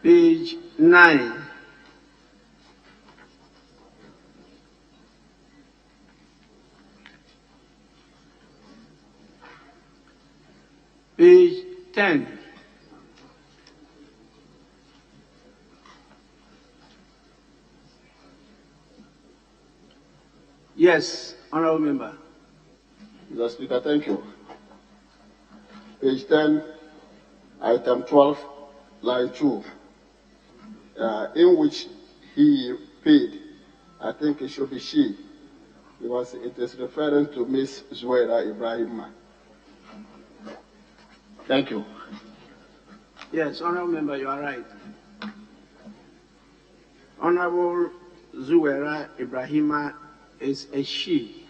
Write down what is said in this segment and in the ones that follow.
Page 9. Page 10. Yes, Honorable Member. Mr. Speaker, thank you. Page 10, item 12, line 2, in which he paid, I think it should be she, because it is referring to Miss Zuwaira Ibrahima. Thank you. Yes, Honorable Member, you are right. Honorable Zuwaira Ibrahima is a she,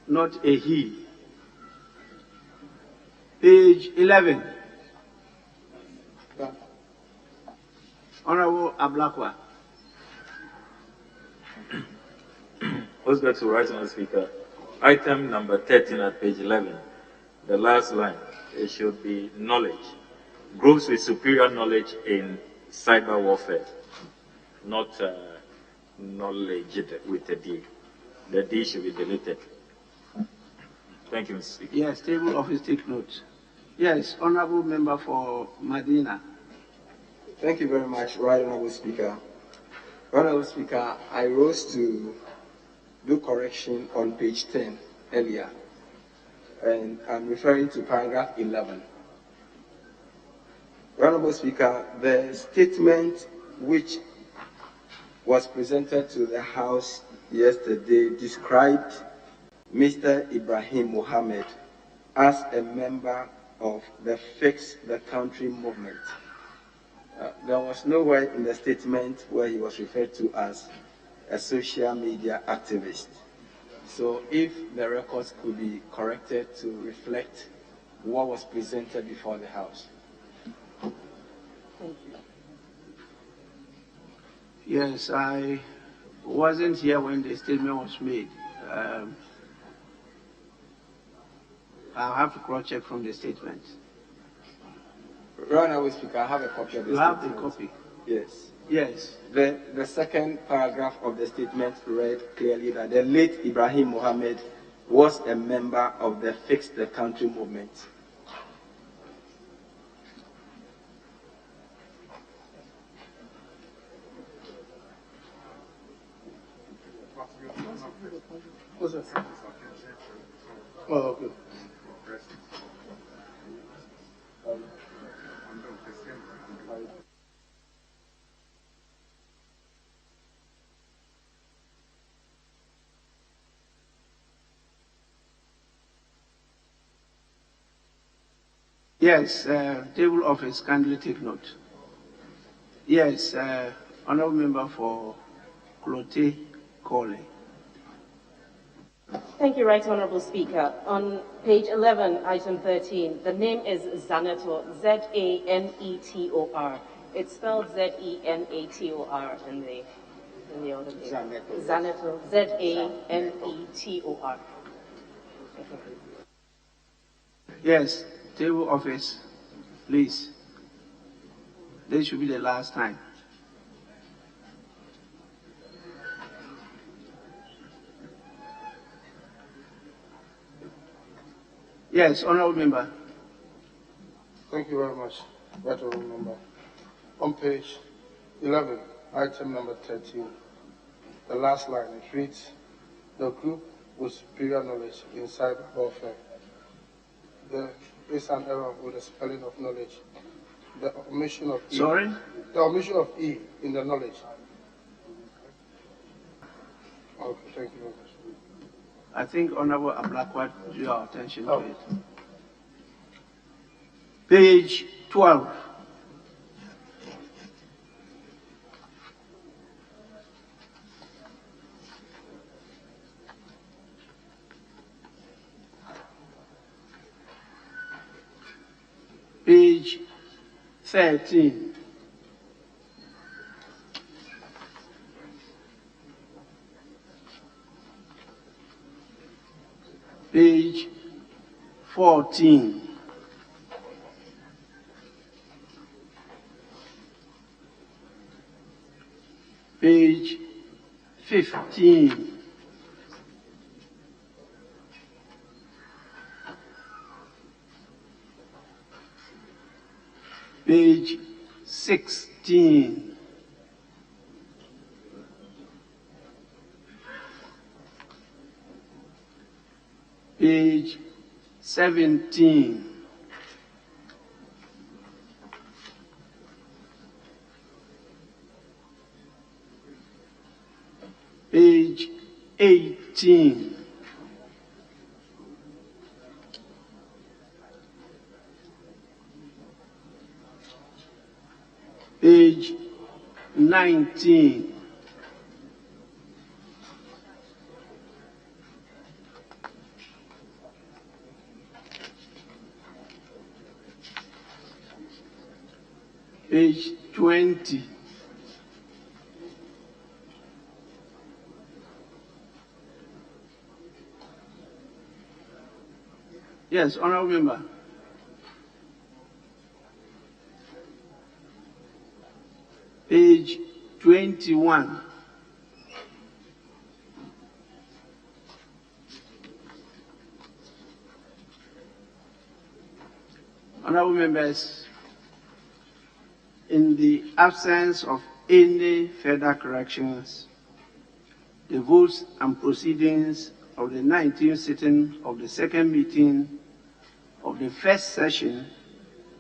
not a he. Page 11. Honorable Ablakwa. Let's go to right on the speaker. Item number 13 at page 11. The last line. It should be knowledge. Grows with superior knowledge in cyber warfare. Not knowledge with a D. The D should be deleted. Thank you, Mr. Speaker. Yes, table office take note. Yes, Honorable Member for Medina. Thank you very much, Right Honorable Speaker. Honorable Speaker, I rose to do correction on page 10 earlier, and I'm referring to paragraph 11. Honorable Speaker, the statement which was presented to the House yesterday described Mr. Ibrahim Mohammed as a member of the Fix the Country movement. There was nowhere in the statement where he was referred to as a social media activist. So if the records could be corrected to reflect what was presented before the House. Thank you. Yes, I wasn't here when the statement was made. I'll have to cross-check from the statement. Right now, Speaker, I have a copy of the statement. You have the copy? Yes. Yes. The second paragraph of the statement read clearly that the late Ibrahim Mohammed was a member of the Fix the Country movement. Oh, okay. Yes, table office, kindly take note. Yes, Honorable Member for Clote Cole. Thank you, Right Honorable Speaker. On page 11, item 13, the name is Zanetor, Z-A-N-E-T-O-R. It's spelled Z-E-N-A-T-O-R in the order. Zanetor, Z-A-N-E-T-O-R. Yes, table office, please. This should be the last time. Yes, Honorable Member. Thank you very much, Right Honorable Member. On page 11, item number 13, the last line, it reads, the group with superior knowledge in cyber warfare. There is an error with the spelling of knowledge. The omission of E. Sorry? The omission of E in the knowledge. Okay, thank you very much. I think Honorable Ablakwa drew our attention to it. Page 12. Page 13. Page 14. page 15. Page 16. Page 17. Page 18. Page 19. Page 20. Yes, honorable member. Page 21. Honorable members, in the absence of any further corrections, the votes and proceedings of the 19th sitting of the second meeting of the first session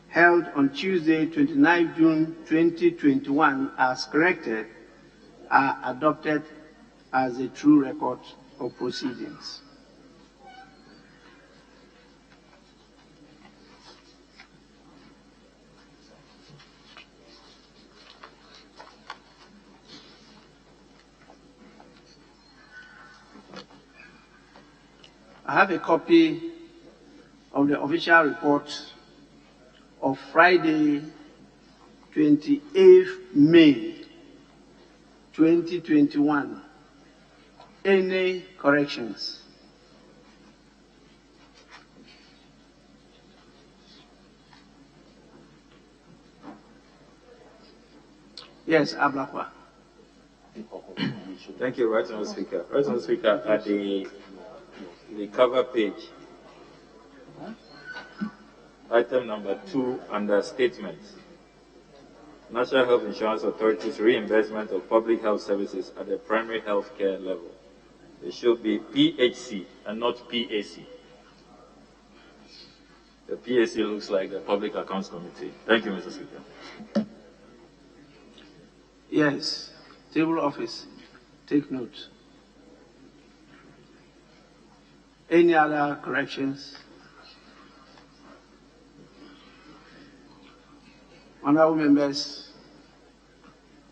held on Tuesday, 29 June 2021, as corrected, are adopted as a true record of proceedings. I have a copy of the official report of Friday, 28th May 2021. Any corrections? Yes, Ablakwa. Thank you, Right Honourable Speaker. Right Honourable Speaker, at the cover page, item number 2 under statements, National Health Insurance Authority's reimbursement of public health services at the primary health care level. It should be PHC and not PAC. The PAC looks like the Public Accounts Committee. Thank you, Mr. Speaker. Yes, table office, take note. Any other corrections? Honorable members,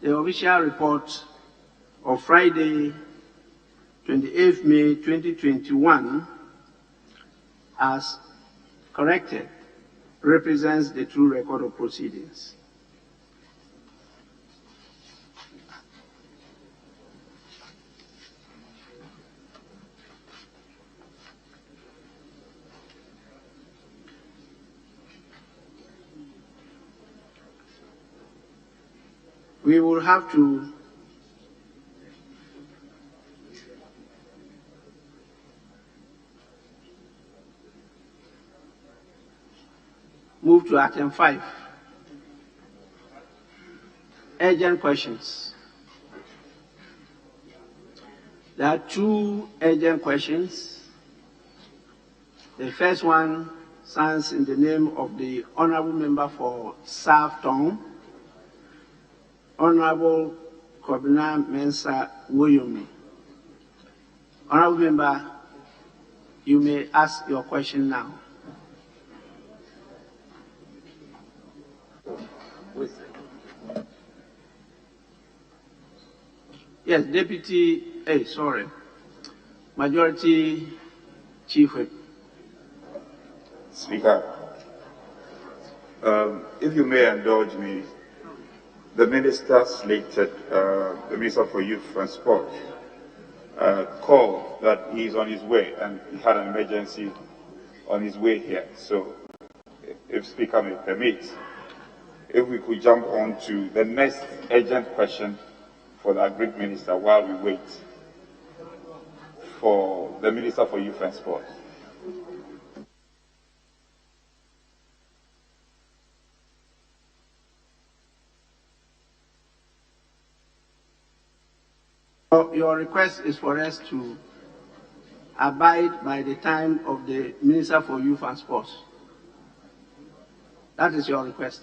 the official report of Friday, 28th May 2021, as corrected, represents the true record of proceedings. We will have to move to item 5. Urgent questions. There are 2 urgent questions. The first one stands in the name of the honorable member for South Tong, Honorable Kobina Mensah Woyomi. Honorable member, you may ask your question now. Yes, Majority Chief Whip. Speaker, if you may indulge me, the minister slated, the Minister for Youth and Sport, called that he is on his way and he had an emergency on his way here. So, if Speaker may permit, if we could jump on to the next urgent question for the Agric Minister while we wait for the Minister for Youth and Sports. Your request is for us to abide by the time of the Minister for Youth and Sports. That is your request.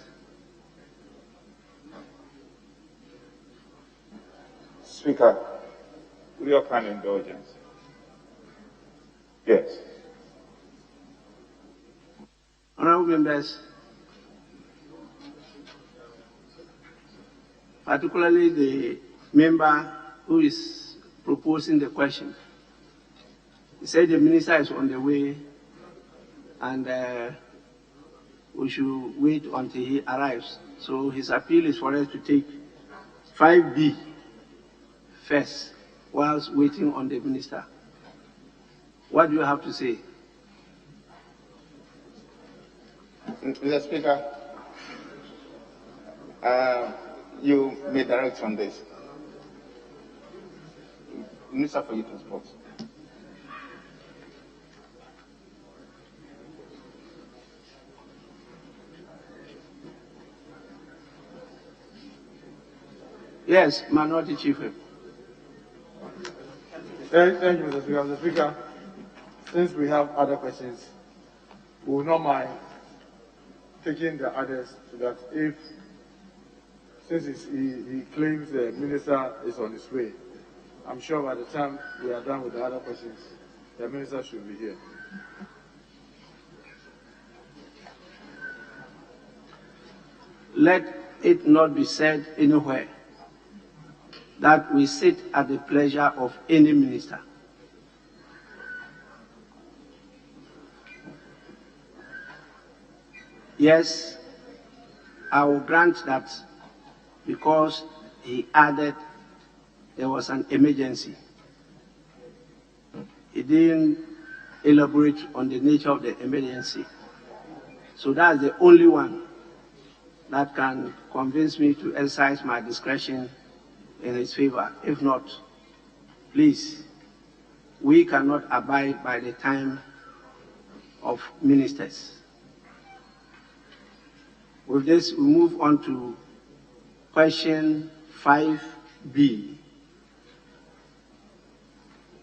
Speaker, with your kind indulgence. Yes. Honorable members, particularly the member who is proposing the question, he said the minister is on the way and we should wait until he arrives. So his appeal is for us to take 5B first whilst waiting on the minister. What do you have to say? Mr. Speaker, you may direct on this. Minister for Youth and Sports. Yes, Minority Chief Whip. Thank you, Mr. Speaker. Mr. Speaker, since we have other questions, we will not mind taking the others so that if, since he claims the minister is on his way, I'm sure by the time we are done with the other questions, the minister should be here. Let it not be said anywhere that we sit at the pleasure of any minister. Yes, I will grant that because he added there was an emergency. He didn't elaborate on the nature of the emergency. So that's the only one that can convince me to exercise my discretion in his favor. If not, please, we cannot abide by the time of ministers. With this, we move on to question 5B.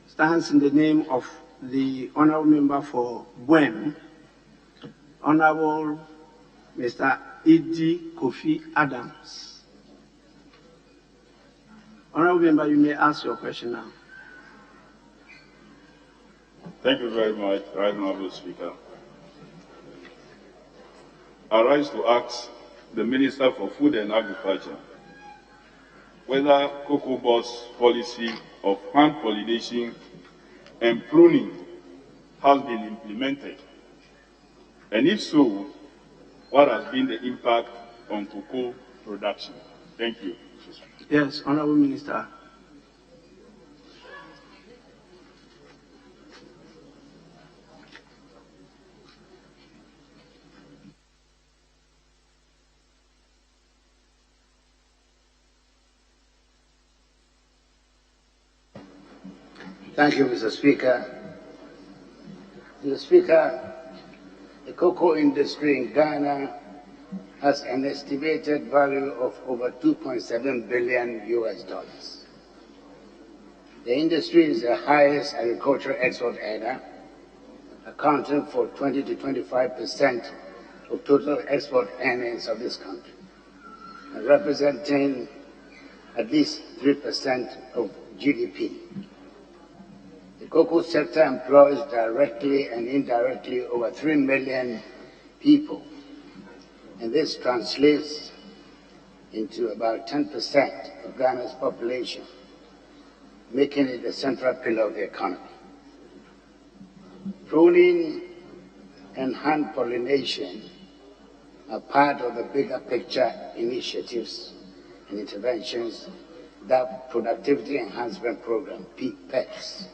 Stands in the name of the Honorable Member for Buem, Honorable Mr. Idi Kofi Adams. Honorable Member, you may ask your question now. Thank you very much, Right Honorable Speaker. I rise to ask the Minister for Food and Agriculture whether Cocoa Board's policy of hand pollination and pruning has been implemented, and if so, what has been the impact on cocoa production? Thank you. Yes, Honorable Minister. Thank you, Mr. Speaker. Mr. Speaker, the cocoa industry in Ghana has an estimated value of over $2.7 billion US. The industry is the highest agricultural export earner, accounting for 20 to 25% of total export earnings of this country, and representing at least 3% of GDP. The cocoa sector employs directly and indirectly over 3 million people, and this translates into about 10% of Ghana's population, making it the central pillar of the economy. Pruning and hand pollination are part of the bigger picture initiatives and interventions, that Productivity Enhancement Program, PEPs,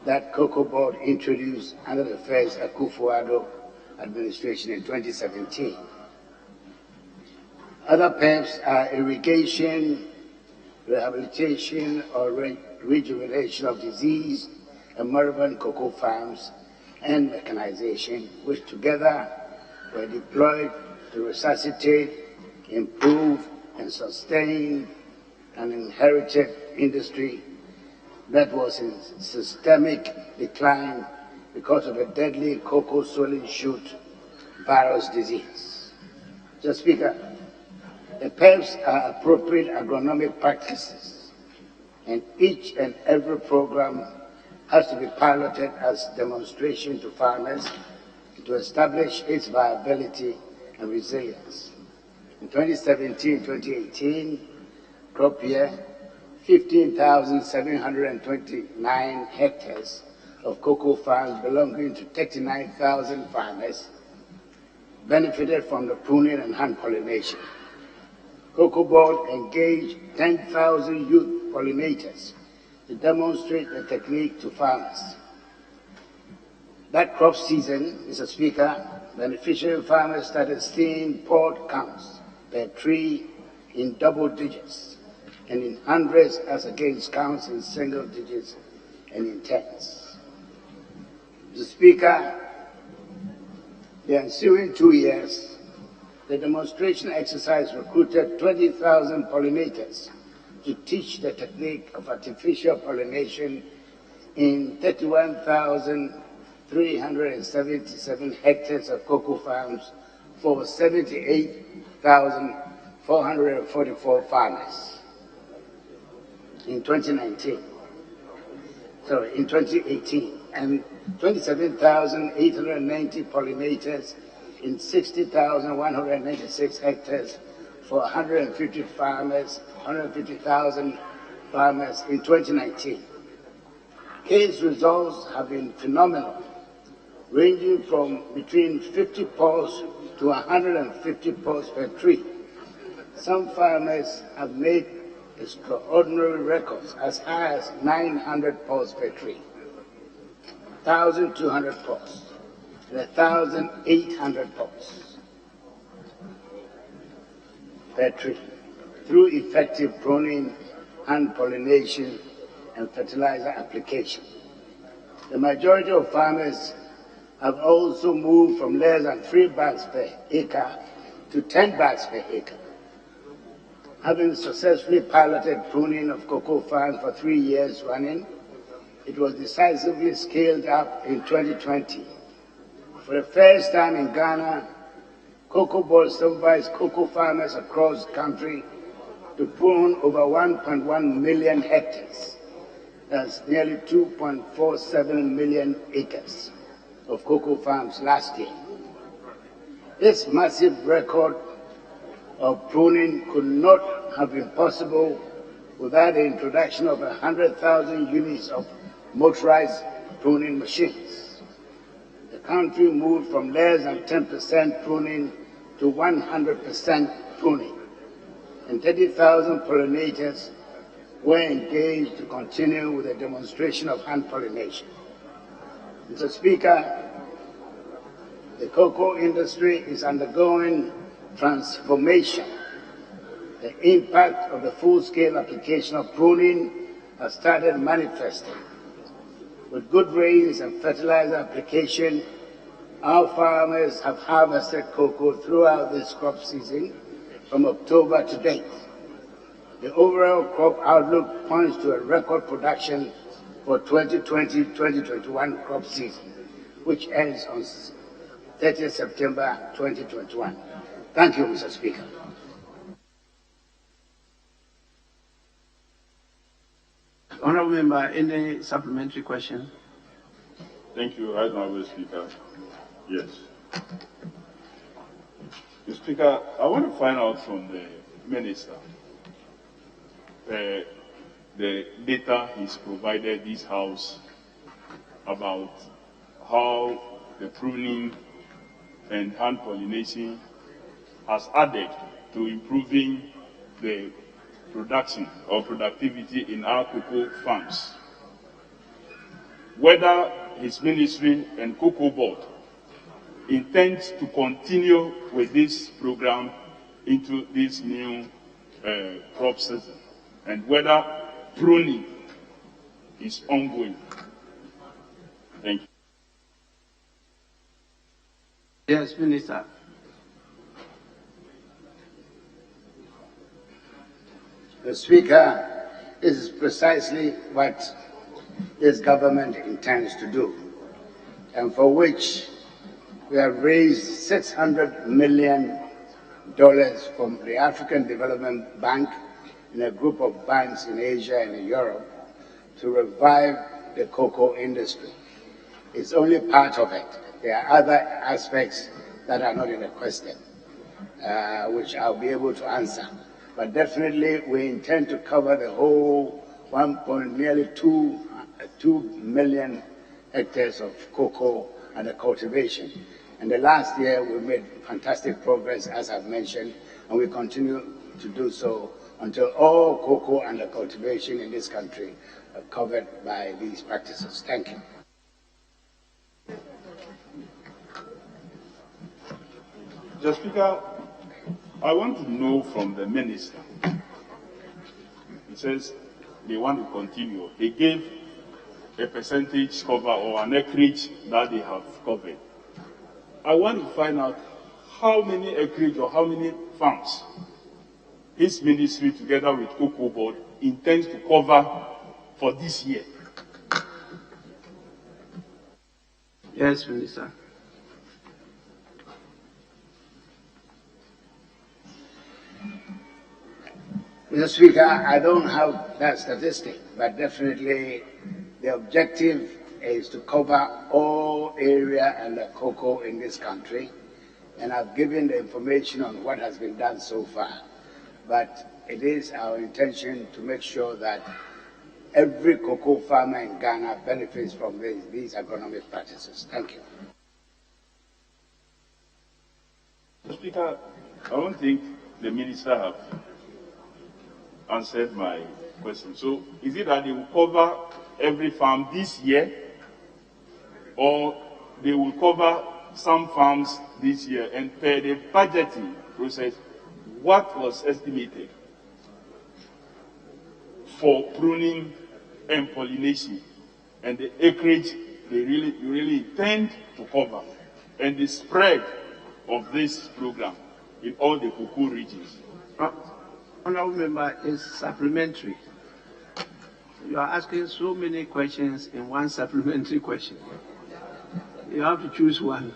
that Cocoa Board introduced under the first Akufo-Addo administration in 2017. Other PEPs are irrigation rehabilitation or rejuvenation of diseased and moribund cocoa farms, and mechanization, which together were deployed to resuscitate, improve, and sustain an inherited industry that was in systemic decline because of a deadly cocoa swelling shoot virus disease. Mr. Speaker, the PEPs are appropriate agronomic practices, and each and every program has to be piloted as demonstration to farmers to establish its viability and resilience. In 2017-2018 crop year, 15,729 hectares of cocoa farms belonging to 39,000 farmers benefited from the pruning and hand pollination. Cocoa Board engaged 10,000 youth pollinators to demonstrate the technique to farmers. That crop season, Mr. Speaker, beneficiary farmers started seeing pod counts per tree in double digits and in hundreds as against counts in single digits and in tens. Mr. Speaker, the ensuing 2 years, the demonstration exercise recruited 20,000 pollinators to teach the technique of artificial pollination in 31,377 hectares of cocoa farms for 78,444 farmers. In 2018, and 27,890 pollinators in 60,196 hectares for 150,000 farmers in 2019. Case results have been phenomenal, ranging from between 50 pods to 150 pods per tree. Some farmers have made extraordinary records as high as 900 pods per tree, 1,200 pods, and 1,800 pods per tree through effective pruning, hand pollination, and fertilizer application. The majority of farmers have also moved from less than 3 bags per acre to 10 bags per acre. Having successfully piloted pruning of cocoa farms for 3 years running, it was decisively scaled up in 2020. For the first time in Ghana, Cocoa Board supervised cocoa farmers across the country to prune over 1.1 million hectares. That's nearly 2.47 million acres of cocoa farms last year. This massive record of pruning could not have been possible without the introduction of 100,000 units of motorized pruning machines. The country moved from less than 10% pruning to 100% pruning, and 30,000 pollinators were engaged to continue with a demonstration of hand pollination. Mr. Speaker, the cocoa industry is undergoing transformation. The impact of the full-scale application of pruning has started manifesting. With good rains and fertilizer application, our farmers have harvested cocoa throughout this crop season from October to date. The overall crop outlook points to a record production for 2020-2021 crop season, which ends on 30 September 2021. Thank you, Mr. Speaker. Honourable Member, any supplementary question? Thank you, Right Honourable Speaker. Yes. Mr. Speaker, I want to find out from the Minister the data he's provided this House about how the pruning and hand pollination has added to improving the production or productivity in our cocoa farms. Whether his ministry and Cocoa Board intends to continue with this program into this new crop season. and whether pruning is ongoing. Thank you. Yes, Minister. The Speaker, this is precisely what this government intends to do, and for which we have raised $600 million from the African Development Bank and a group of banks in Asia and in Europe to revive the cocoa industry. It's only part of it. There are other aspects that are not in the question, which I'll be able to answer. But definitely we intend to cover the whole nearly 2 million hectares of cocoa under cultivation. And the last year we made fantastic progress, as I've mentioned, and we continue to do so until all cocoa under cultivation in this country are covered by these practices. Thank you. Mr. Speaker, I want to know from the minister. He says they want to continue. They gave a percentage cover or an acreage that they have covered. I want to find out how many acreage or how many farms his ministry, together with Cocoa Board, intends to cover for this year. Yes, Minister. Mr. Speaker, I don't have that statistic, but definitely the objective is to cover all area under cocoa in this country, and I've given the information on what has been done so far. But it is our intention to make sure that every cocoa farmer in Ghana benefits from these agronomic practices. Thank you. Mr. Speaker, I don't think the minister have answered my question. So is it that they will cover every farm this year, or they will cover some farms this year? And per the budgeting process, what was estimated for pruning and pollination, and the acreage they really intend to cover, and the spread of this program in all the cocoa regions? Honourable Member, is supplementary. You are asking so many questions in one supplementary question. You have to choose one.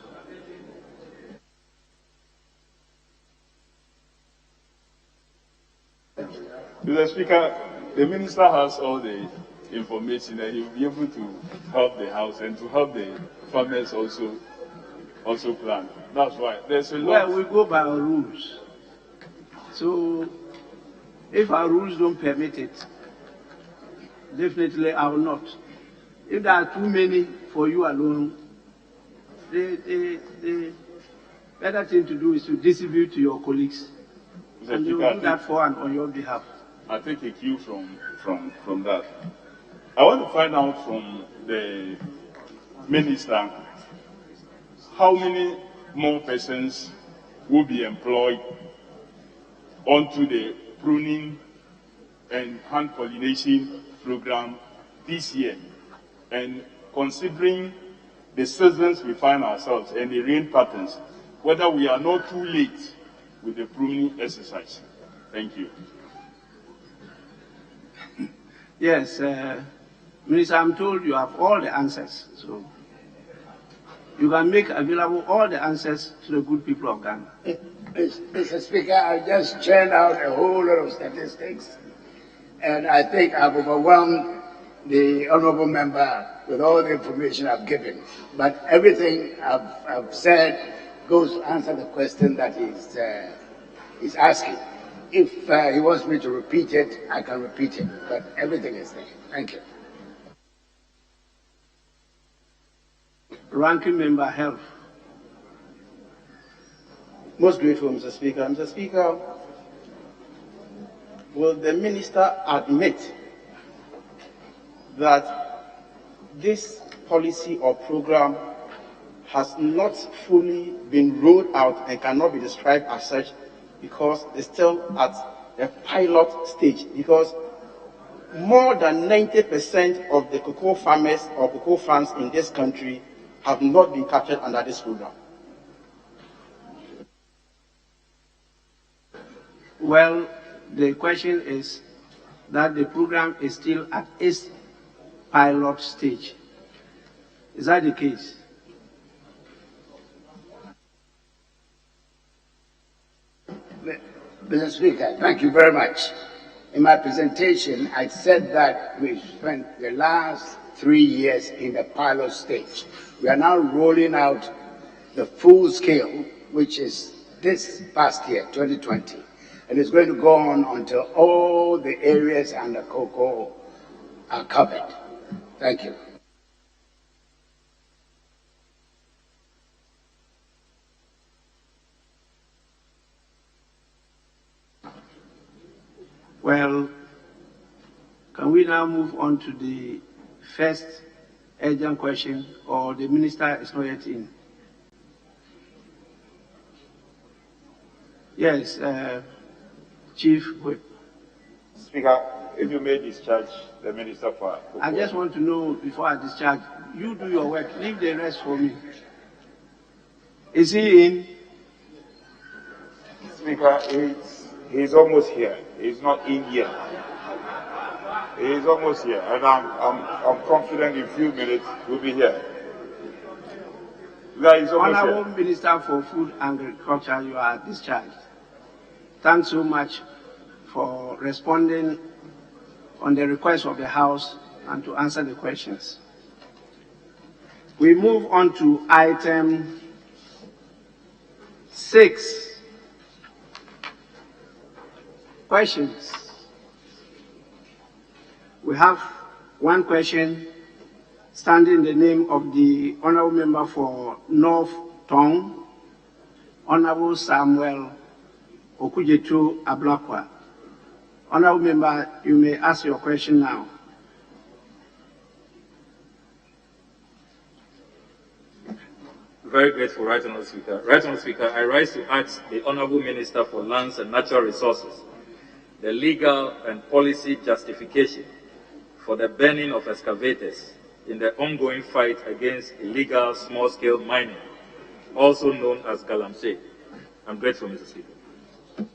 Mr. Speaker, the minister has all the information, and he will be able to help the House and to help the farmers also plan. That's why there's a lot. Well, we go by our rules. So if our rules don't permit it, definitely I will not. If there are too many for you alone, the better thing to do is to distribute to your colleagues. And they will do that for and on your behalf. I take a cue from that. I want to find out from the minister how many more persons will be employed onto the pruning and hand pollination program this year, and considering the seasons we find ourselves and the rain patterns, whether we are not too late with the pruning exercise. Thank you. Yes, Minister, I'm told you have all the answers, so you can make available all the answers to the good people of Ghana. Mr. Speaker, I just churned out a whole lot of statistics, and I think I've overwhelmed the honourable member with all the information I've given. But everything I've said goes to answer the question that he's asking. If he wants me to repeat it, I can repeat it, but everything is there. Thank you. Ranking Member Health. Most grateful, Mr. Speaker. Mr. Speaker, will the minister admit that this policy or program has not fully been rolled out and cannot be described as such because it's still at a pilot stage? Because more than 90% of the cocoa farmers or cocoa farms in this country have not been captured under this program. Well, the question is that the program is still at its pilot stage. Is that the case? Mr. Speaker, thank you very much. In my presentation, I said that we spent the last 3 years in the pilot stage. We are now rolling out the full scale, which is this past year, 2020. And it's going to go on until all the areas under cocoa are covered. Thank you. Well, can we now move on to the first urgent question, or the minister is not yet in? Yes, Chief Whip. Speaker, if you may discharge the minister for... I just want to know, before I discharge, you do your work, leave the rest for me. Is he in? Speaker, he's almost here. He's not in yet. He's almost here, and I'm confident in a few minutes we'll be here. Yeah, he's almost Honorable here. Minister for Food and Agriculture, you are discharged. Thanks so much for responding on the request of the House and to answer the questions. We move on to item 6. Questions. We have one question standing in the name of the Honorable Member for North Tong, Honorable Samuel Okujetu Ablakwa. Honorable Member, you may ask your question now. Very grateful, Right Honourable Speaker. Right Honourable Speaker, I rise to ask the Honourable Minister for Lands and Natural Resources the legal and policy justification for the banning of excavators in the ongoing fight against illegal small-scale mining, also known as Galamsey. I'm grateful, Mr. Speaker.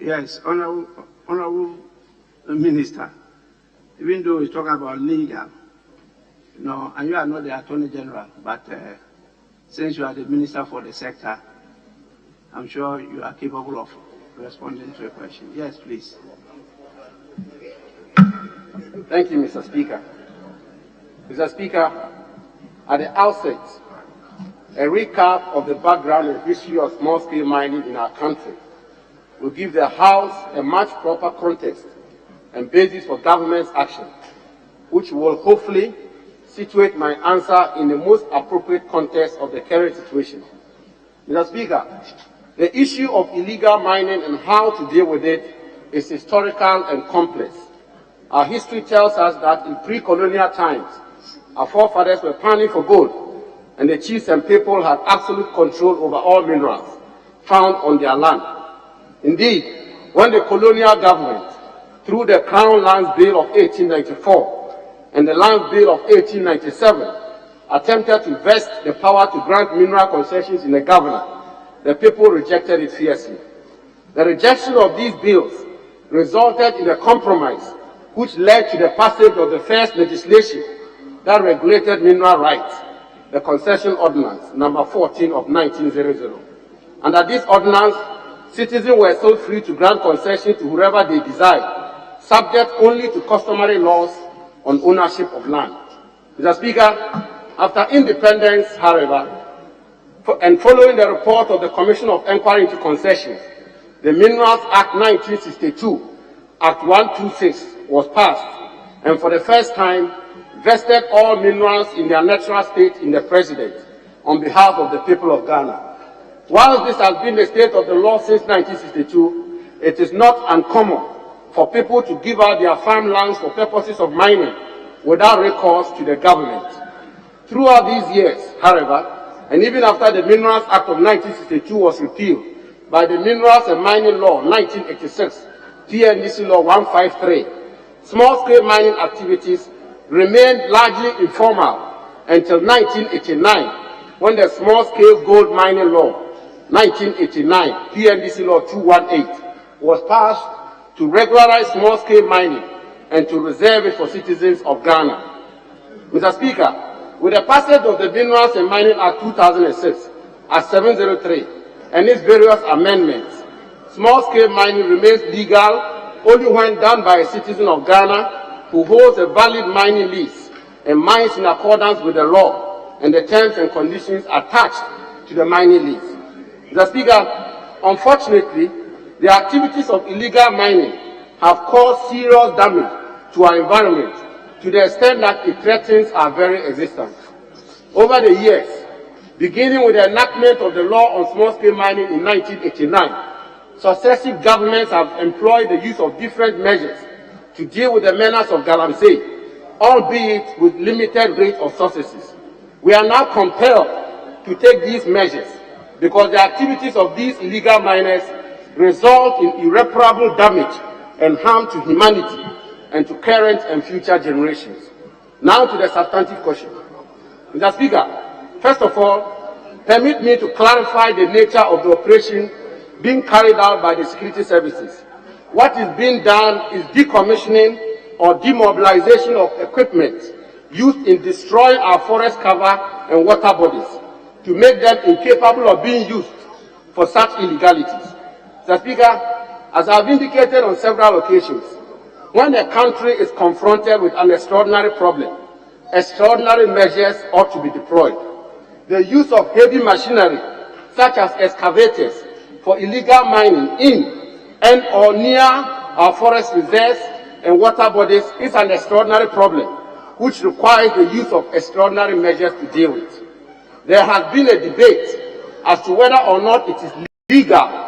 Yes, Honorable Minister, even though we talk about legal, and you are not the Attorney General, but since you are the Minister for the sector, I'm sure you are capable of responding to a question. Yes, please. Thank you, Mr. Speaker. Mr. Speaker, at the outset, a recap of the background and history of small-scale mining in our country will give the House a much proper context and basis for government's action, which will hopefully situate my answer in the most appropriate context of the current situation. Mr. Speaker, the issue of illegal mining and how to deal with it is historical and complex. Our history tells us that in pre-colonial times, our forefathers were panning for gold, and the chiefs and people had absolute control over all minerals found on their land. Indeed, when the colonial government, through the Crown Lands Bill of 1894 and the Lands Bill of 1897, attempted to vest the power to grant mineral concessions in the governor, the people rejected it fiercely. The rejection of these bills resulted in a compromise which led to the passage of the first legislation that regulated mineral rights, the Concession Ordinance number 14 of 1900. Under this ordinance, citizens were so free to grant concession to whoever they desired, subject only to customary laws on ownership of land. Mr. Speaker, after independence, however, and following the report of the Commission of Inquiry into Concessions, the Minerals Act 1962, Act 126, was passed, and for the first time, vested all minerals in their natural state in the President on behalf of the people of Ghana. While this has been the state of the law since 1962, it is not uncommon for people to give out their farmlands for purposes of mining without recourse to the government. Throughout these years, however, and even after the Minerals Act of 1962 was repealed, by the Minerals and Mining Law 1986, PNDC Law 153, small-scale mining activities remained largely informal until 1989, when the Small-Scale Gold Mining Law 1989, PNDC Law 218, was passed to regularize small-scale mining and to reserve it for citizens of Ghana. Mr. Speaker, with the passage of the Minerals and Mining Act 2006 at 703 and its various amendments, small-scale mining remains legal only when done by a citizen of Ghana who holds a valid mining lease and mines in accordance with the law and the terms and conditions attached to the mining lease. Mr. Speaker, unfortunately, the activities of illegal mining have caused serious damage to our environment to the extent that it threatens our very existence. Over the years, beginning with the enactment of the law on small-scale mining in 1989, successive governments have employed the use of different measures to deal with the menace of galamsey, albeit with limited rate of successes. We are now compelled to take these measures because the activities of these illegal miners result in irreparable damage and harm to humanity and to current and future generations. Now to the substantive question. Mr. Speaker, first of all, permit me to clarify the nature of the operation being carried out by the security services. What is being done is decommissioning or demobilization of equipment used in destroying our forest cover and water bodies to make them incapable of being used for such illegalities. Mr. Speaker, as I have indicated on several occasions, when a country is confronted with an extraordinary problem, extraordinary measures ought to be deployed. The use of heavy machinery, such as excavators, for illegal mining in and or near our forest reserves and water bodies is an extraordinary problem, which requires the use of extraordinary measures to deal with. There has been a debate as to whether or not it is legal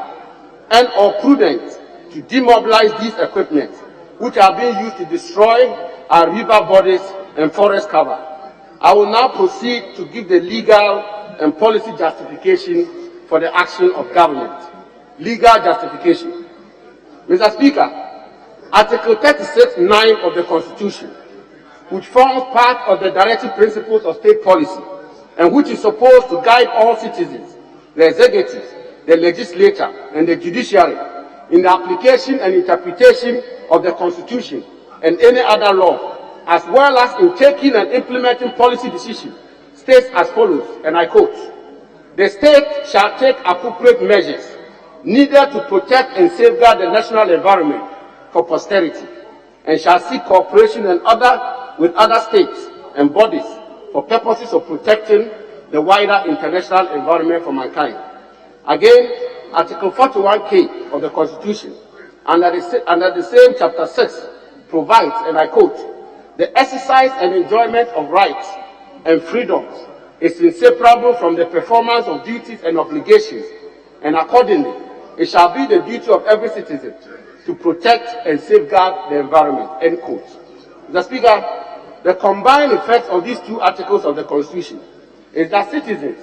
and or prudent to demobilize these equipment, which are being used to destroy our river bodies and forest cover. I will now proceed to give the legal and policy justification for the action of government. Legal justification. Mr. Speaker, Article 36(9) of the Constitution, which forms part of the directive principles of state policy and which is supposed to guide all citizens, the executive, the legislature, and the judiciary in the application and interpretation of the Constitution and any other law, as well as in taking and implementing policy decisions, states as follows, and I quote, "The state shall take appropriate measures needed to protect and safeguard the national environment for posterity, and shall seek cooperation with other states and bodies for purposes of protecting the wider international environment for mankind." Again, Article 41K of the Constitution, under the same Chapter 6, provides, and I quote, "The exercise and enjoyment of rights and freedoms is inseparable from the performance of duties and obligations, and accordingly, it shall be the duty of every citizen to protect and safeguard the environment," end quote. Mr. Speaker, the combined effect of these two articles of the Constitution is that citizens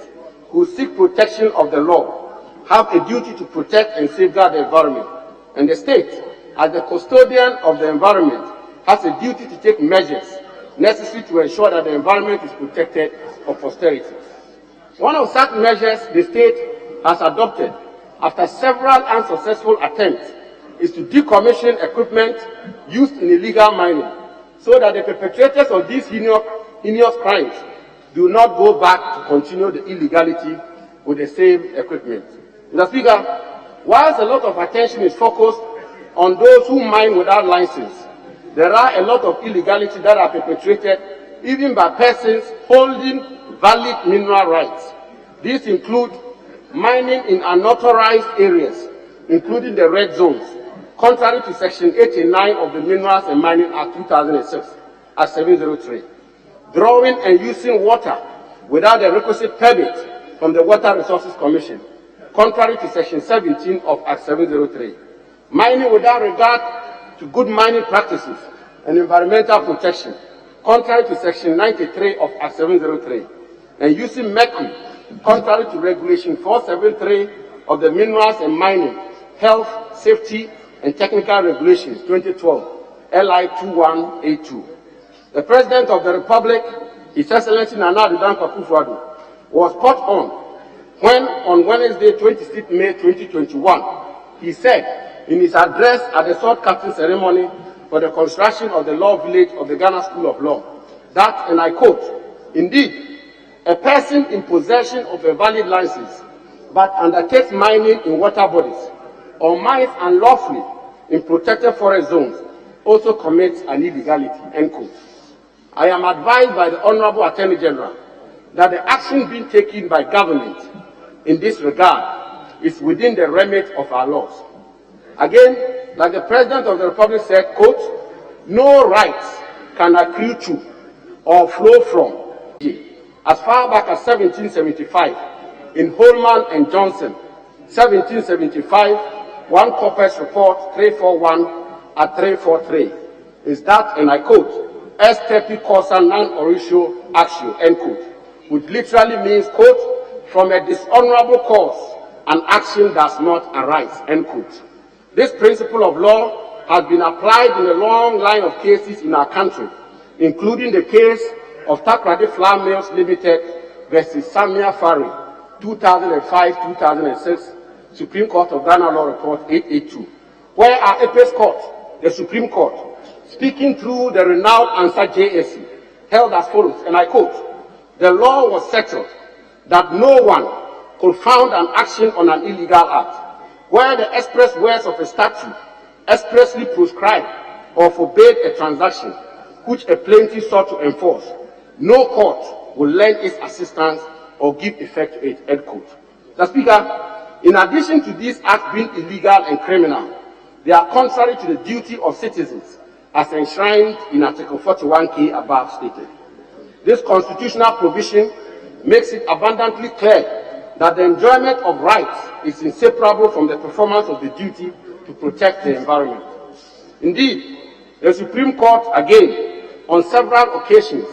who seek protection of the law have a duty to protect and safeguard the environment, and the state, as the custodian of the environment, has a duty to take measures necessary to ensure that the environment is protected for posterity. One of such measures the state has adopted after several unsuccessful attempts is to decommission equipment used in illegal mining so that the perpetrators of these heinous crimes do not go back to continue the illegality with the same equipment. Mr. Speaker, whilst a lot of attention is focused on those who mine without license, there are a lot of illegality that are perpetrated even by persons holding valid mineral rights. These include mining in unauthorized areas, including the red zones, contrary to Section 89 of the Minerals and Mining Act 2006 at 703. Drawing and using water without the requisite permit from the Water Resources Commission, contrary to Section 17 of Act 703. Mining without regard to good mining practices and environmental protection, contrary to Section 93 of Act 703. And using mercury, contrary to Regulation 473 of the Minerals and Mining, Health, Safety, and Technical Regulations, 2012, LI 2182. The President of the Republic, His Excellency Nana Addo Dankwa Akufo-Addo, was spot on when, on Wednesday, 26 May 2021, he said in his address at the sword casting ceremony for the construction of the Law Village of the Ghana School of Law, that, and I quote, "Indeed, a person in possession of a valid license but undertakes mining in water bodies or mines unlawfully in protected forest zones also commits an illegality," end quote. I am advised by the Honorable Attorney General that the action being taken by government in this regard is within the remit of our laws. Again, like the President of the Republic said, quote, "No rights can accrue to or flow from." As far back as 1775, in Holman and Johnson, 1775, 1 Corpus Report 341 at 343, is that, and I quote, "est tepi causa non oritio actio," end quote, which literally means, quote, "from a dishonorable cause, an action does not arise," end quote. This principle of law has been applied in a long line of cases in our country, including the case of Takrady Flour Mills Limited versus Samia Fari, 2005-2006, Supreme Court of Ghana Law Report 882, where our Apex Court, the Supreme Court, speaking through the renowned Answer JSC, held as follows, and I quote, "The law was settled that no one could found an action on an illegal act, where the express words of a statute expressly prescribed or forbade a transaction which a plaintiff sought to enforce. No court will lend its assistance or give effect to it," end quote. Mr. Speaker, in addition to these acts being illegal and criminal, they are contrary to the duty of citizens as enshrined in Article 41K above stated. This constitutional provision makes it abundantly clear that the enjoyment of rights is inseparable from the performance of the duty to protect the environment. Indeed, the Supreme Court, again, on several occasions,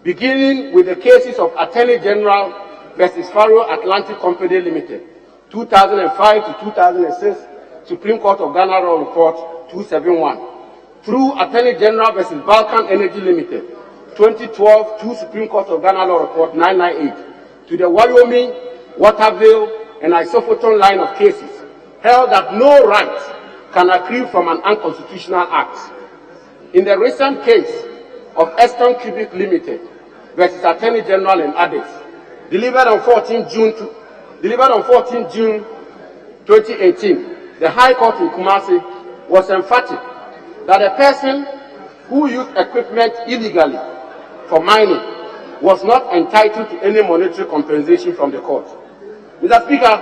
beginning with the cases of Attorney General versus Faro Atlantic Company Limited, 2005 to 2006, Supreme Court of Ghana Law Report 271, through Attorney General versus Balkan Energy Limited, 2012, to Supreme Court of Ghana Law Report 998, to the Wyoming, Waterville, and Isophoton line of cases, held that no right can accrue from an unconstitutional act. In the recent case of Eston Cubic Limited versus Attorney General and others, delivered on 14 June 2018, the High Court in Kumasi was emphatic that a person who used equipment illegally for mining was not entitled to any monetary compensation from the court. Mr. Speaker,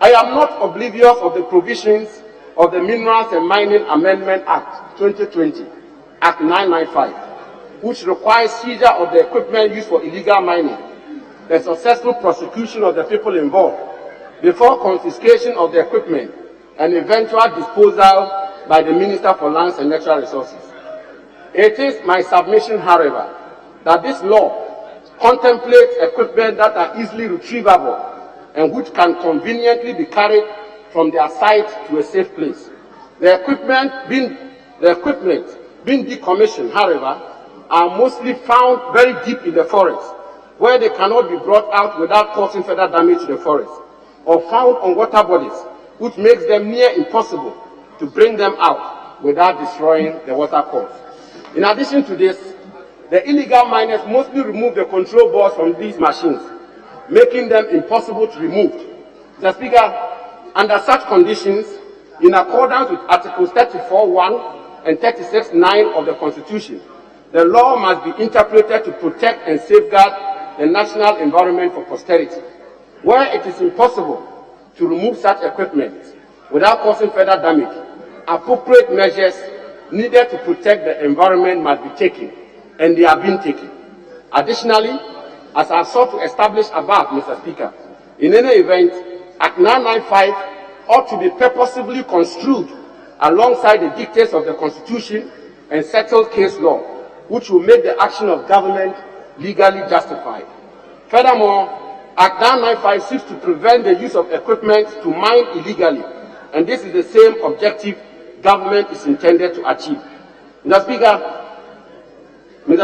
I am not oblivious of the provisions of the Minerals and Mining Amendment Act 2020, Act 995, which requires seizure of the equipment used for illegal mining, the successful prosecution of the people involved, before confiscation of the equipment and eventual disposal by the Minister for Lands and Natural Resources. It is my submission, however, that this law contemplates equipment that are easily retrievable and which can conveniently be carried from their site to a safe place. The equipment being decommissioned, however, are mostly found very deep in the forest, where they cannot be brought out without causing further damage to the forest, or found on water bodies, which makes them near impossible to bring them out without destroying the water course. In addition to this, the illegal miners mostly remove the control boards from these machines, making them impossible to remove. Mr. Speaker, under such conditions, in accordance with Articles 34(1) and 36(9) of the Constitution, the law must be interpreted to protect and safeguard the national environment for posterity. Where it is impossible to remove such equipment without causing further damage, appropriate measures needed to protect the environment must be taken, and they are being taken. Additionally, as I sought to establish above, Mr. Speaker, in any event, Act 995 ought to be purposefully construed alongside the dictates of the Constitution and settled case law, which will make the action of government legally justified. Furthermore, Act 995 seeks to prevent the use of equipment to mine illegally, and this is the same objective government is intended to achieve. Mr.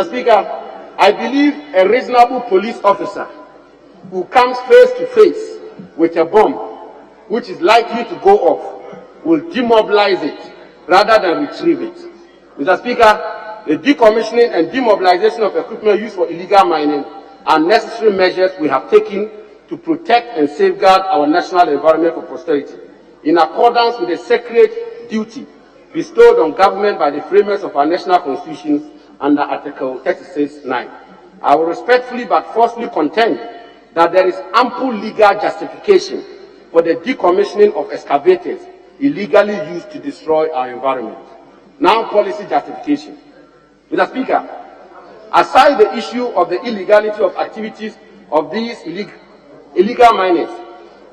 Speaker, I believe a reasonable police officer who comes face to face with a bomb which is likely to go off will demobilize it rather than retrieve it. Mr. Speaker, the decommissioning and demobilization of equipment used for illegal mining are necessary measures we have taken to protect and safeguard our national environment for posterity, in accordance with the sacred duty bestowed on government by the framers of our national constitution under Article 36(9). I will respectfully but forcefully contend that there is ample legal justification for the decommissioning of excavators illegally used to destroy our environment. Now, policy justification. Mr. Speaker, aside the issue of the illegality of activities of these illegal miners,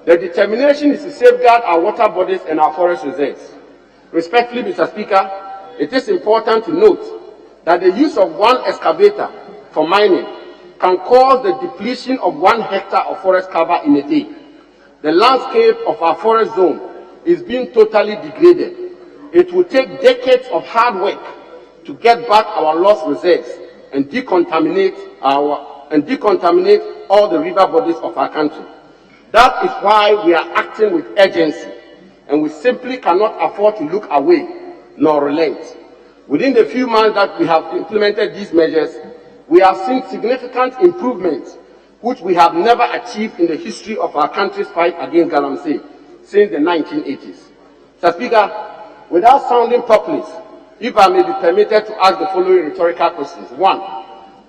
the determination is to safeguard our water bodies and our forest reserves. Respectfully, Mr. Speaker, it is important to note that the use of one excavator for mining can cause the depletion of 1 hectare of forest cover in a day. The landscape of our forest zone is being totally degraded. It will take decades of hard work to get back our lost reserves and decontaminate all the river bodies of our country. That is why we are acting with urgency, and we simply cannot afford to look away nor relent. Within the few months that we have implemented these measures, we have seen significant improvements which we have never achieved in the history of our country's fight against galamsey since the 1980s. Mr. Speaker, without sounding populist, if I may be permitted to ask the following rhetorical questions. 1.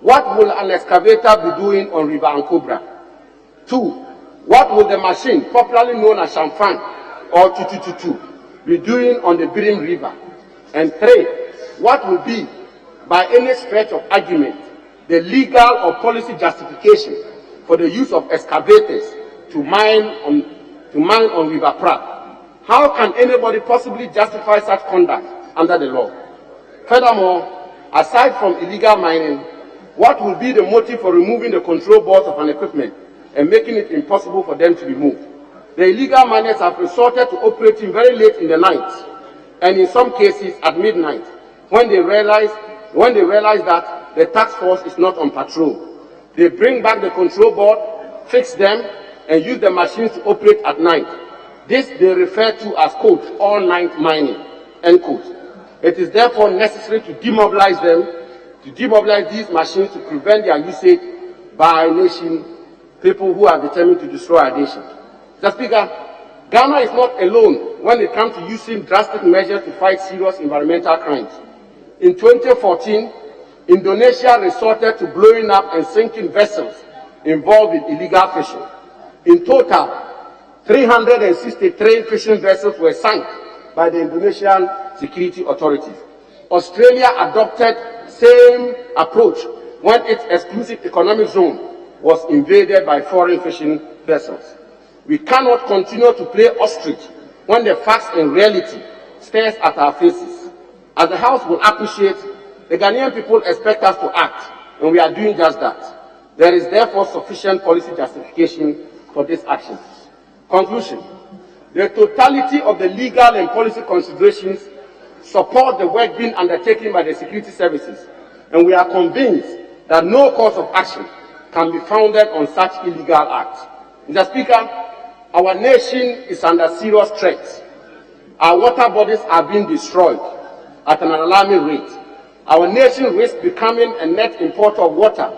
What will an excavator be doing on River Ankobra? 2. What will the machine, popularly known as Shamfan or Tutututu, be doing on the Birim River? And 3. What will be, by any stretch of argument, the legal or policy justification for the use of excavators to mine on River Prague? How can anybody possibly justify such conduct under the law? Furthermore, aside from illegal mining, what will be the motive for removing the control boards of an equipment and making it impossible for them to be moved? The illegal miners have resorted to operating very late in the night, and in some cases at midnight, when they realize that the task force is not on patrol. They bring back the control board, fix them, and use the machines to operate at night. This they refer to as, quote, all-night mining, end quote. It is therefore necessary to demobilize these machines to prevent their usage by our nation, people who are determined to destroy our nation. Mr. Speaker, Ghana is not alone when it comes to using drastic measures to fight serious environmental crimes. In 2014, Indonesia resorted to blowing up and sinking vessels involved in illegal fishing. In total, 363 fishing vessels were sunk by the Indonesian security authorities. Australia adopted same approach when its exclusive economic zone was invaded by foreign fishing vessels. We cannot continue to play ostrich when the facts and reality stares at our faces. As the House will appreciate, the Ghanaian people expect us to act, and we are doing just that. There is therefore sufficient policy justification for this action. Conclusion. The totality of the legal and policy considerations support the work being undertaken by the security services, and we are convinced that no course of action can be founded on such illegal acts. Mr. Speaker, our nation is under serious threat. Our water bodies are being destroyed at an alarming rate. Our nation risks becoming a net importer of water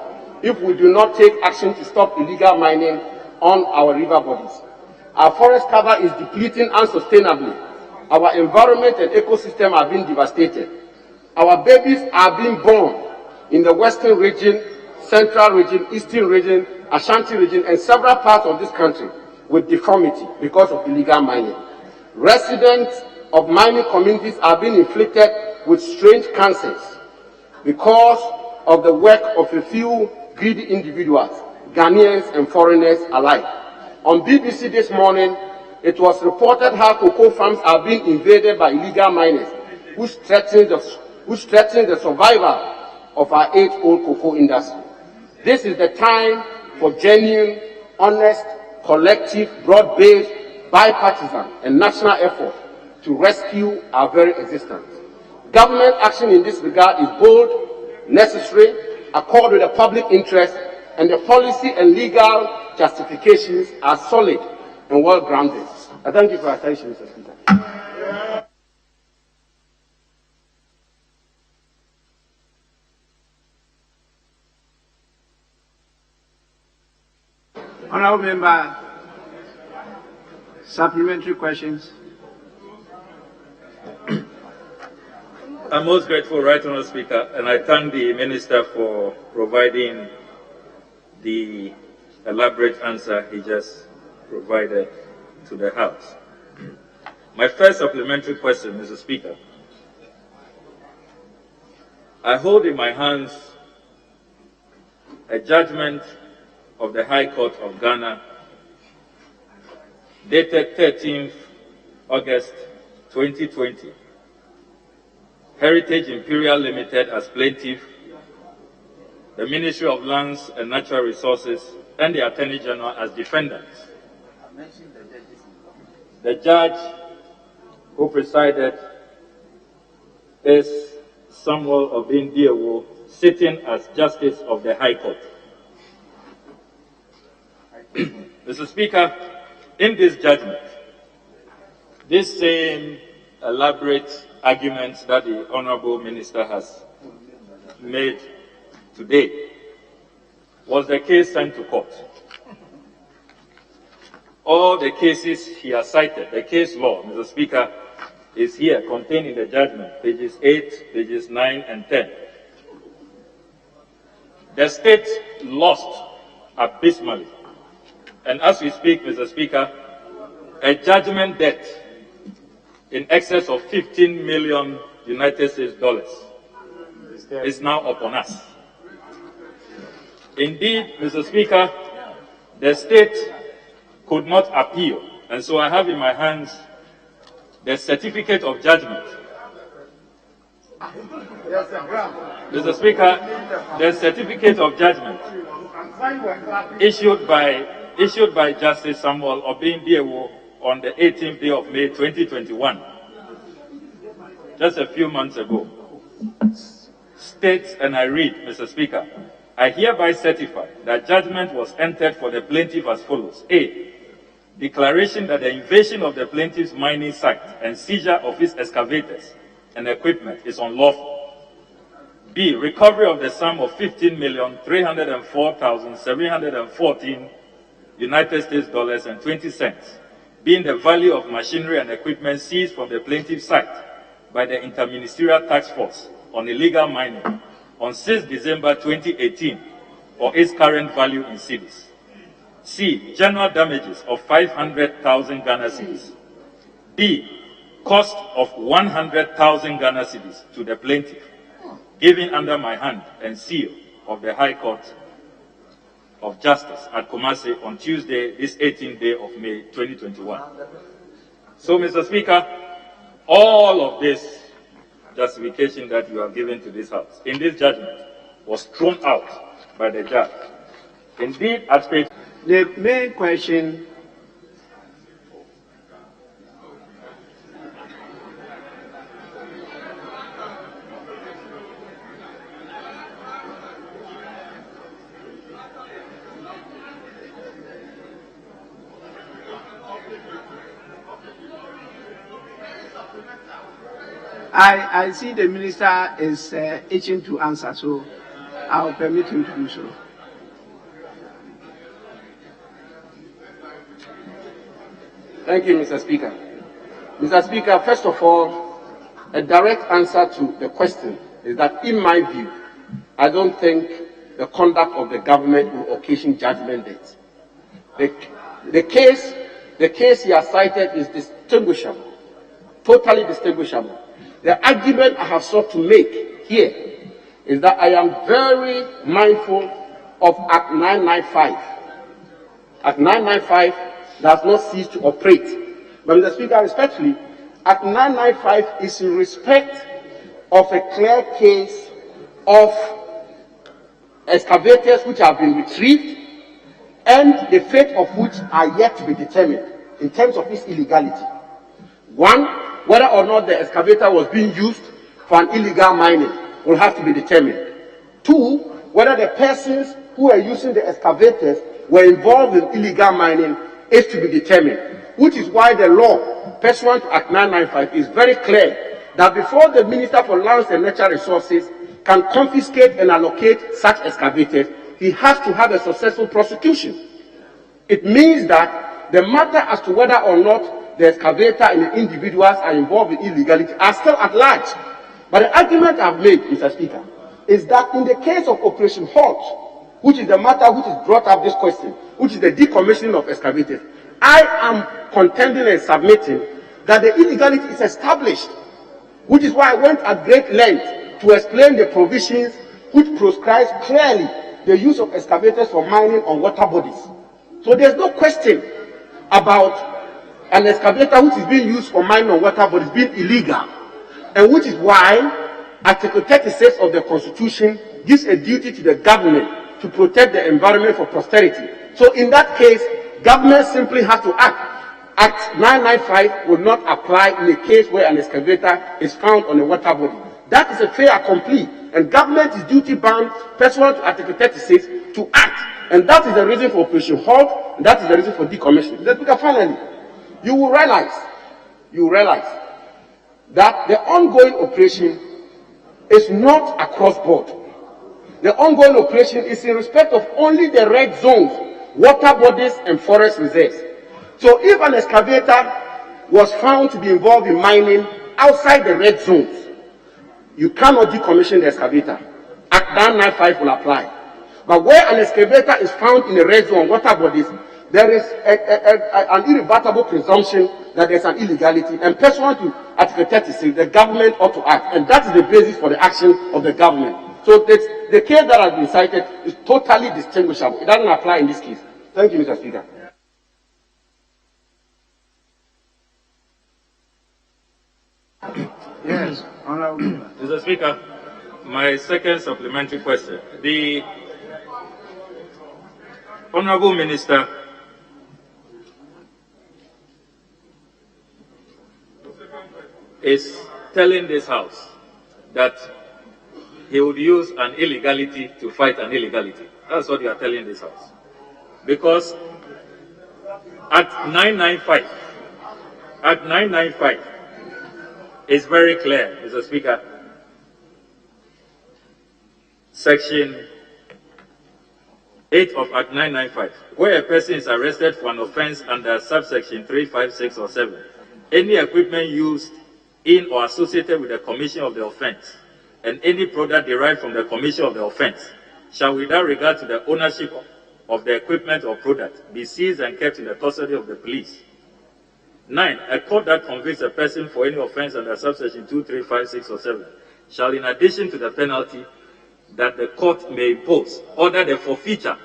if we do not take action to stop illegal mining on our river bodies. Our forest cover is depleting unsustainably. Our environment and ecosystem are being devastated. Our babies are being born in the western region, central region, eastern region, Ashanti region, and several parts of this country with deformity because of illegal mining. Residents of mining communities are being inflicted with strange cancers because of the work of a few greedy individuals, Ghanaians and foreigners alike. On BBC this morning, it was reported how cocoa farms are being invaded by illegal miners, which threaten the survival of our age-old cocoa industry. This is the time for genuine honest, collective, broad-based, bipartisan, and national effort to rescue our very existence. Government action in this regard is bold, necessary, accord with the public interest, and the policy and legal justifications are solid and well-grounded. I thank you for your attention, Mr. Speaker. Honourable Member, supplementary questions. I'm most grateful, Right Honourable Speaker, and I thank the Minister for providing the elaborate answer he just provided to the House. My first supplementary question, Mr. Speaker. I hold in my hands a judgment of the High Court of Ghana dated 13th August 2020. Heritage Imperial Limited as plaintiff, the Ministry of Lands and Natural Resources, and the Attorney General as defendants. The judge who presided is Samuel Obindiewo, sitting as Justice of the High Court. Mr. Speaker, in this judgment, this same elaborate arguments that the Honourable Minister has made today was the case sent to court. All the cases he has cited, the case law, Mr. Speaker, is here contained in the judgment, pages 8, pages 9, and 10. The state lost abysmally. And as we speak, Mr. Speaker, a judgment debt in excess of 15 million United States dollars is now upon us. Indeed, Mr. Speaker, the state could not appeal, and so I have in my hands the certificate of judgment. Mr. Speaker, the certificate of judgment issued by Justice Samuel Obindiewo on the 18th day of May 2021, just a few months ago, states, and I read, Mr. Speaker, I hereby certify that judgment was entered for the plaintiff as follows. A, declaration that the invasion of the plaintiff's mining site and seizure of his excavators and equipment is unlawful. B, recovery of the sum of 15,304,714 United States dollars and 20 cents, being the value of machinery and equipment seized from the plaintiff's site by the Interministerial Task Force on illegal mining on 6 December 2018, or its current value in cedis. C, general damages of 500,000 Ghana cedis. D, cost of 100,000 Ghana cedis to the plaintiff, given under my hand and seal of the High Court of Justice at Kumasi on Tuesday, this 18th day of May 2021. So, Mr. Speaker, all of this justification that you have given to this House in this judgment was thrown out by the judge. Indeed, at page... The main question I see the minister is itching to answer, so I'll permit him to do so. Thank you, Mr. Speaker. Mr. Speaker, first of all, a direct answer to the question is that, in my view, I don't think the conduct of the government will occasion judgment debt. The case he has cited is distinguishable, totally distinguishable. The argument I have sought to make here is that I am very mindful of Act 995. Act 995 does not cease to operate. But Mr. Speaker, respectfully, Act 995 is in respect of a clear case of excavators which have been retrieved and the fate of which are yet to be determined in terms of its illegality. One, whether or not the excavator was being used for an illegal mining will have to be determined. Two, whether the persons who were using the excavators were involved in illegal mining is to be determined, which is why the law pursuant to Act 995 is very clear that before the Minister for Lands and Natural Resources can confiscate and allocate such excavators, he has to have a successful prosecution. It means that the matter as to whether or not the excavator and the individuals are involved in illegality are still at large. But the argument I've made, Mr. Speaker, is that in the case of Operation Halt, which is the matter which has brought up this question, which is the decommissioning of excavators, I am contending and submitting that the illegality is established, which is why I went at great length to explain the provisions which prescribes clearly the use of excavators for mining on water bodies. So there's no question about an excavator which is being used for mining on water bodies being illegal, and which is why Article 36 of the Constitution gives a duty to the government to protect the environment for posterity. So in that case, government simply has to act. Act 995 will not apply in a case where an excavator is found on a water body. That is a fait accompli, and government is duty bound pursuant to Article 36 to act. And that is the reason for Operation Halt, and that is the reason for decommissioning. Because finally, you will realize that the ongoing operation is not across board. The ongoing operation is in respect of only the red zones, water bodies and forest reserves. So if an excavator was found to be involved in mining outside the red zones, you cannot decommission the excavator. Act 995 will apply. But where an excavator is found in a red zone, water bodies, there is an irrebuttable presumption that there's an illegality, and pursuant to Article 36, the government ought to act, and that is the basis for the action of the government. So the case that has been cited is totally distinguishable. It doesn't apply in this case. Thank you, Mr. Speaker. Yes, Honorable. Mr. Speaker, my second supplementary question. The Honorable Minister is telling this House that he would use an illegality to fight an illegality. That's what you are telling this House. Because Act 995 is very clear, Mr. Speaker. Section 8 of Act 995, where a person is arrested for an offense under subsection 3, 5, 6, or 7, any equipment used in or associated with the commission of the offense, and any product derived from the commission of the offense, shall without regard to the ownership of the equipment or product be seized and kept in the custody of the police. 9. A court that convicts a person for any offense under subsection 2, 3, 5, 6, or 7 shall, in addition to the penalty that the court may impose, order the forfeiture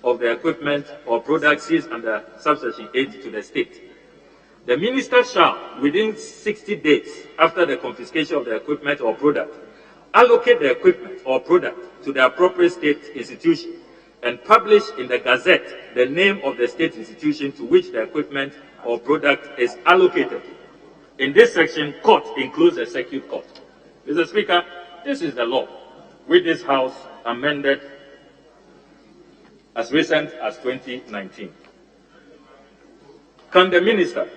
of the equipment or product seized under subsection 8 to the state. The minister shall, within 60 days after the confiscation of the equipment or product, allocate the equipment or product to the appropriate state institution and publish in the Gazette the name of the state institution to which the equipment or product is allocated. In this section, court includes the circuit court. Mr. Speaker, this is the law, which this House amended as recent as 2019. Can the minister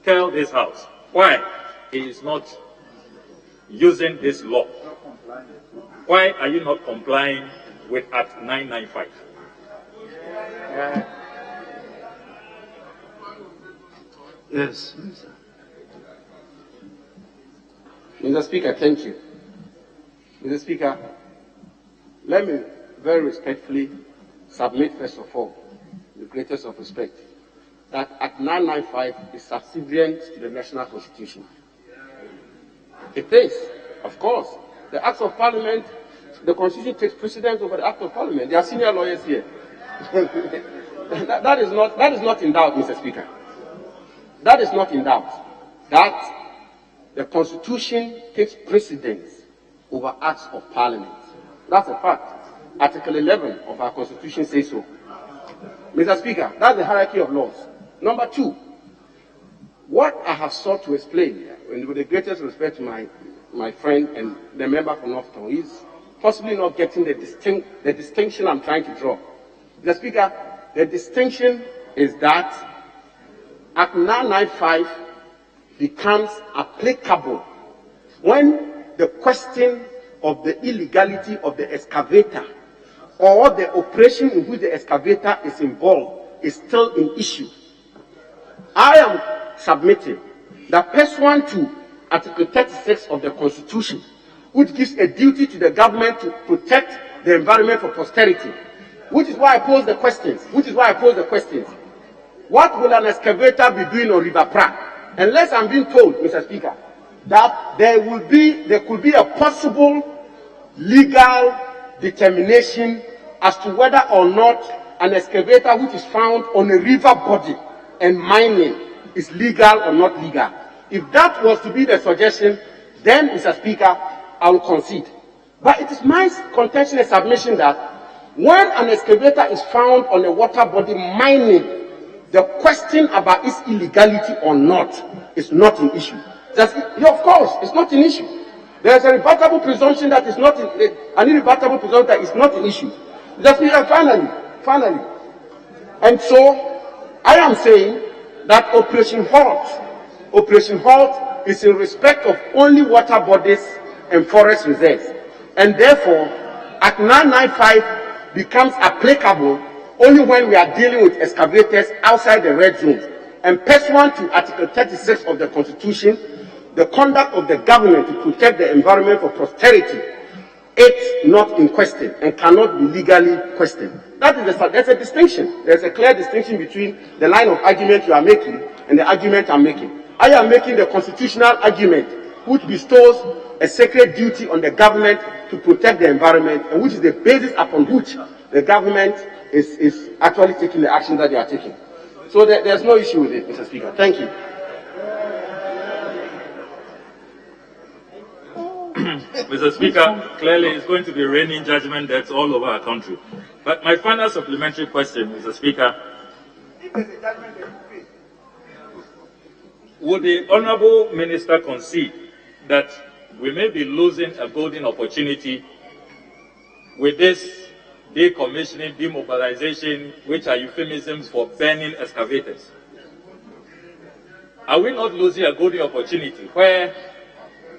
tell this House why he is not using this law? Why are you not complying with Act 995? Yes, Minister. Mr. Speaker, thank you. Mr. Speaker, let me very respectfully submit, first of all, the greatest of respect, that Act 995 is subservient to the National Constitution. It is, of course. The Acts of Parliament, the Constitution takes precedence over the Act of Parliament. There are senior lawyers here. that is not in doubt, Mr. Speaker. That is not in doubt. That the Constitution takes precedence over Acts of Parliament. That's a fact. Article 11 of our Constitution says so. Mr. Speaker, that's the hierarchy of laws. Number two, what I have sought to explain, and with the greatest respect to my friend and the member from Northtown, is possibly not getting the distinction I'm trying to draw. Mr. Speaker, the distinction is that Act 995 becomes applicable when the question of the illegality of the excavator or the operation in which the excavator is involved is still an issue. I am submitting that pursuant to Article 36 of the Constitution, which gives a duty to the government to protect the environment for posterity, which is why I pose the questions. What will an excavator be doing on River Pra? Unless I'm being told, Mr. Speaker, that there could be a possible legal determination as to whether or not an excavator which is found on a river body and mining is legal or not legal. If that was to be the suggestion, then, Mr. Speaker, I will concede. But it is my contention and submission that when an excavator is found on a water body mining, the question about its illegality or not is not an issue. Of course, it's not an issue. There is a rebuttable presumption that is not an irrebuttable presumption that is not an issue. Finally, and so I am saying that Operation Halt is in respect of only water bodies and forest reserves, and therefore Act 995 becomes applicable only when we are dealing with excavators outside the red zones. And pursuant to Article 36 of the Constitution, the conduct of the government to protect the environment for posterity, it's not in question and cannot be legally questioned. There's a distinction. There's a clear distinction between the line of argument you are making and the argument I'm making. I am making the constitutional argument which bestows a sacred duty on the government to protect the environment, and which is the basis upon which the government is actually taking the action that they are taking. So there's no issue with it, Mr. Speaker. Thank you. Mr. Speaker, clearly it's going to be raining judgment deaths all over our country. But my final supplementary question, Mr. Speaker, would the Honourable Minister concede that we may be losing a golden opportunity with this decommissioning, demobilization, which are euphemisms for burning excavators? Are we not losing a golden opportunity where,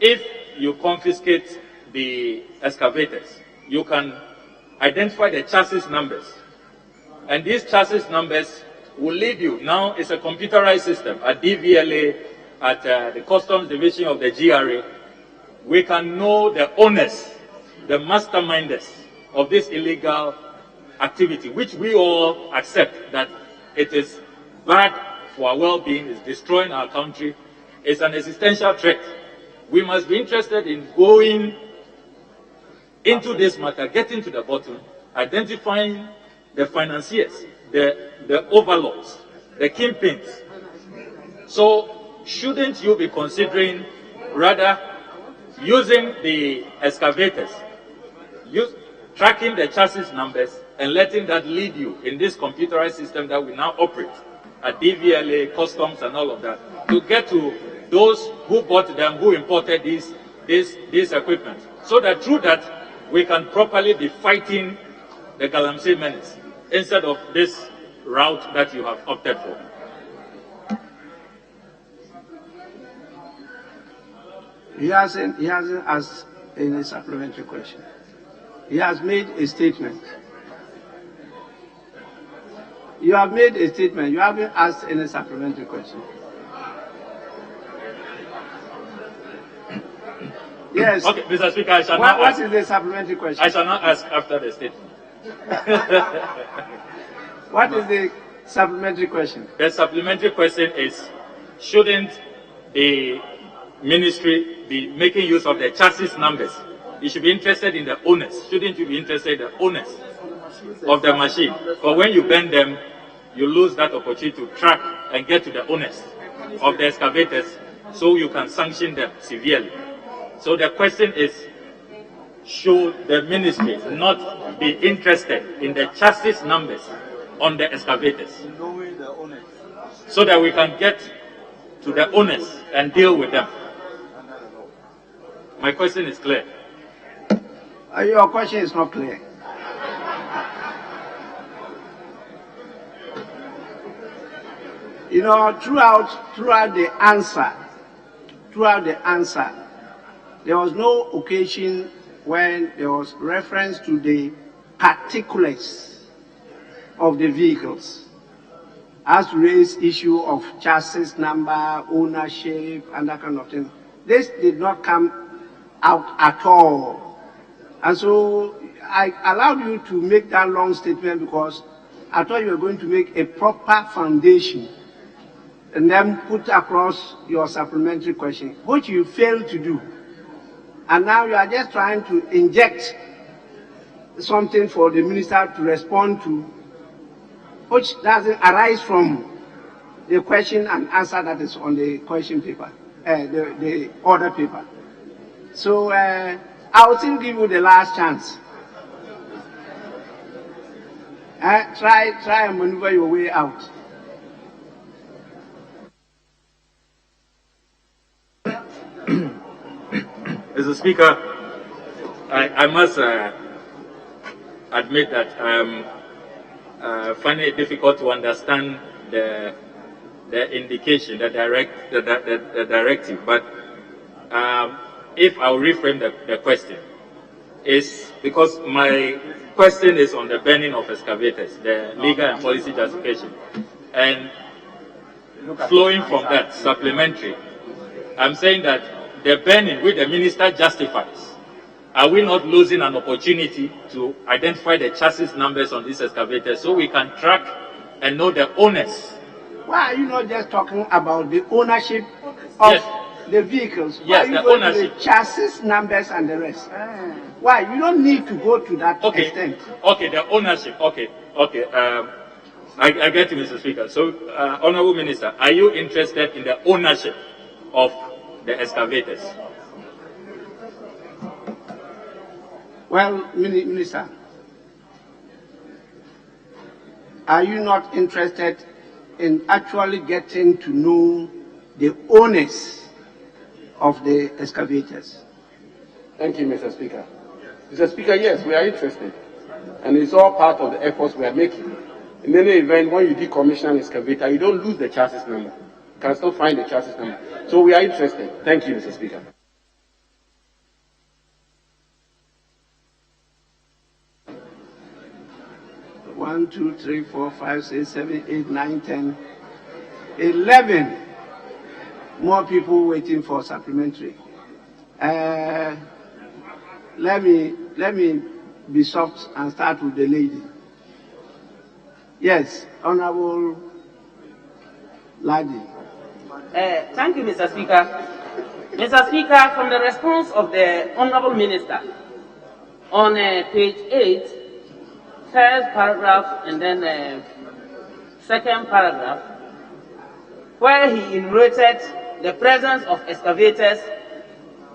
if you confiscate the excavators, you can identify the chassis numbers, and these chassis numbers will lead you? Now it's a computerized system at DVLA, at the Customs Division of the GRA. We can know the owners, the masterminders of this illegal activity, which we all accept that it is bad for our well-being, is destroying our country, it's an existential threat. We must be interested in going into this matter, getting to the bottom, identifying the financiers, the overlords, the kingpins. So shouldn't you be considering rather using the excavators, tracking the chassis numbers and letting that lead you in this computerized system that we now operate at DVLA, customs and all of that, to get to those who bought them, who imported this equipment, so that through that we can properly be fighting the Galamsey menace instead of this route that you have opted for. He hasn't asked any supplementary question. He has made a statement. You have made a statement. You haven't asked any supplementary question. Yes. Okay, Mr. Speaker, I shall not ask. What is the supplementary question? I shall not ask after the statement. What is the supplementary question? The supplementary question is, shouldn't the ministry be making use of the chassis numbers? You should be interested in the owners. Shouldn't you be interested in the owners of the machine? For when you burn them, you lose that opportunity to track and get to the owners of the excavators so you can sanction them severely. So the question is, should the ministry not be interested in the chassis numbers on the excavators, Knowing the owners. so that we can get to the owners and deal with them. My question is clear. Your question is not clear. You know, throughout the answer, there was no occasion when there was reference to the particulars of the vehicles, as to raise issue of chassis number, ownership, and that kind of thing. This did not come out at all. And so I allowed you to make that long statement because I thought you were going to make a proper foundation and then put across your supplementary question, which you failed to do. And now you are just trying to inject something for the minister to respond to, which doesn't arise from the question and answer that is on the question paper, the order paper. So I will still give you the last chance. Try and maneuver your way out. Mr. Speaker, I must admit that I find it difficult to understand the indication, the directive. But if I'll reframe the question, is because my question is on the banning of excavators, the legal and policy justification, and flowing from that supplementary, I'm saying that the banning which the minister justifies, are we not losing an opportunity to identify the chassis numbers on these excavators so we can track and know the owners? Why are you not just talking about the ownership of the vehicles? Yes, why are you the going ownership. to the chassis numbers and the rest? Why? You don't need to go to that extent. Okay, the ownership. Okay. I get you, Mr. Speaker. So, Honorable Minister, are you interested in the ownership of the excavators? Well, Minister, are you not interested in actually getting to know the owners of the excavators? Thank you, Mr. Speaker. Mr. Speaker, yes, we are interested. And it's all part of the efforts we are making. In any event, when you decommission an excavator, you don't lose the chassis number. You can still find the chassis number. So we are interested. Thank you, Mr. Speaker. One, 2, 3, 4, 5, 6, 7, 8, 9, 10, 11 more people waiting for supplementary. Let me be soft and start with the lady. Yes, Honorable Ladi. Thank you, Mr. Speaker. Mr. Speaker, from the response of the Honorable Minister on page 8, first paragraph and then second paragraph, where he enumerated the presence of excavators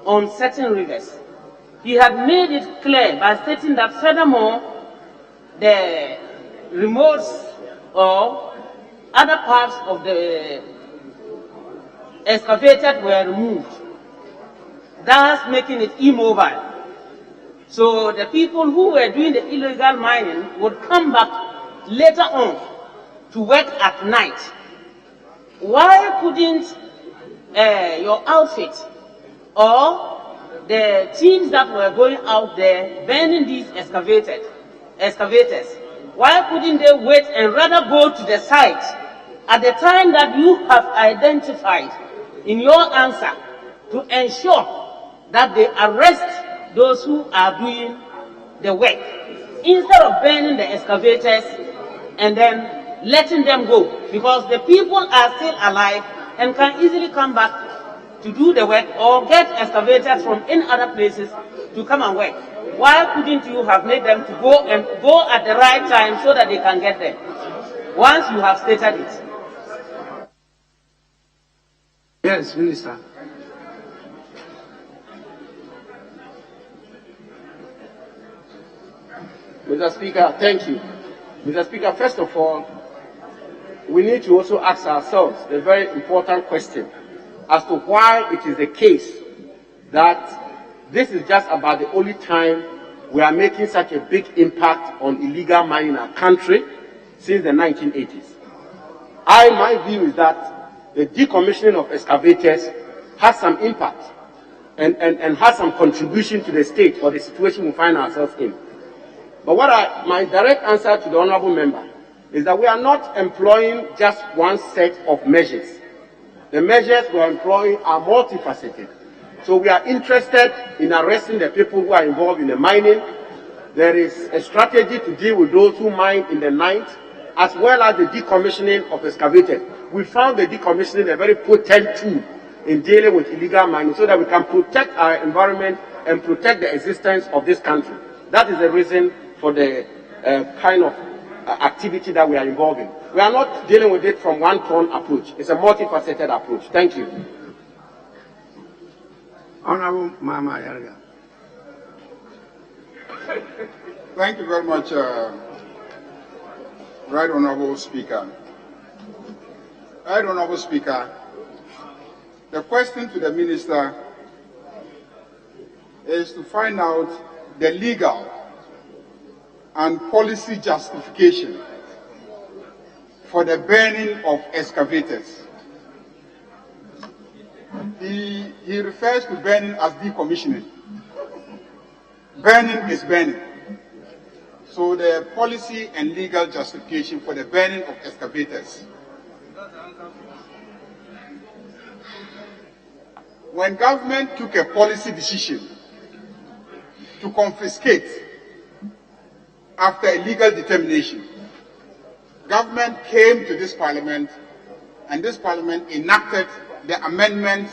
on certain rivers. He had made it clear by stating that furthermore, the remotes or other parts of the excavated were removed, thus making it immobile. So the people who were doing the illegal mining would come back later on to work at night. Why couldn't your outfit or the teams that were going out there burning these excavators, why couldn't they wait and rather go to the site at the time that you have identified in your answer to ensure that they arrest those who are doing the work, instead of burning the excavators and then letting them go, because the people are still alive and can easily come back to do the work or get excavators from any other places to come and work. Why couldn't you have made them to go at the right time so that they can get there, once you have stated it? Yes, Minister. Mr. Speaker, thank you. Mr. Speaker, first of all, we need to also ask ourselves the very important question as to why it is the case that this is just about the only time we are making such a big impact on illegal mining in our country since the 1980s. My view is that the decommissioning of excavators has some impact and has some contribution to the state for the situation we find ourselves in. But my direct answer to the honorable member is that we are not employing just one set of measures. The measures we are employing are multifaceted. So we are interested in arresting the people who are involved in the mining. There is a strategy to deal with those who mine in the night, as well as the decommissioning of excavators. We found the decommissioning a very potent tool in dealing with illegal mining so that we can protect our environment and protect the existence of this country. That is the reason for the kind of activity that we are involved in. We are not dealing with it from one pronged approach. It's a multifaceted approach. Thank you. Honorable Mama Yarga. Thank you very much, Right Honorable Speaker. Right Honorable Speaker, the question to the Minister is to find out the legal and policy justification for the burning of excavators. He refers to burning as decommissioning. Burning is burning. So the policy and legal justification for the burning of excavators. When government took a policy decision to confiscate after a legal determination, government came to this parliament and this parliament enacted the amendments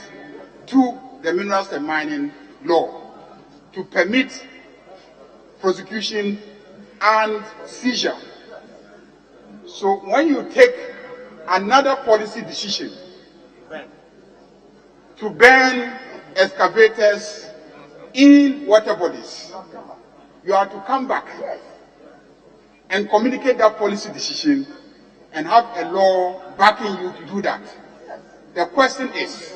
to the Minerals and Mining Law to permit prosecution and seizure. So when you take another policy decision to burn excavators in water bodies, you are to come back and communicate that policy decision and have a law backing you to do that. The question is,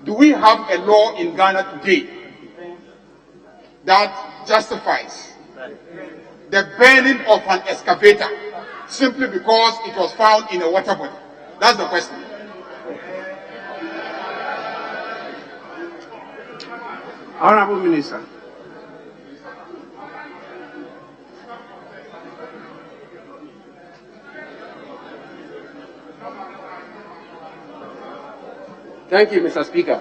do we have a law in Ghana today that justifies the burning of an excavator simply because it was found in a water body? That's the question. Honorable Minister. Thank you, Mr. Speaker.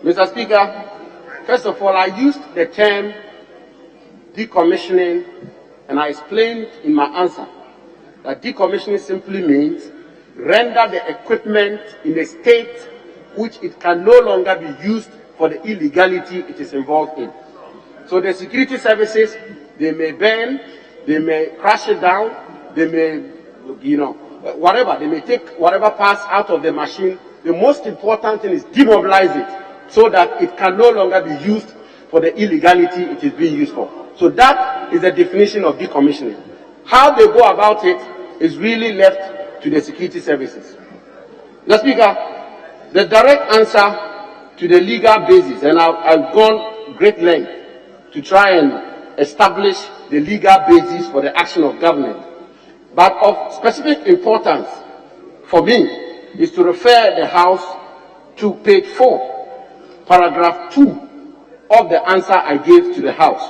Mr. Speaker, first of all, I used the term decommissioning, and I explained in my answer that decommissioning simply means render the equipment in a state which it can no longer be used for the illegality it is involved in. So the security services, they may burn, they may crash it down, they may, whatever, they may take whatever parts out of the machine. The most important thing is demobilize it so that it can no longer be used for the illegality it is being used for. So that is the definition of decommissioning. How they go about it is really left to the security services. Mr. Speaker, the direct answer to the legal basis, and I've gone great length to try and establish the legal basis for the action of government. But of specific importance for me is to refer the House to page 4, paragraph 2 of the answer I gave to the House,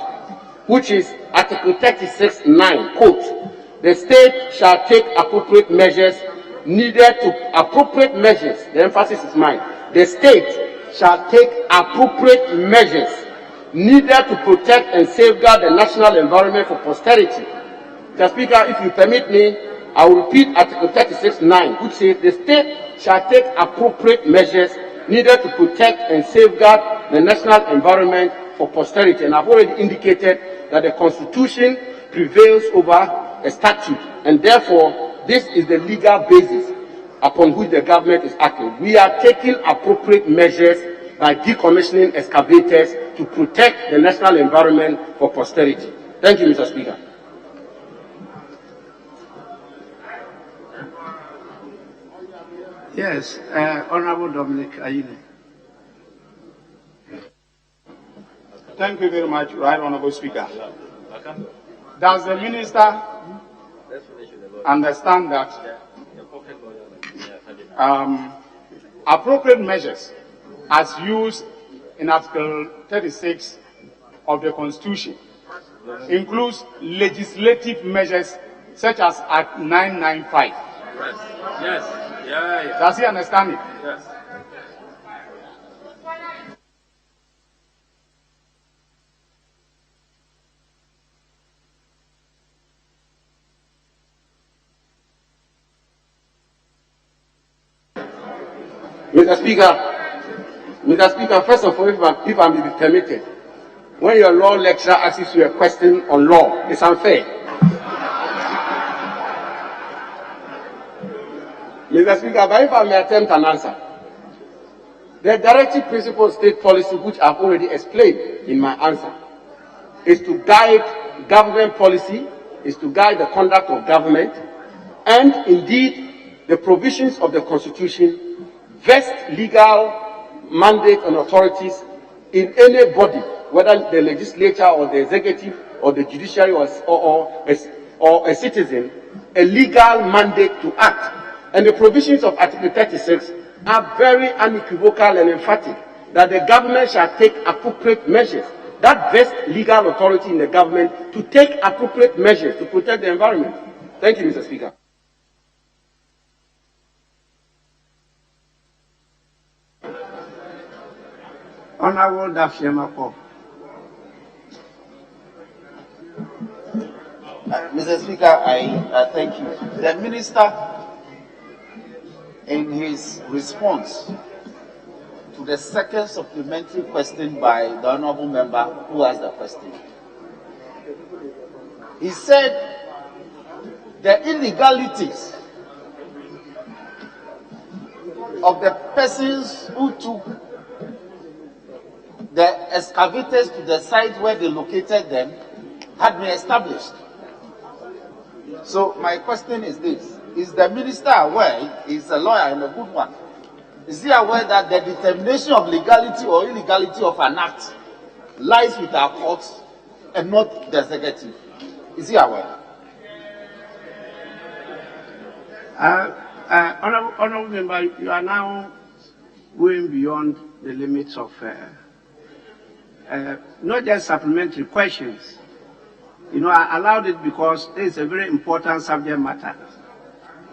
which is Article 36(9), quote, "The state shall take appropriate measures needed to," appropriate measures, the emphasis is mine, "the state shall take appropriate measures needed to protect and safeguard the national environment for posterity." Mr. Speaker, if you permit me, I will repeat Article 36(9), which says the state shall take appropriate measures needed to protect and safeguard the national environment for posterity. And I've already indicated that the Constitution prevails over a statute, and therefore this is the legal basis upon which the government is acting. We are taking appropriate measures by decommissioning excavators to protect the national environment for posterity. Thank you, Mr. Speaker. Yes, Honorable Dominic Ayine. Thank you very much, Right Honorable Speaker. Does the minister understand that appropriate measures as used in Article 36 of the Constitution includes legislative measures such as Act 995? Yes. Yeah. Does he understand it? Yes. Mr. Speaker, first of all, if I may be permitted, when your law lecturer asks you a question on law, it's unfair. Mr. Speaker, but if I may attempt an answer, the directive principle of state policy, which I've already explained in my answer, is to guide government policy, is to guide the conduct of government, and indeed the provisions of the Constitution vest legal mandate and authorities in any body, whether the legislature or the executive or the judiciary or a citizen, a legal mandate to act. And the provisions of Article 36 are very unequivocal and emphatic that the government shall take appropriate measures. That vests legal authority in the government to take appropriate measures to protect the environment. Thank you, Mr. Speaker. Honorable Dafiemako. Mr. Speaker, I thank you. The minister, in his response to the second supplementary question by the honorable member who asked the question, he said the illegalities of the persons who took the excavators to the site where they located them had been established. So my question is this: is the minister aware, he's a lawyer and a good one, is he aware that the determination of legality or illegality of an act lies with our courts and not the executive? Is he aware? Honorable member, you are now going beyond the limits of not just supplementary questions. You know, I allowed it because it's a very important subject matter.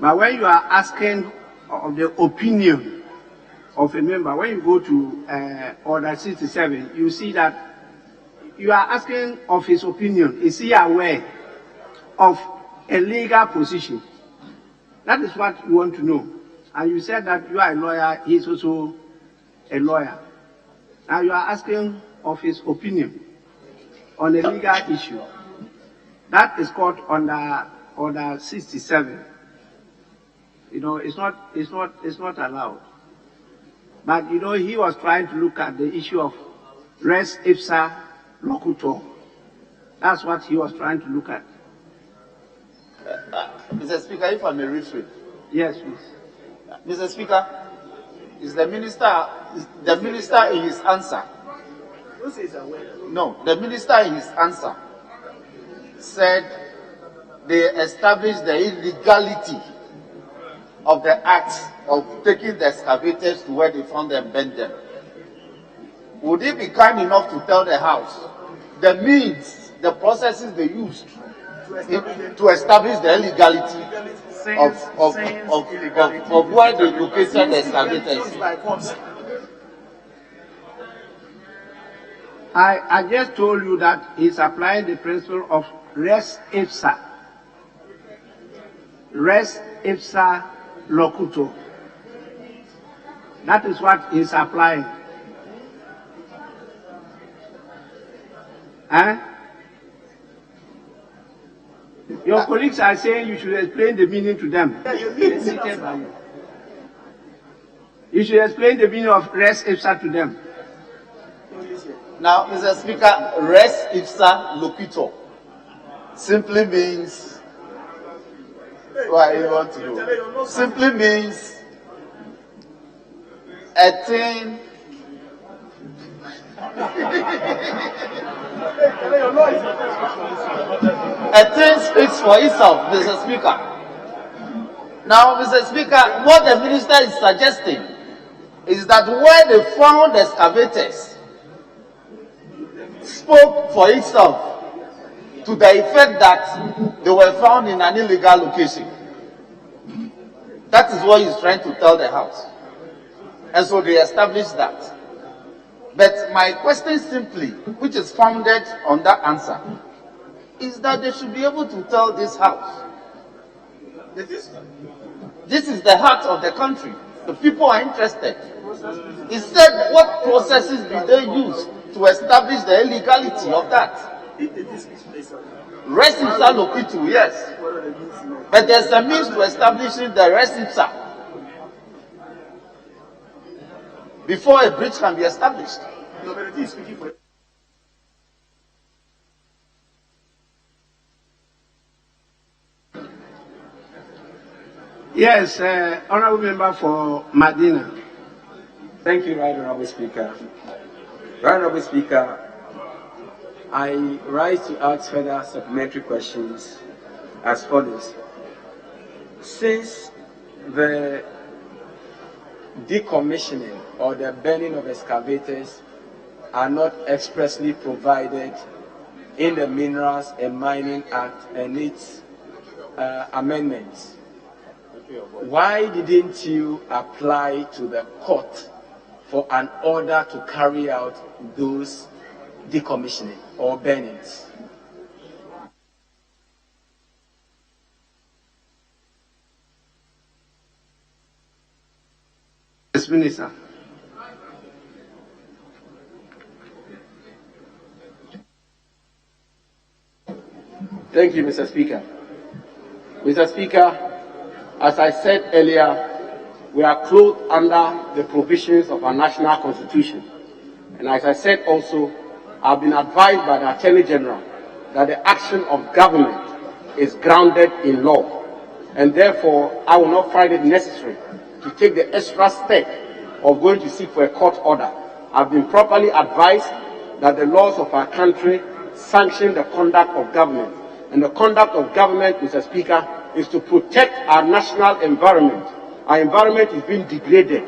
But when you are asking of the opinion of a member, when you go to Order 67, you see that you are asking of his opinion. Is he aware of a legal position? That is what you want to know. And you said that you are a lawyer, he is also a lawyer. Now you are asking of his opinion on a legal issue. That is called under Order 67. You know, it's not allowed. But you know, he was trying to look at the issue of res ipsa locutor. That's what he was trying to look at. Mr. Speaker, if I may rephrase. Yes, please. Mr. Speaker, is the minister in his answer? No, the minister in his answer said they established the illegality of the act of taking the excavators to where they found them, bent them. Would he be kind enough to tell the House the means, the processes they used to establish the illegality of where they located the excavators? I just told you that he's applying the principle of res ipsa. Res ipsa locutor. That is what he's applying. Your colleagues are saying you should explain the meaning to them. You should explain the meaning of res ipsa to them. Now, Mr. Speaker, res ipsa loquitur simply means, what you want to do? Simply means a thing speaks for itself, Mr. Speaker. Now, Mr. Speaker, what the minister is suggesting is that where they found excavators spoke for itself to the effect that they were found in an illegal location. That is what he's trying to tell the House. And so they established that. But my question simply, which is founded on that answer, is that they should be able to tell this House. This is the heart of the country. The people are interested. He said, what processes did they use to establish the illegality of that? Res ipsa loquitur, yes. But there's a means to establishing the res ipsa before a breach can be established. Yes, Honorable Member for Medina. Thank you, Right Honorable Speaker. Right Honorable Speaker, I rise to ask further supplementary questions as follows. Since the decommissioning or the burning of excavators are not expressly provided in the Minerals and Mining Act and its amendments, why didn't you apply to the court for an order to carry out those decommissioning or burnings? Yes, Minister. Thank you, Mr. Speaker. Mr. Speaker, as I said earlier, we are clothed under the provisions of our national constitution. And as I said also, I've been advised by the Attorney General that the action of government is grounded in law. And therefore, I will not find it necessary to take the extra step of going to seek for a court order. I've been properly advised that the laws of our country sanction the conduct of government. And the conduct of government, Mr. Speaker, is to protect our national environment. Our environment is being degraded.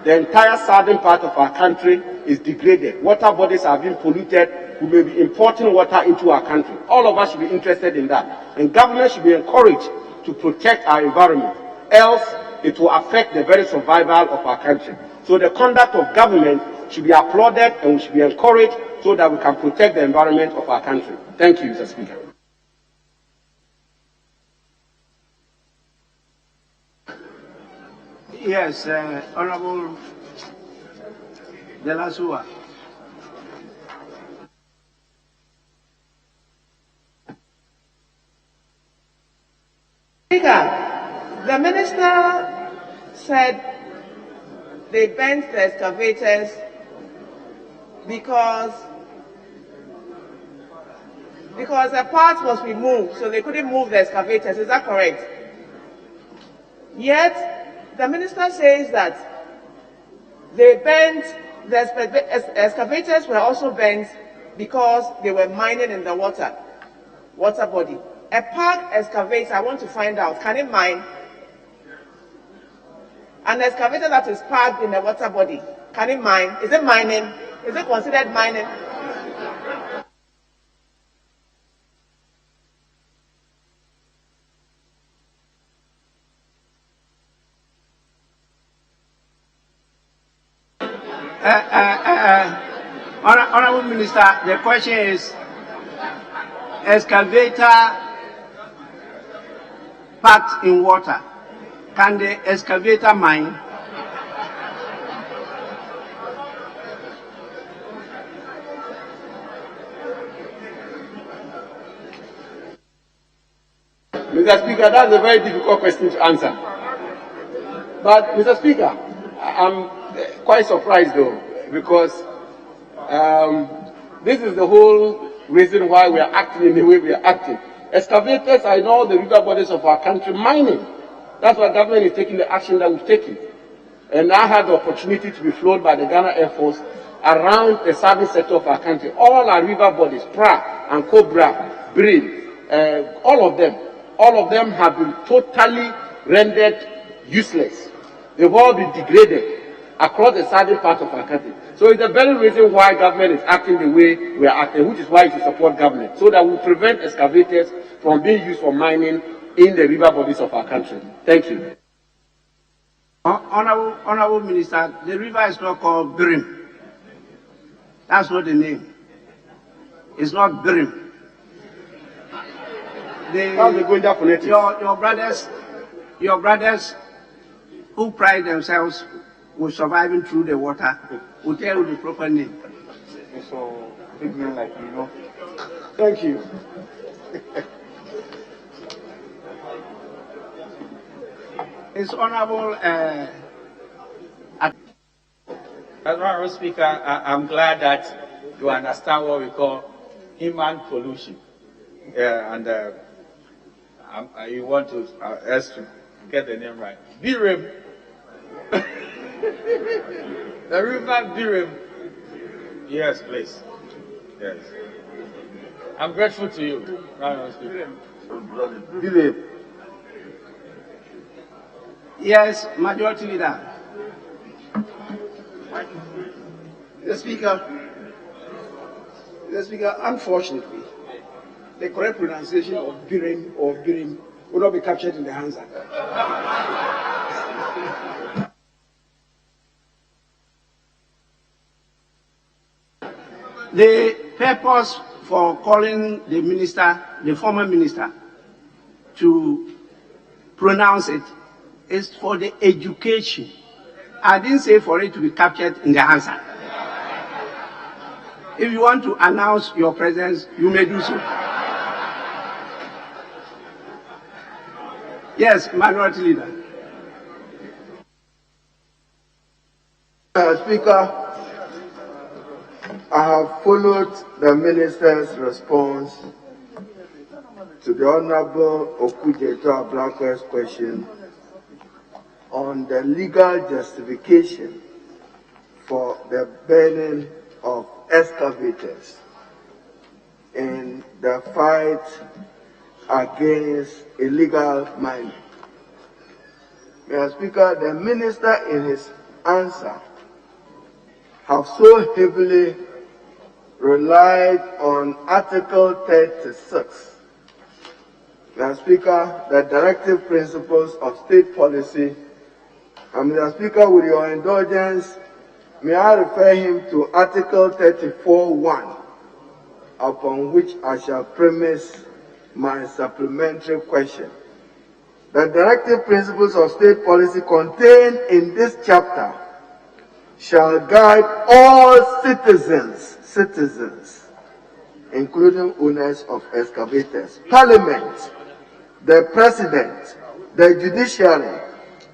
The entire southern part of our country is degraded. Water bodies are being polluted. We may be importing water into our country. All of us should be interested in that. And government should be encouraged to protect our environment. Else, it will affect the very survival of our country. So the conduct of government should be applauded and we should be encouraged so that we can protect the environment of our country. Thank you, Mr. Speaker. Yes, Honorable De La Sua. Speaker, the minister said they bent the excavators because a part was removed, so they couldn't move the excavators. Is that correct? Yet, the minister says that they bent, the excavators were also bent because they were mining in the water body. A parked excavator, I want to find out, can it mine? An excavator that is parked in the water body, can it mine? Is it mining? Is it considered mining? Honorable Minister, the question is, excavator parked in water, can the excavator mine? Mr. Speaker, that's a very difficult question to answer. But, Mr. Speaker, I'm quite surprised though, because this is the whole reason why we are acting in the way we are acting. Excavators are in all the river bodies of our country mining. That's why government is taking the action that we've taken. and I had the opportunity to be flown by the Ghana Air Force around the southern sector of our country. All our river bodies, Pra and Cobra, Brim, all of them have been totally rendered useless. They've all been degraded across the southern part of our country. So it's the very reason why government is acting the way we are acting, which is why you should support government, so that we prevent excavators from being used for mining in the river bodies of our country. Thank you. Honorable Minister, the river is not called Brim. That's not the name. It's not Brim. Your brothers who pride themselves with surviving through the water will tell you the proper name. So, big men like you know. Thank you. It's honorable. Honorable Speaker, I'm glad that you understand what we call human pollution. And you want to us to get the name right. Birim. The river Birim. Yes, please. Yes. I'm grateful to you, Honorable Speaker. Birim. Yes, Majority Leader. The Speaker, unfortunately, the correct pronunciation of Birim or Birim will not be captured in the Hansard. The purpose for calling the minister, the former minister, to pronounce it is for the education. I didn't say for it to be captured in the Hansard. If you want to announce your presence, you may do so. Yes, Minority Leader. Speaker, I have followed the minister's response to the Honorable Okujeto Ablakwe's question on the legal justification for the burning of excavators in the fight against illegal mining. Mr. Speaker, the minister in his answer have so heavily relied on Article 36. Mr. Speaker, the directive principles of state policy. And Mr. Speaker, with your indulgence, may I refer him to Article 34(1), upon which I shall premise my supplementary question. The directive principles of state policy contained in this chapter shall guide all citizens, including owners of excavators, Parliament, the President, the Judiciary,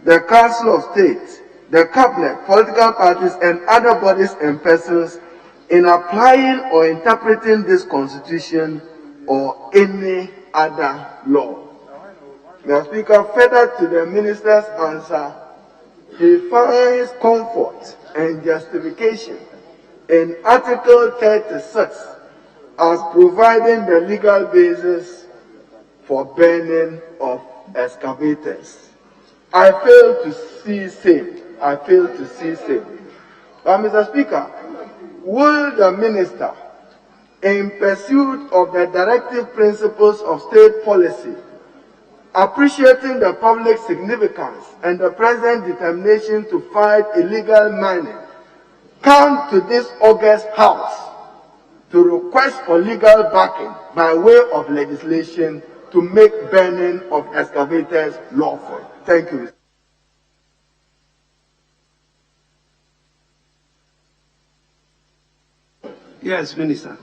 the Council of State, the Cabinet, political parties, and other bodies and persons in applying or interpreting this Constitution or any other law. Mr. Speaker, further to the minister's answer, he finds comfort and justification in Article 36 as providing the legal basis for burning of excavators. I fail to see same. But Mr. Speaker, will the minister, in pursuit of the directive principles of state policy, appreciating the public significance and the present determination to fight illegal mining, come to this august house to request for legal backing by way of legislation to make burning of excavators lawful? Thank you. Yes, Minister.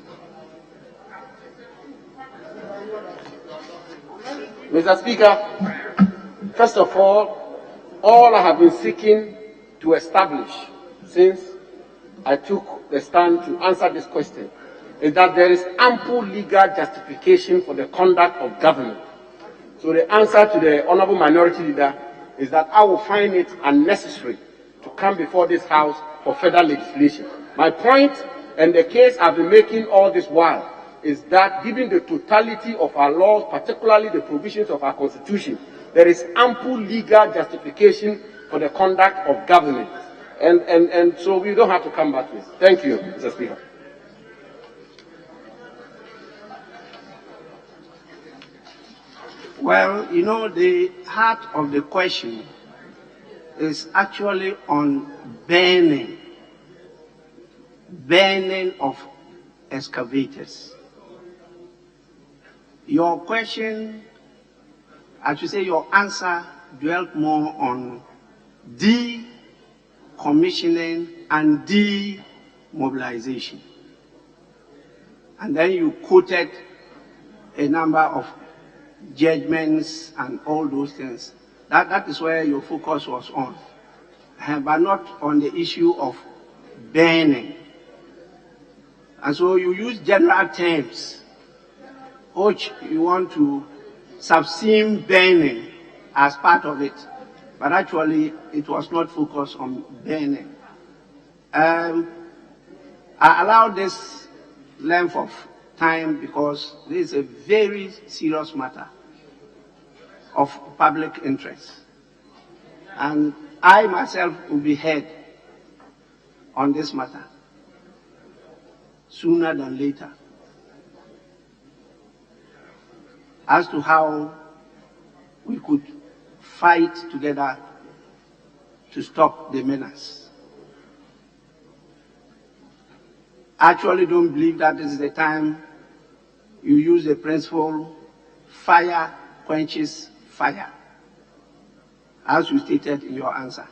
Mr. Speaker, first of all I have been seeking to establish since I took the stand to answer this question is that there is ample legal justification for the conduct of government. So the answer to the Honorable Minority Leader is that I will find it unnecessary to come before this House for further legislation. My point, and the case I've been making all this while, is that given the totality of our laws, particularly the provisions of our Constitution, there is ample legal justification for the conduct of government. And so we don't have to come back to this. Thank you, Mr. Speaker. Well, you know, the heart of the question is actually on banning of excavators. Your question, I should say your answer, dwelt more on decommissioning and demobilization. And then you quoted a number of judgments and all those things. That is where your focus was on, but not on the issue of banning. And so you use general terms, which you want to subsume banning as part of it, but actually it was not focused on banning. I allowed this length of time because this is a very serious matter of public interest. And I myself will be heard on this matter sooner than later as to how we could fight together to stop the menace. I actually don't believe that this is the time you use the principle fire quenches fire, as you stated in your answer.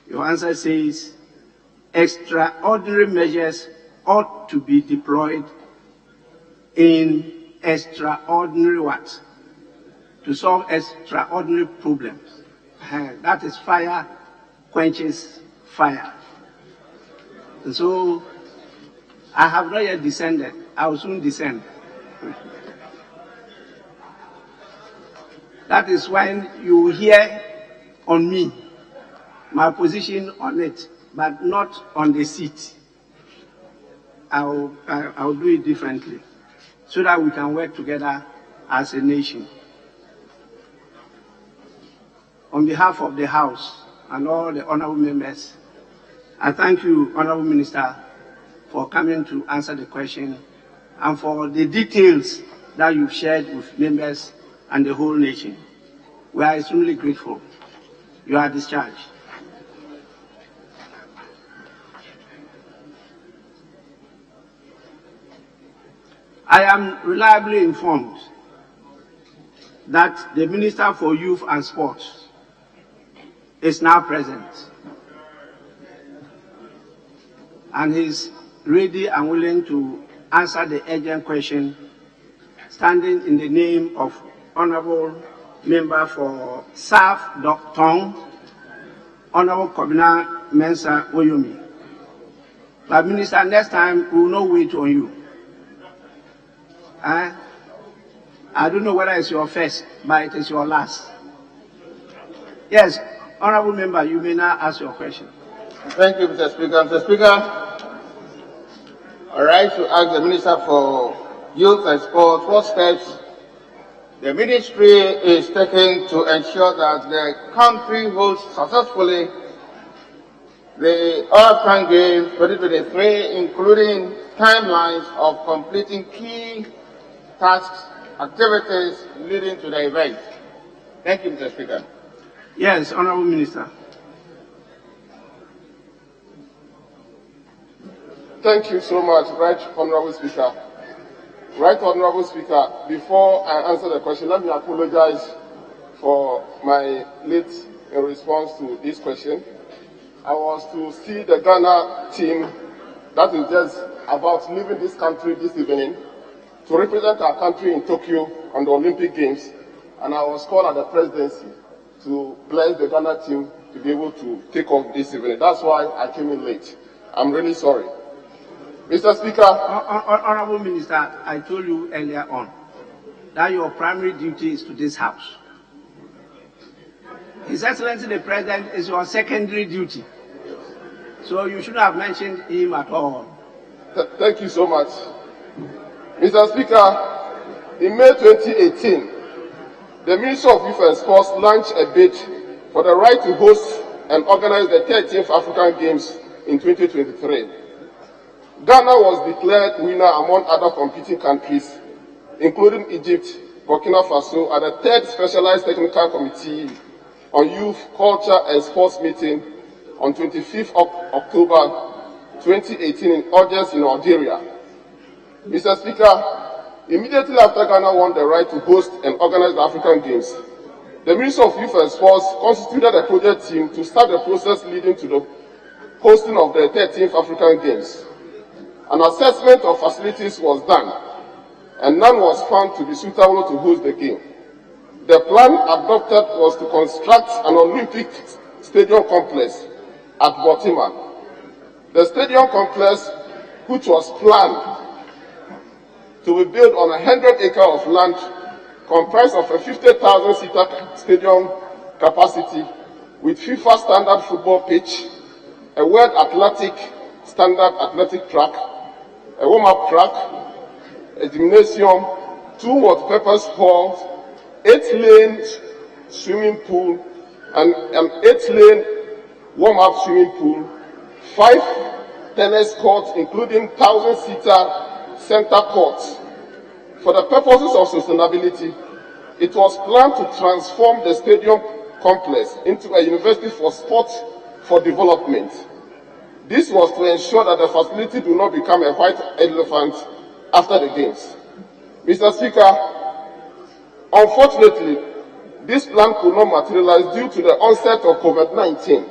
Your answer says extraordinary measures ought to be deployed in extraordinary what? To solve extraordinary problems. That is fire quenches fire. And so I have not yet descended. I will soon descend. That is when you hear on me my position on it, but not on the seat. I'll do it differently so that we can work together as a nation. On behalf of the House and all the honorable members, I thank you, Honorable Minister, for coming to answer the question and for the details that you've shared with members and the whole nation. We are extremely grateful. You are discharged. I am reliably informed that the Minister for Youth and Sports is now present, and he's ready and willing to answer the urgent question, standing in the name of Honorable Member for South Tong, Honorable Kobina Mensah Oyomi. But Minister, next time we will not wait on you. I don't know whether it's your first, but it is your last. Yes, Honorable Member, you may now ask your question. Thank you, Mr. Speaker. Mr. Speaker, I rise to ask the Minister for Youth and Sports what steps the Ministry is taking to ensure that the country hosts successfully the African Games 2023, including timelines of completing key tasks, activities leading to the event. Thank you, Mr. Speaker. Yes, Honorable Minister. Thank you so much, Right Honorable Speaker. Right Honorable Speaker, before I answer the question, let me apologize for my late response to this question. I was to see the Ghana team that is just about leaving this country this evening to represent our country in Tokyo on the Olympic Games, and I was called at the presidency to bless the Ghana team to be able to take off this evening. That's why I came in late. I'm really sorry. Mr. Speaker. Honorable Minister, I told you earlier on that your primary duty is to this House. His Excellency the President is on secondary duty. So you shouldn't have mentioned him at all. Thank you so much. Mr. Speaker, in May 2018, the Ministry of Youth and Sports launched a bid for the right to host and organize the 13th African Games in 2023. Ghana was declared winner among other competing countries, including Egypt, Burkina Faso, at the 3rd Specialized Technical Committee on Youth, Culture and Sports meeting on 25th October 2018 in Algiers in Algeria. Mr. Speaker, immediately after Ghana won the right to host and organize the African Games, the Ministry of Youth and Sports constituted a project team to start the process leading to the hosting of the 13th African Games. An assessment of facilities was done, and none was found to be suitable to host the game. The plan adopted was to construct an Olympic stadium complex at Baltimore. The stadium complex, which was planned to be built on 100 acres of land, comprised of a 50,000-seater stadium capacity with FIFA standard football pitch, a World Athletic standard athletic track, a warm-up track, a gymnasium, 2 multipurpose halls, 8-lane swimming pool, and an 8-lane warm-up swimming pool, 5 tennis courts, including 1,000-seater center courts. For the purposes of sustainability, it was planned to transform the stadium complex into a university for sport for development. This was to ensure that the facility do not become a white elephant after the games. Mr. Speaker, unfortunately, this plan could not materialize due to the onset of COVID-19.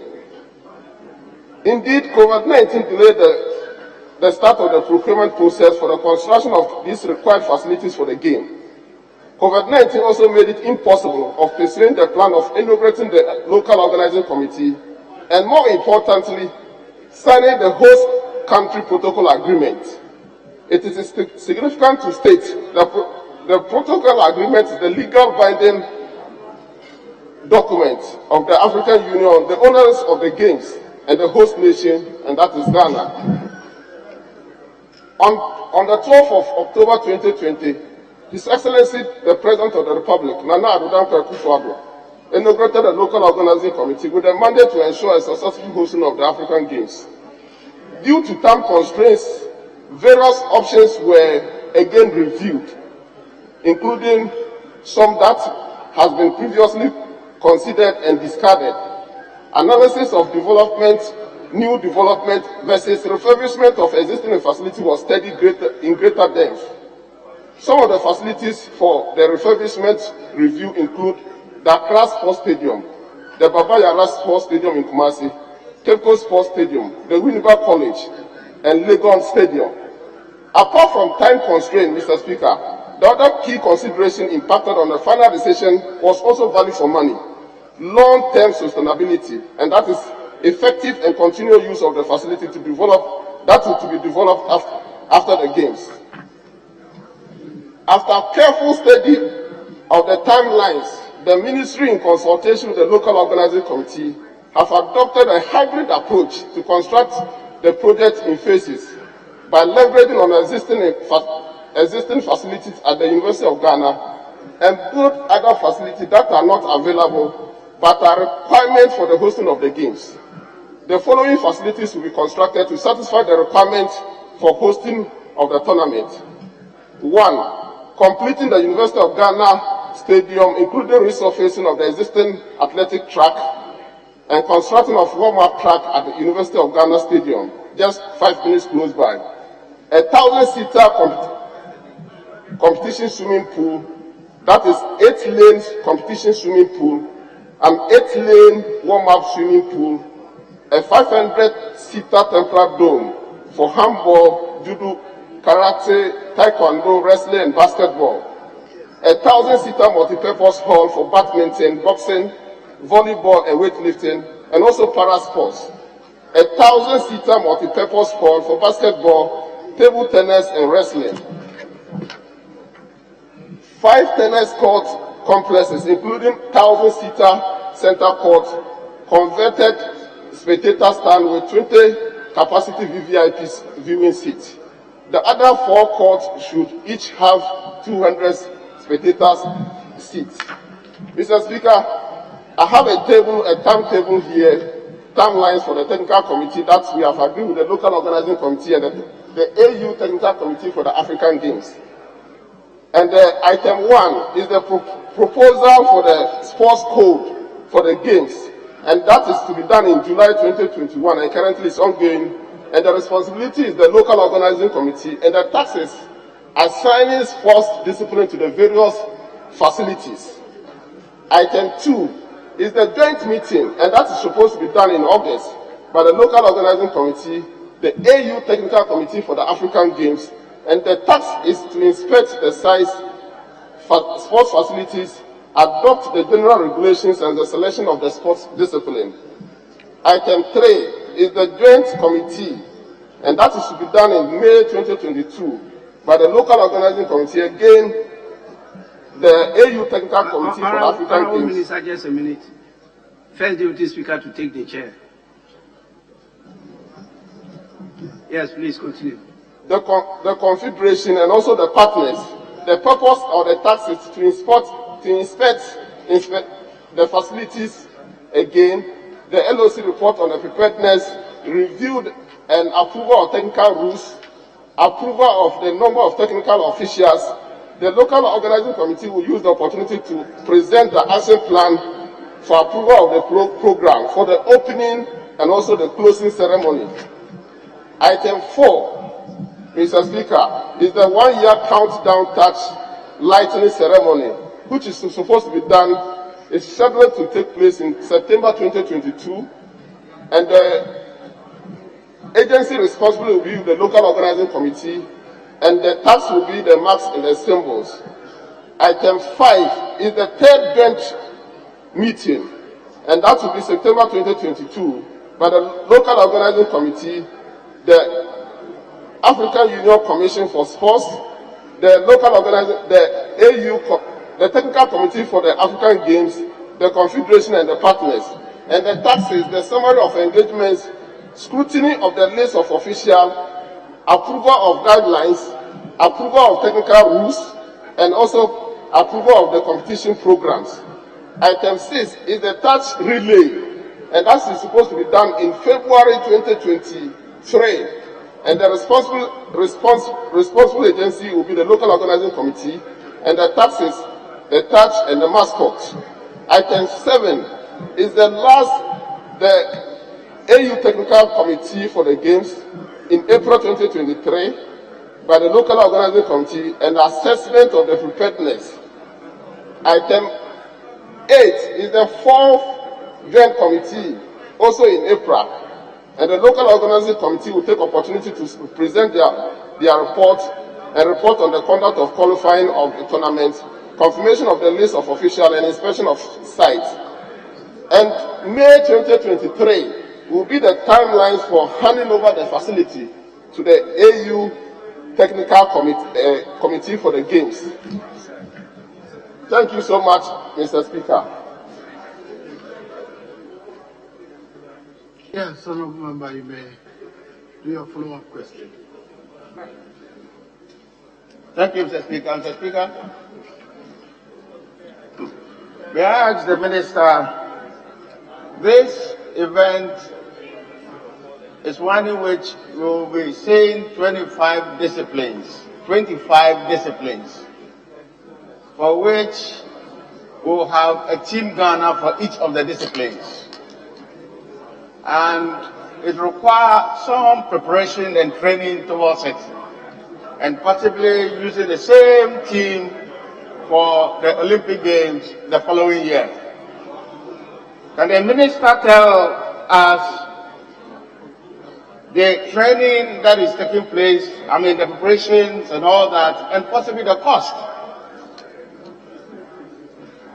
Indeed, COVID-19 delayed the start of the procurement process for the construction of these required facilities for the game. COVID-19 also made it impossible of pursuing the plan of inaugurating the local organizing committee, and more importantly, signing the host country protocol agreement. It is significant to state that the protocol agreement is the legal binding document of the African Union, the owners of the games, and the host nation, and that is Ghana. On the 12th of October 2020, His Excellency the President of the Republic, Nana Addo Dankwa Akufo-Addo, inaugurated a local organizing committee with a mandate to ensure a successful hosting of the African Games. Due to time constraints, various options were again reviewed, including some that has been previously considered and discarded. Analysis of development, new development versus refurbishment of existing facility was studied in greater depth. Some of the facilities for the refurbishment review include the Accra Sports Stadium, the Baba Yara Sports Stadium in Kumasi, Cape Coast Sports Stadium, the Winneba College, and Legon Stadium. Apart from time constraint, Mr. Speaker, the other key consideration impacted on the final decision was also value for money, long-term sustainability, and that is effective and continual use of the facility to develop, that is to be developed after the games. After careful study of the timelines, the ministry, in consultation with the local organizing committee, have adopted a hybrid approach to construct the project in phases by leveraging on existing facilities at the University of Ghana and build other facilities that are not available but are requirements for the hosting of the games. The following facilities will be constructed to satisfy the requirements for hosting of the tournament. 1. Completing the University of Ghana Stadium, including resurfacing of the existing athletic track and construction of warm-up track at the University of Ghana Stadium, just 5 minutes close by. A 1,000-seater competition swimming pool, that is 8-lane competition swimming pool, an 8-lane warm-up swimming pool, a 500-seater temporary dome for handball, judo, karate, taekwondo, wrestling, and basketball, a 1,000-seater multi-purpose hall for badminton, boxing, volleyball, and weightlifting, and also para sports, a 1,000-seater multi-purpose hall for basketball, table tennis, and wrestling, 5 tennis court complexes, including 1,000-seater Center Court converted spectator stand with 20 capacity VVIP viewing seats. The other 4 courts should each have 200 spectators seats. Mr. Speaker, I have a timetable here, timelines for the technical committee that we have agreed with the local organizing committee and the AU technical committee for the African Games. And item 1 is the proposal for the sports code for the games, and that is to be done in July 2021, and currently it's ongoing. And the responsibility is the local organizing committee, and the taxes assigning sports discipline to the various facilities. Item 2 is the joint meeting, and that is supposed to be done in August by the local organizing committee, the AU technical committee for the African Games, and the task is to inspect the size sports facilities, adopt the general regulations and the selection of the sports discipline. Item 3 is the joint committee, and that is to be done in May 2022 by the local organizing committee, again, the AU technical committee for the African Games. Minister, just a minute. First Deputy Speaker to take the chair. Yes, please continue. The Confederation and also the partners, the purpose of the tax is to inspect the facilities again, the LOC report on the preparedness, reviewed and approval of technical rules, approval of the number of technical officials. The local organizing committee will use the opportunity to present the action plan for approval of the program for the opening and also the closing ceremony. Item 4, Mr. Speaker, is the 1-year countdown touch lightning ceremony, which is supposed to be done, is scheduled to take place in September 2022, and the agency responsible will be the local organizing committee, and the tax will be the marks and the symbols. Item 5 is the 3rd bench meeting, and that will be September 2022 by the local organizing committee, the African Union Commission for Sports, the local organizing, the AU, the technical committee for the African Games, the Confederation and the partners. And the taxes, the summary of engagements, scrutiny of the list of officials, approval of guidelines, approval of technical rules, and also approval of the competition programs. Item 6 is the tax relay, and that is supposed to be done in February 2023. And the responsible agency will be the local organizing committee, and the taxes, the touch, and the mascot. Item 7 is the AU technical committee for the games in April 2023 by the local organizing committee and assessment of the preparedness. Item 8 is the 4th joint committee, also in April, and the local organizing committee will take opportunity to present their report and report on the conduct of qualifying of the tournament, confirmation of the list of officials, and inspection of sites. And May 2023 will be the timelines for handing over the facility to the AU technical committee for the games. Thank you so much, Mr. Speaker. Yes, Honourable Member, you may do your follow-up question. Thank you, Mr. Speaker. Mr. Speaker, may I ask the Minister, this event is one in which we will be seeing 25 disciplines, for which we will have a team Ghana for each of the disciplines. And it requires some preparation and training towards it, and possibly using the same team for the Olympic Games the following year. Can the Minister tell us the training that is taking place, the preparations and all that, and possibly the cost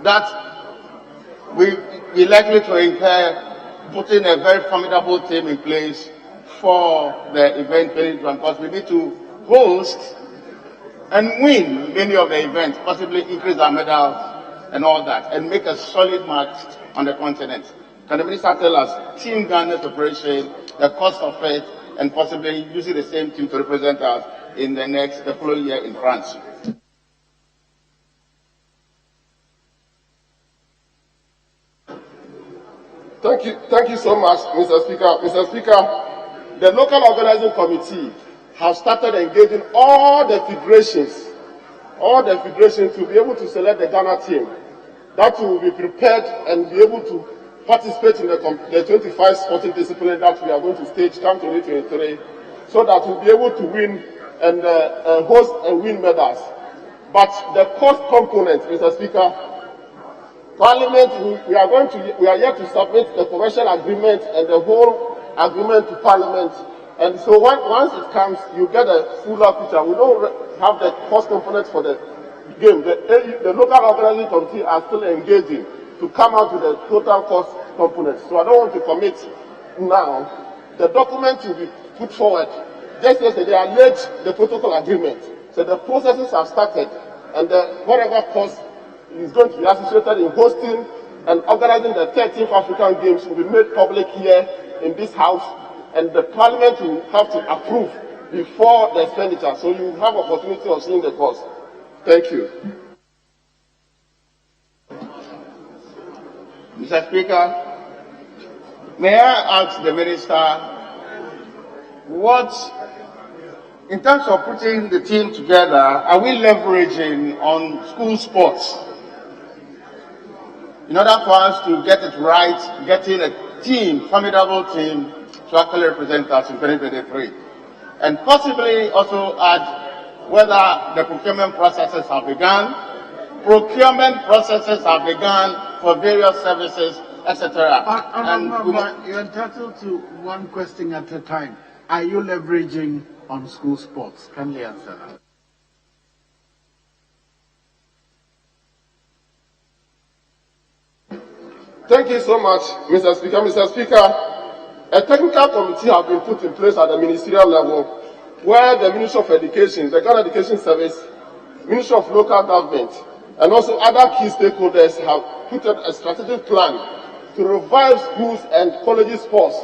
that we be likely to incur putting a very formidable team in place for the event 2021, because we need to host and win many of the events, possibly increase our medals and all that, and make a solid mark on the continent. Can the minister tell us Team Ghana's operation, the cost of it, and possibly using the same team to represent us in the following year in France? Thank you so much, Mr. Speaker. Mr. Speaker, the local organizing committee have started engaging all the federations to be able to select the Ghana team that will be prepared and be able to participate in the 25 sporting disciplines that we are going to stage come 2023, so that we'll be able to win and host and win medals. But the cost component, Mr. Speaker, Parliament, we are yet to submit the commercial agreement and the whole agreement to Parliament. And so once it comes, you get a fuller picture. We don't have the cost components for the game. The local organizing committee are still engaging to come out with the total cost components. So I don't want to commit now. The document will be put forward. Just yesterday, I laid the protocol agreement. So the processes have started, and whatever cost is going to be associated in hosting and organizing the 13th African Games will be made public here in this house, and the Parliament will have to approve before the expenditure. So you have opportunity of seeing the cost. Thank you. Mr. Speaker, may I ask the Minister in terms of putting the team together, are we leveraging on school sports in order for us to get it right, getting a team, formidable team, to actually represent us in 2023? And possibly also add whether the procurement processes have begun. Procurement processes have begun for various services, etc. You're entitled to one question at a time. Are you leveraging on school sports? Can you answer that? Thank you so much, Mr. Speaker. Mr. Speaker, a technical committee has been put in place at the ministerial level, where the Ministry of Education, the Ghana Education Service, Ministry of Local Government, and also other key stakeholders have put a strategic plan to revive schools and colleges sports.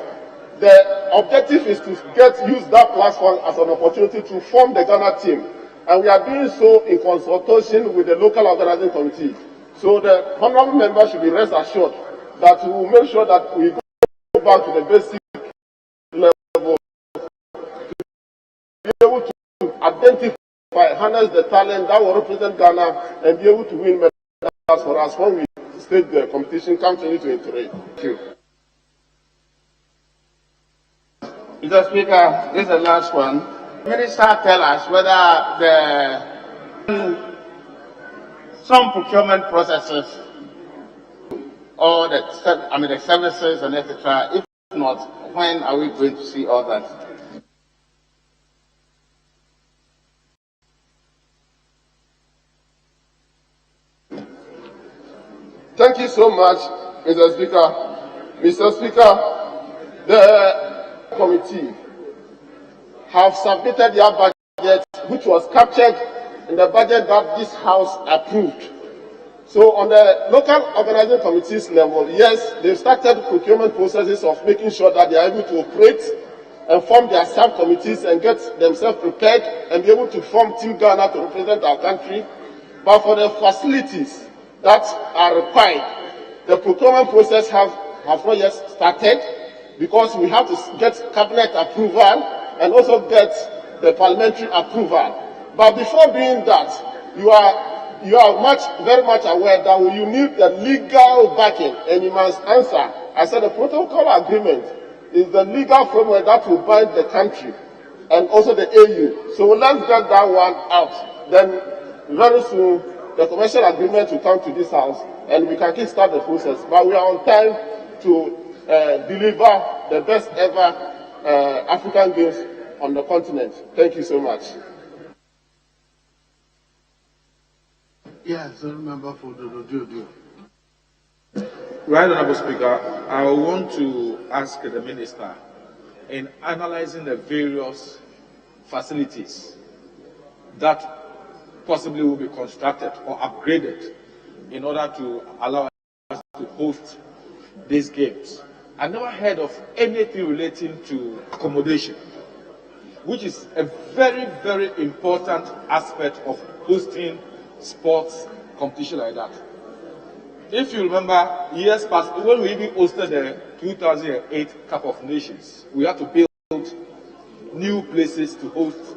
The objective is to use that platform as an opportunity to form the Ghana team, and we are doing so in consultation with the local organizing committee. So the honorable members should be rest assured that we will make sure that we go back to the basic level to be able to identify, harness the talent that will represent Ghana and be able to win medals for us when we stage the competition come 2023. Thank you. Mr. Speaker, this is the last one. Minister, tell us whether some procurement processes or the services and etc. If not, when are we going to see all that? Thank you so much, Mr. Speaker. Mr. Speaker, the committee have submitted their budget, which was captured in the budget that this House approved. So on the local organizing committees level, yes, they've started procurement processes of making sure that they are able to operate and form their sub-committees and get themselves prepared and be able to form Team Ghana to represent our country. But for the facilities that are required, the procurement process have not yet started, because we have to get cabinet approval and also get the parliamentary approval. But before doing that, you are very much aware that you need the legal backing, and you must answer. I said the protocol agreement is the legal framework that will bind the country and also the AU. So let's get that one out. Then very soon the commercial agreement will come to this House and we can kickstart the process. But we are on time to deliver the best ever African Games on the continent. Thank you so much. Yes, I remember for the Right, Honorable Speaker, I want to ask the Minister, in analyzing the various facilities that possibly will be constructed or upgraded in order to allow us to host these games. I never heard of anything relating to accommodation, which is a very, very important aspect of hosting sports competition like that. If you remember, years past, when we even hosted the 2008 Cup of Nations, we had to build new places to host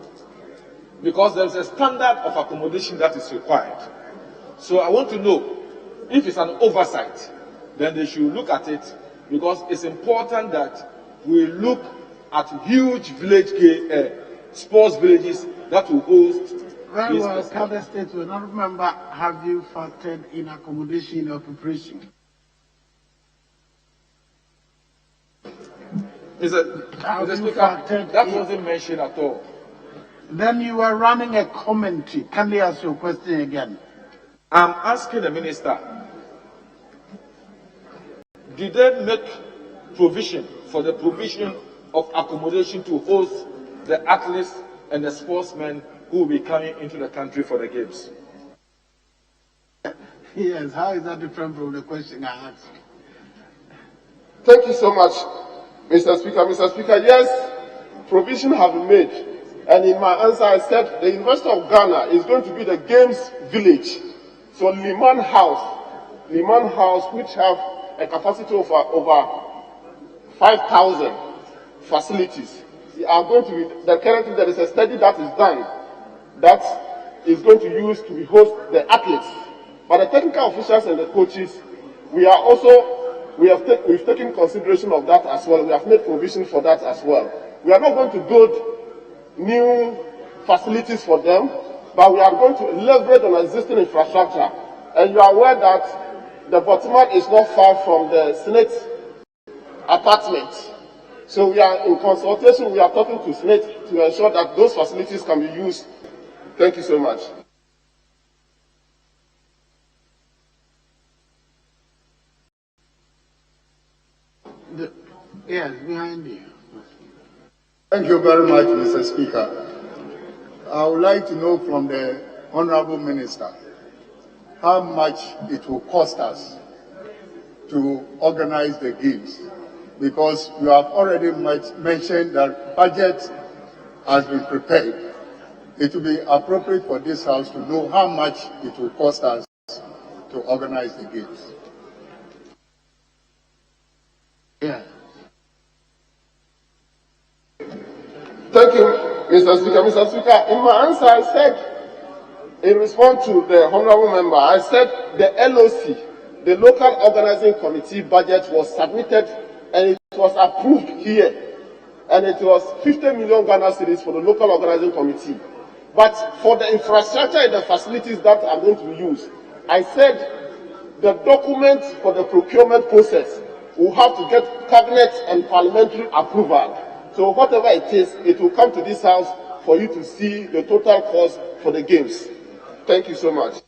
because there's a standard of accommodation that is required. So I want to know if it's an oversight, then they should look at it, because it's important that we look at huge village sports villages that will host. Very well, Calder State will not remember, have you factored in accommodation in your preparation? Mr. Speaker, that wasn't mentioned at all. Then you were running a commentary. Can they ask your question again? I'm asking the minister, did they make provision for the provision of accommodation to host the athletes and the sportsmen who will be coming into the country for the games? Yes, how is that different from the question I asked? Thank you so much, Mr. Speaker. Mr. Speaker, yes, provision have been made. And in my answer, I said the University of Ghana is going to be the games village. So Liman House, which have a capacity of over 5,000 facilities, are going to be the currently there is a study that is done that is going to use to host the athletes. But the technical officials and the coaches, we've taken consideration of that as well. We have made provision for that as well. We are not going to build new facilities for them, but we are going to leverage on existing infrastructure. And you are aware that the Botman is not far from the Senate apartment. So we are in consultation, we are talking to Senate to ensure that those facilities can be used. Thank you so much. Yes, behind you. Thank you very much, Mr. Speaker. I would like to know from the Honorable Minister how much it will cost us to organize the games, because you have already mentioned that budget has been prepared. It will be appropriate for this House to know how much it will cost us to organize the games. Yeah. Thank you, Mr. Speaker. Mr. Speaker, in my answer, I said, in response to the honorable member, I said the LOC, the Local Organizing Committee budget was submitted and it was approved here. And it was 50 million Ghana cedis for the Local Organizing Committee. But for the infrastructure and the facilities that are going to be used, I said the documents for the procurement process will have to get cabinet and parliamentary approval. So whatever it is, it will come to this House for you to see the total cost for the games. Thank you so much.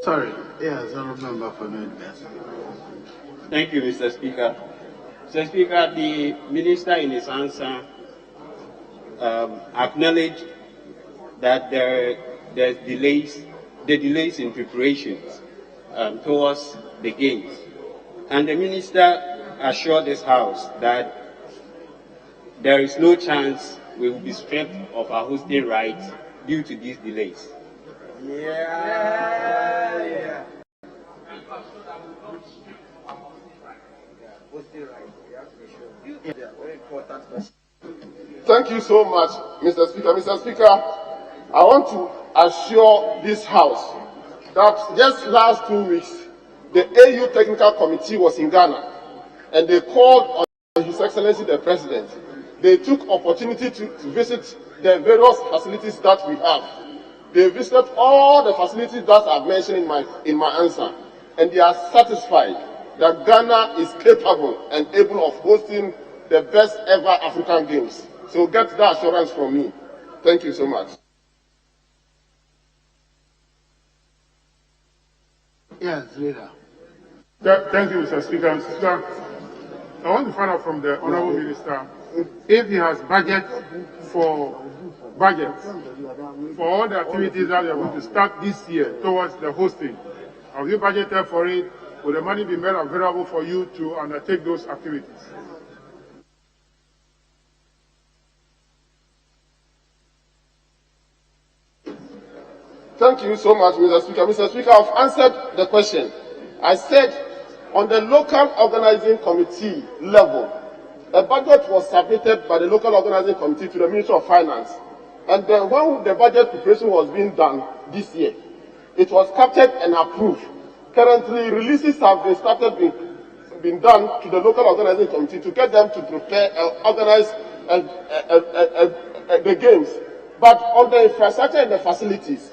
Sorry. Yes, I remember for me. Thank you, Mr. Speaker. Mr. Speaker, the minister in his answer acknowledged that there's delays in preparations towards the games. And the minister assured this House that there is no chance we will be stripped of our hosting rights due to these delays. Thank you so much, Mr. Speaker. Mr. Speaker, I want to assure this House that just last 2 weeks, the AU Technical Committee was in Ghana, and they called on His Excellency the President. They took opportunity to visit the various facilities that we have. They visited all the facilities that I've mentioned in my answer, and they are satisfied that Ghana is capable and able of hosting the best ever African Games. So get that assurance from me. Thank you so much. Yes, leader. Thank you, Mr. Speaker. Mr. Speaker, I want to find out from the Honorable Minister if he has budget for all the activities that we are going to start this year towards the hosting. Have you budgeted for it? Will the money be made available for you to undertake those activities? Thank you so much, Mr. Speaker. Mr. Speaker, I've answered the question. I said on the local organizing committee level, a budget was submitted by the local organizing committee to the Ministry of Finance. And then when the budget preparation was being done this year, it was captured and approved. Currently, releases have been done to the local organizing committee to get them to prepare organize the games. But on the infrastructure and the facilities,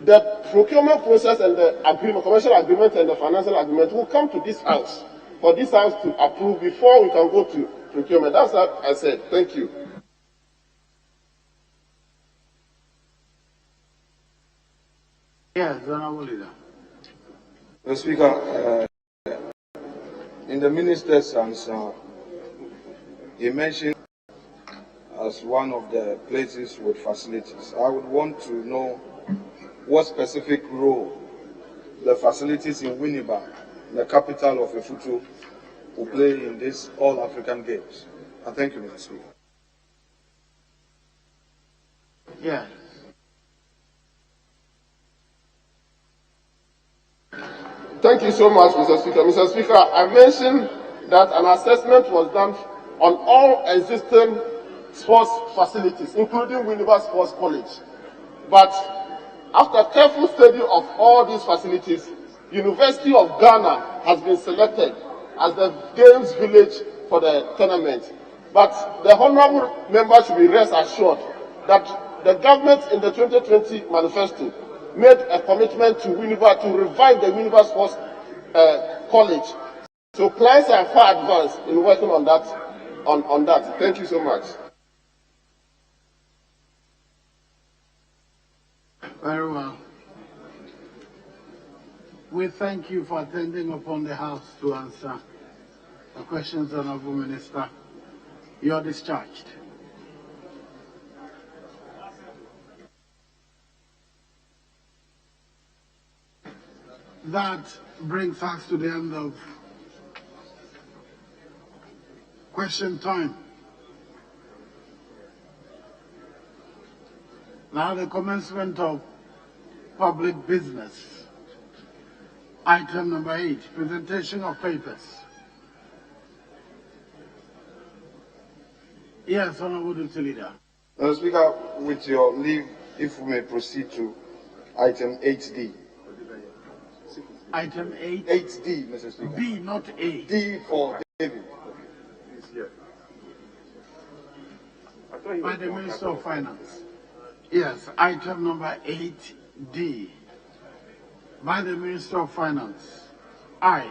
the procurement process and the agreement, commercial agreement and the financial agreement will come to this house for this house to approve before we can go to procurement. That's what I said. Thank you. Yes, Honorable Leader. Mr. Speaker, in the minister's answer, he mentioned as one of the places with facilities. I would want to know what specific role the facilities in Winnipeg, the capital of Lesotho, will play in these All-African Games. And thank you, Mr. Speaker. Yes. Thank you so much, Mr. Speaker. Mr. Speaker, I mentioned that an assessment was done on all existing sports facilities, including Winnipeg Sports College. But after careful study of all these facilities, University of Ghana has been selected as the games village for the tournament. But the honorable member should be rest assured that the government in the 2020 manifesto made a commitment to Winnipeg to revive the Winnipeg Sports College. So plans are far advanced in working on that. Thank you so much. Very well. We thank you for attending upon the House to answer the questions, Honorable Minister. You are discharged. That brings us to the end of question time. Now the commencement of public business. Item number 8, presentation of papers. Yes, Honorable Deputy Leader. Mr. Speaker, with your leave, if we may proceed to item 8D. Item 8? 8D, Mr. Speaker. B, not A. D for David. By the Minister of Finance. Yes, item number 8D. By the Minister of Finance. I.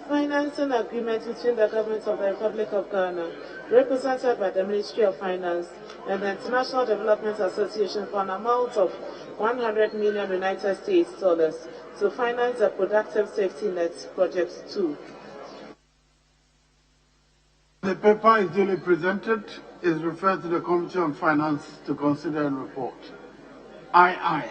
Financing agreement between the government of the Republic of Ghana, represented by the Ministry of Finance and the International Development Association for an amount of 100 million United States dollars to finance the Productive Safety Net Project 2. The paper is duly presented, is referred to the Committee on Finance to consider and report. Aye.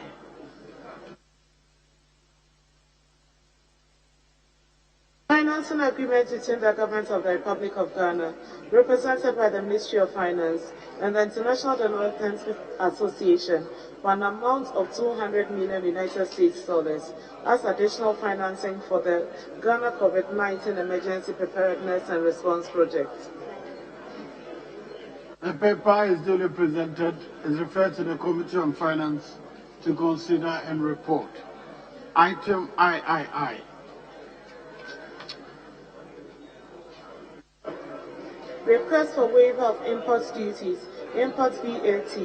Financing agreement between the government of the Republic of Ghana, represented by the Ministry of Finance and the International Development Association for an amount of 200 million United States dollars as additional financing for the Ghana COVID-19 Emergency Preparedness and Response Project. The paper is duly presented, is referred to the Committee on Finance to consider and report. Item I. Request for waiver of import duties, import VAT,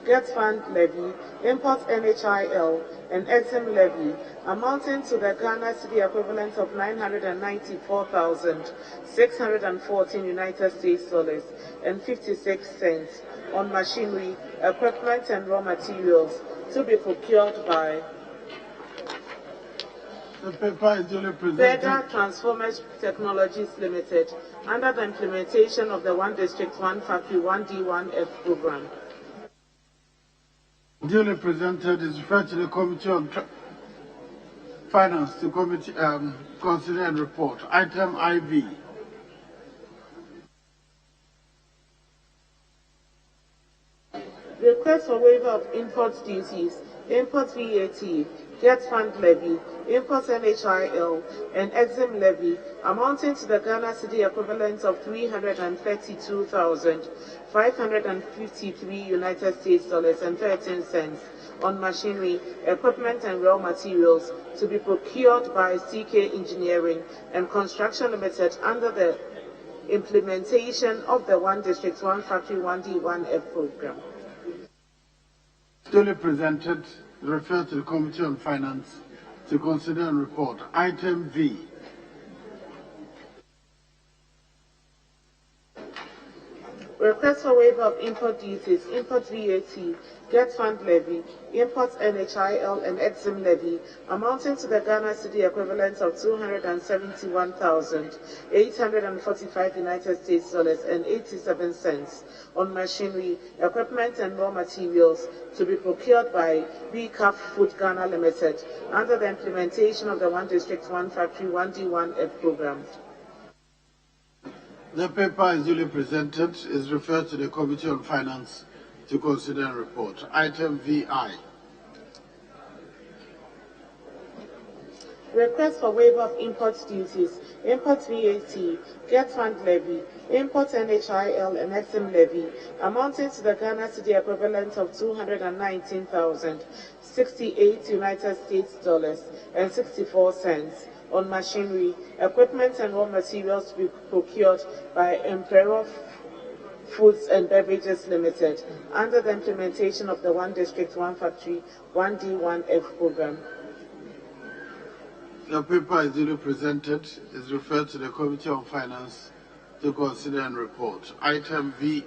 Get Fund levy, import NHIL, and EXIM levy, amounting to the Ghana cedi equivalent of 994,614 United States dollars and 56 cents on machinery, equipment, and raw materials to be procured by The paper is duly presented. Federal Transformers Technologies Limited, under the implementation of the One District, One Factory, One D, One F program. Duly presented is referred to the Committee on Finance to consider and report. Item IV. Request for waiver of import duties, import VAT, get fund levy, import NHIL, and exim levy amounting to the Ghana cedi equivalent of $332,553 United States dollars and 13 cents on machinery, equipment, and raw materials to be procured by CK Engineering and Construction Limited under the implementation of the One District, One Factory, One D, One F program. Duly presented, referred to the Committee on Finance to consider and report. Item V. Request for waiver of import duties, import VAT, get fund levy, import NHIL and exim levy amounting to the Ghana cedi equivalent of $271,845 United States dollars and 87 cents on machinery, equipment, and raw materials to be procured by BCAF Food Ghana Limited under the implementation of the One District, One Factory, One D, One F program. The paper is duly presented, is referred to the Committee on Finance to consider and report. Item VI. Request for waiver of import duties, import VAT, get fund levy, import NHIL and exim levy amounting to the Ghana cedi equivalent of $219,068 United States dollars and 64 cents on machinery, equipment, and raw materials to be procured by Emperor Foods and Beverages Limited under the implementation of the One District, One Factory, One D, One F program. The paper is duly presented, is referred to the Committee on Finance to consider and report. Item VII.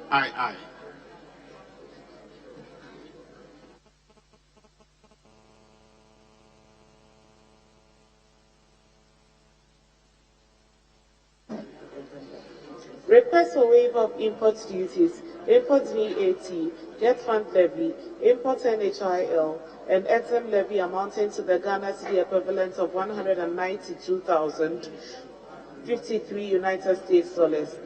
Request for waiver of import duties, import VAT, get fund levy, import NHIL, and exim levy amounting to the Ghana cedi equivalent of $192,053 United States dollars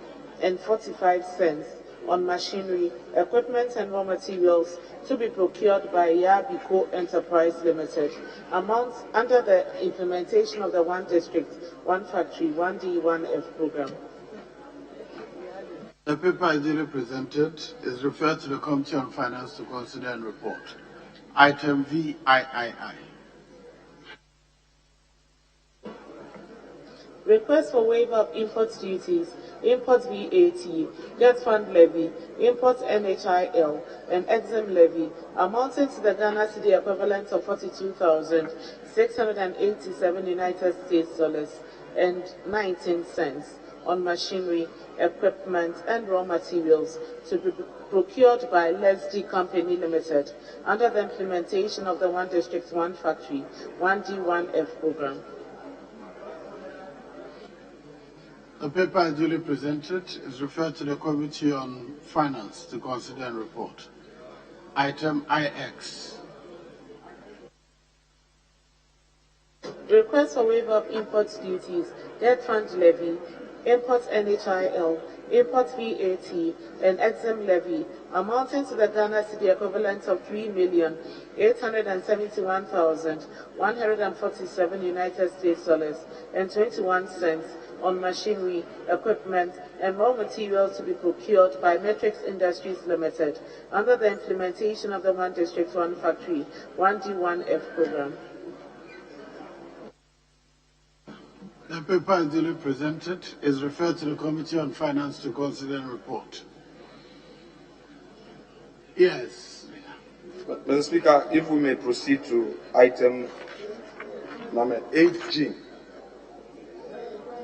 and 45 cents on machinery, equipment, and raw materials to be procured by Yabiko Enterprise Limited, amounts under the implementation of the One District, One Factory, One D, One F program. The paper is duly presented, is referred to the Committee on Finance to consider and report. Item VIII. Request for waiver of import duties, import VAT, get fund levy, import NHIL, and exim levy amounting to the Ghana cedi equivalent of $42,687 United States dollars and 19 cents on machinery, equipment, and raw materials to be procured by Leslie Company Limited under the implementation of the One District, One Factory, One D, One F program. The paper is duly presented, is referred to the Committee on Finance to consider and report. Item IX. Request for waiver of import duties, debt fund levy, import NHIL, import VAT, and exim levy amounting to the Ghana cedi equivalent of $3,871,147 United States dollars and 21 cents on machinery, equipment, and raw materials to be procured by Matrix Industries Limited under the implementation of the One District, One Factory, One D, One F program. The paper is duly presented, is referred to the Committee on Finance to consider and report. Yes. Mr. Speaker, if we may proceed to item number 8G.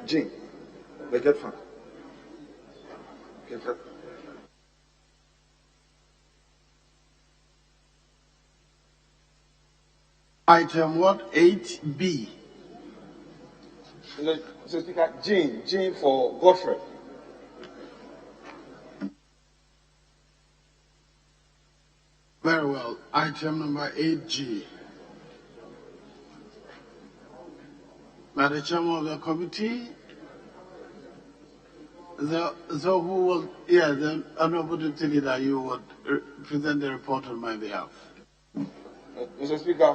G. The get fund. Item what? 8B. Mr. Speaker, Jean for Godfrey. Very well. Item number 8G. Madam Chairman of the committee, the Honorable Deputy Leader, you would present the report on my behalf. Mr. Speaker,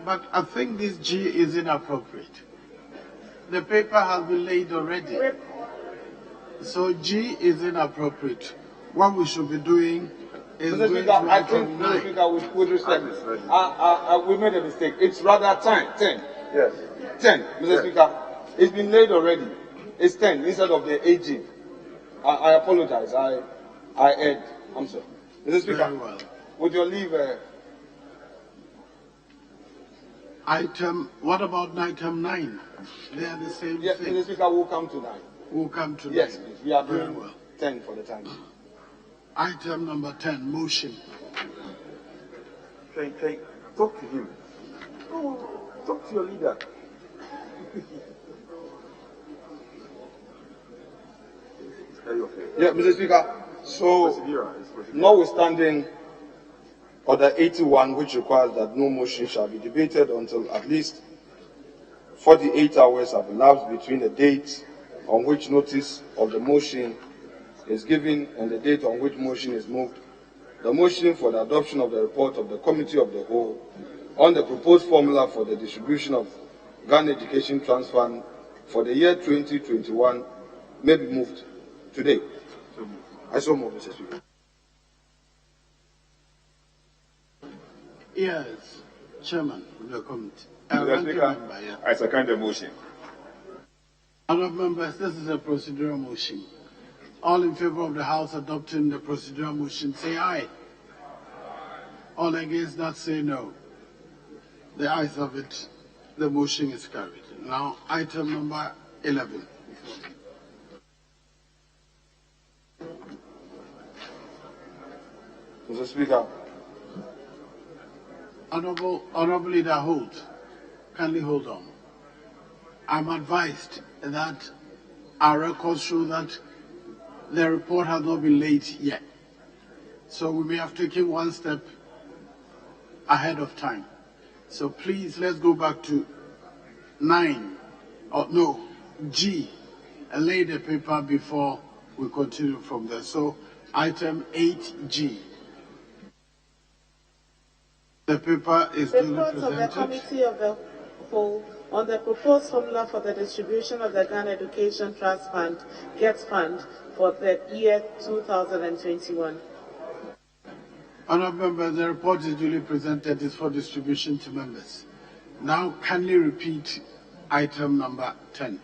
but I think this G is inappropriate. The paper has been laid already. So G is inappropriate. What we should be doing is Mr. Speaker, I think, Mr. Speaker, with respect, we made a mistake. It's rather 10. Yes. 10, Mr. Yes. Speaker. It's been laid already. It's 10 instead of the 18. I apologize. I erred. I'm sorry. Mr. Speaker, Very well. would you leave... What about item 9? They are the same yes, thing. Mr. Speaker, we'll come to 9. We'll come to yes, 9. Please. We are Very doing well. 10 for the time. Item number 10, motion. Talk to him. Talk to your leader. Yeah, Mr. Speaker. So, notwithstanding Order 81, which requires that no motion shall be debated until at least 48 hours have elapsed between the date on which notice of the motion is given and the date on which motion is moved, the motion for the adoption of the report of the Committee of the Whole on the proposed formula for the distribution of Ghana Education Trust Fund for the year 2021 may be moved today. I so move, Mr. Speaker. Yes, Chairman of the committee. Mr. Speaker, I second the motion. Honourable members, this is a procedural motion. All in favour of the House adopting the procedural motion, say aye. All against that, say no. The ayes have it. The motion is carried. Now, item number 11. Mr. Speaker. Honourable Leader Holt, kindly hold on. I'm advised that our records show that the report has not been laid yet. So we may have taken one step ahead of time. So please, let's go back to G, and lay the paper before we continue from there. So item 8G. The paper is duly Report of the presented. Committee of the Whole on the proposed formula for the distribution of the Ghana Education Trust Fund, GET Fund, for the year 2021. Honourable members, the report is duly presented. Is for distribution to members. Now, kindly repeat item number 10.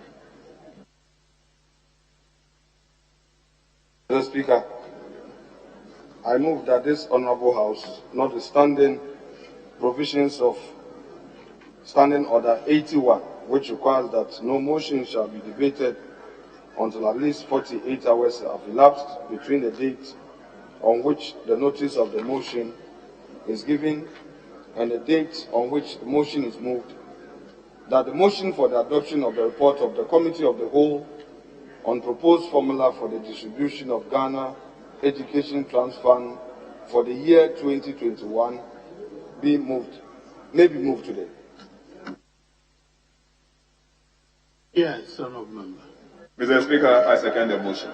Mr. Speaker, I move that this Honourable House, notwithstanding provisions of Standing Order 81, which requires that no motion shall be debated until at least 48 hours have elapsed between the date on which the notice of the motion is given and the date on which the motion is moved, that the motion for the adoption of the report of the Committee of the Whole on proposed formula for the distribution of Ghana Education Trust Fund for the year 2021 may be moved today. Yes, Honourable Member. Mr. Speaker, I second the motion.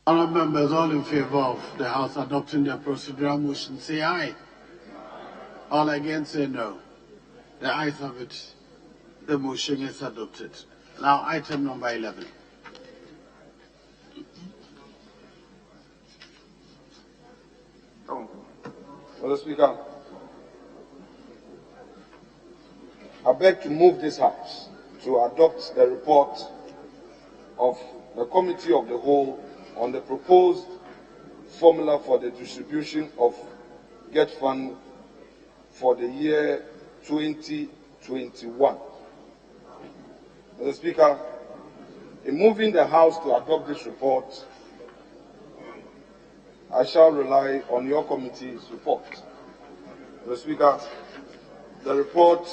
Honourable members, all in favour of the House adopting the procedural motion, say aye. All against, say no. The ayes have it. The motion is adopted. Now, item number 11. Mr. Speaker, I beg to move this House to adopt the report of the Committee of the Whole on the proposed formula for the distribution of GET Fund for the year 2021. Mr. Speaker, in moving the House to adopt this report, I shall rely on your committee's report. Mr. Speaker, the report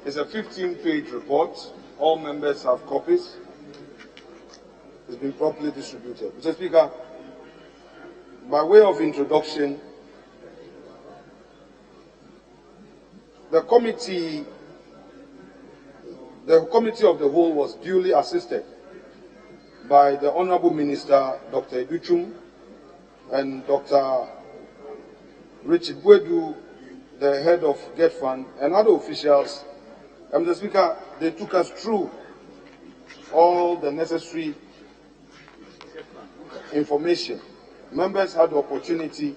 is a 15-page report. All members have copies. It's been properly distributed. Mr. Speaker, by way of introduction, the committee of the whole was duly assisted by the Honorable Minister, Dr. Educhum, and Dr. Richard Bwedu, the head of GET Fund, and other officials. And Mr. Speaker, they took us through all the necessary information. Members had the opportunity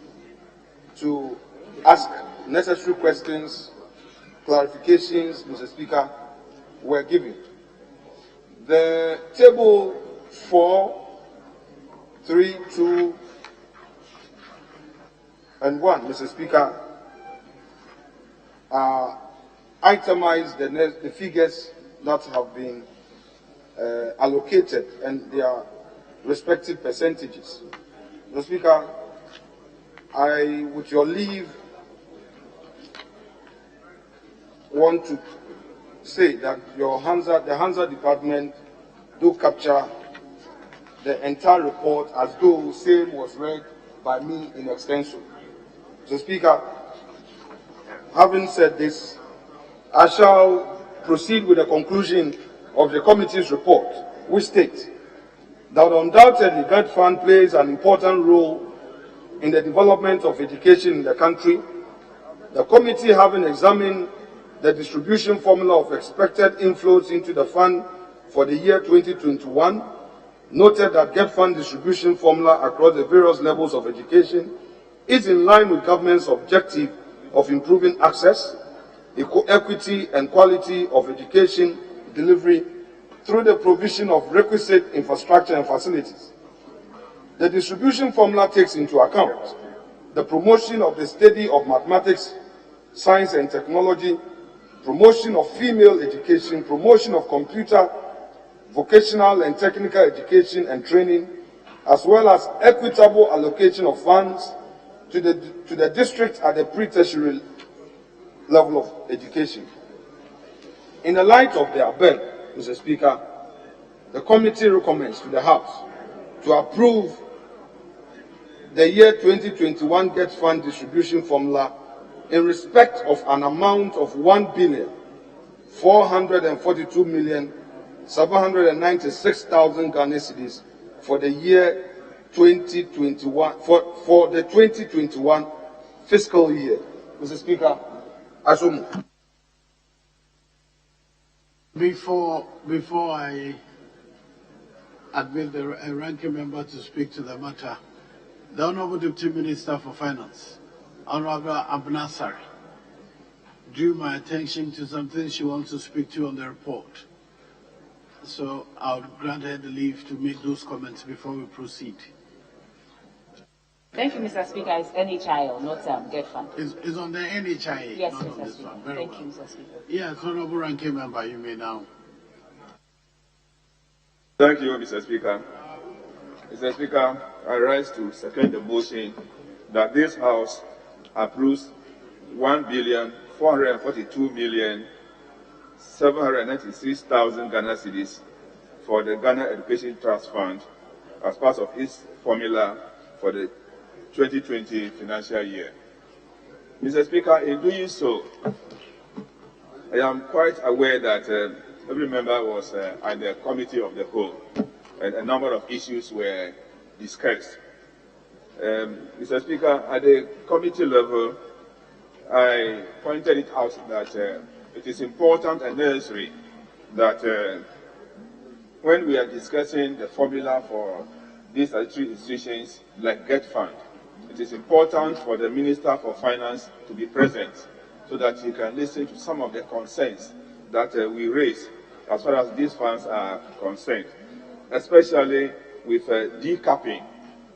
to ask necessary questions, clarifications, Mr. Speaker, were given. The table 4, 3, 2, and 1, Mr. Speaker, itemize the figures that have been allocated and their respective percentages. Mr. Speaker, I, with your leave, want to say that the Hansa department do capture the entire report as though same was read by me in extenso. Mr. Speaker, having said this, I shall proceed with the conclusion of the committee's report, which states that undoubtedly GET Fund plays an important role in the development of education in the country. The committee, having examined the distribution formula of expected inflows into the fund for the year 2021, noted that GET Fund distribution formula across the various levels of education is in line with government's objective of improving access, equity and quality of education delivery through the provision of requisite infrastructure and facilities. The distribution formula takes into account the promotion of the study of mathematics, science and technology, promotion of female education, promotion of computer, vocational and technical education and training, as well as equitable allocation of funds to the district at the pre-tertiary level of education. In the light of the above, Mr. Speaker, the committee recommends to the House to approve the year 2021 GET Fund distribution formula in respect of an amount of 1,442,796,000 Ghana cedis for the year 2021 for the 2021 fiscal year. Mr. Speaker, I so move. Before I admit the ranking member to speak to the matter, the Honorable Deputy Minister for Finance, Honorable Abnasari, drew my attention to something she wants to speak to on the report. So I'll grant her the leave to make those comments before we proceed. Thank you, Mr. Speaker. It's NHI, not GET Fund. It's on the NHI, yes, not Mr. on this Speaker. one. Very Thank well. you, Mr. Speaker. Yes, Honorable Ranking Member, you may now. Thank you, Mr. Speaker. Mr. Speaker, I rise to second the motion that this House approves 1,442,796,000 Ghana cedis for the Ghana Education Trust Fund as part of its formula for the 2020 financial year. Mr. Speaker, in doing so, I am quite aware that every member was at the committee of the whole, and a number of issues were discussed. Mr. Speaker, at the committee level, I pointed it out that it is important and necessary that when we are discussing the formula for these statutory institutions like GET Fund, it is important for the Minister for Finance to be present so that he can listen to some of the concerns that we raise as far as these funds are concerned, especially with decapping,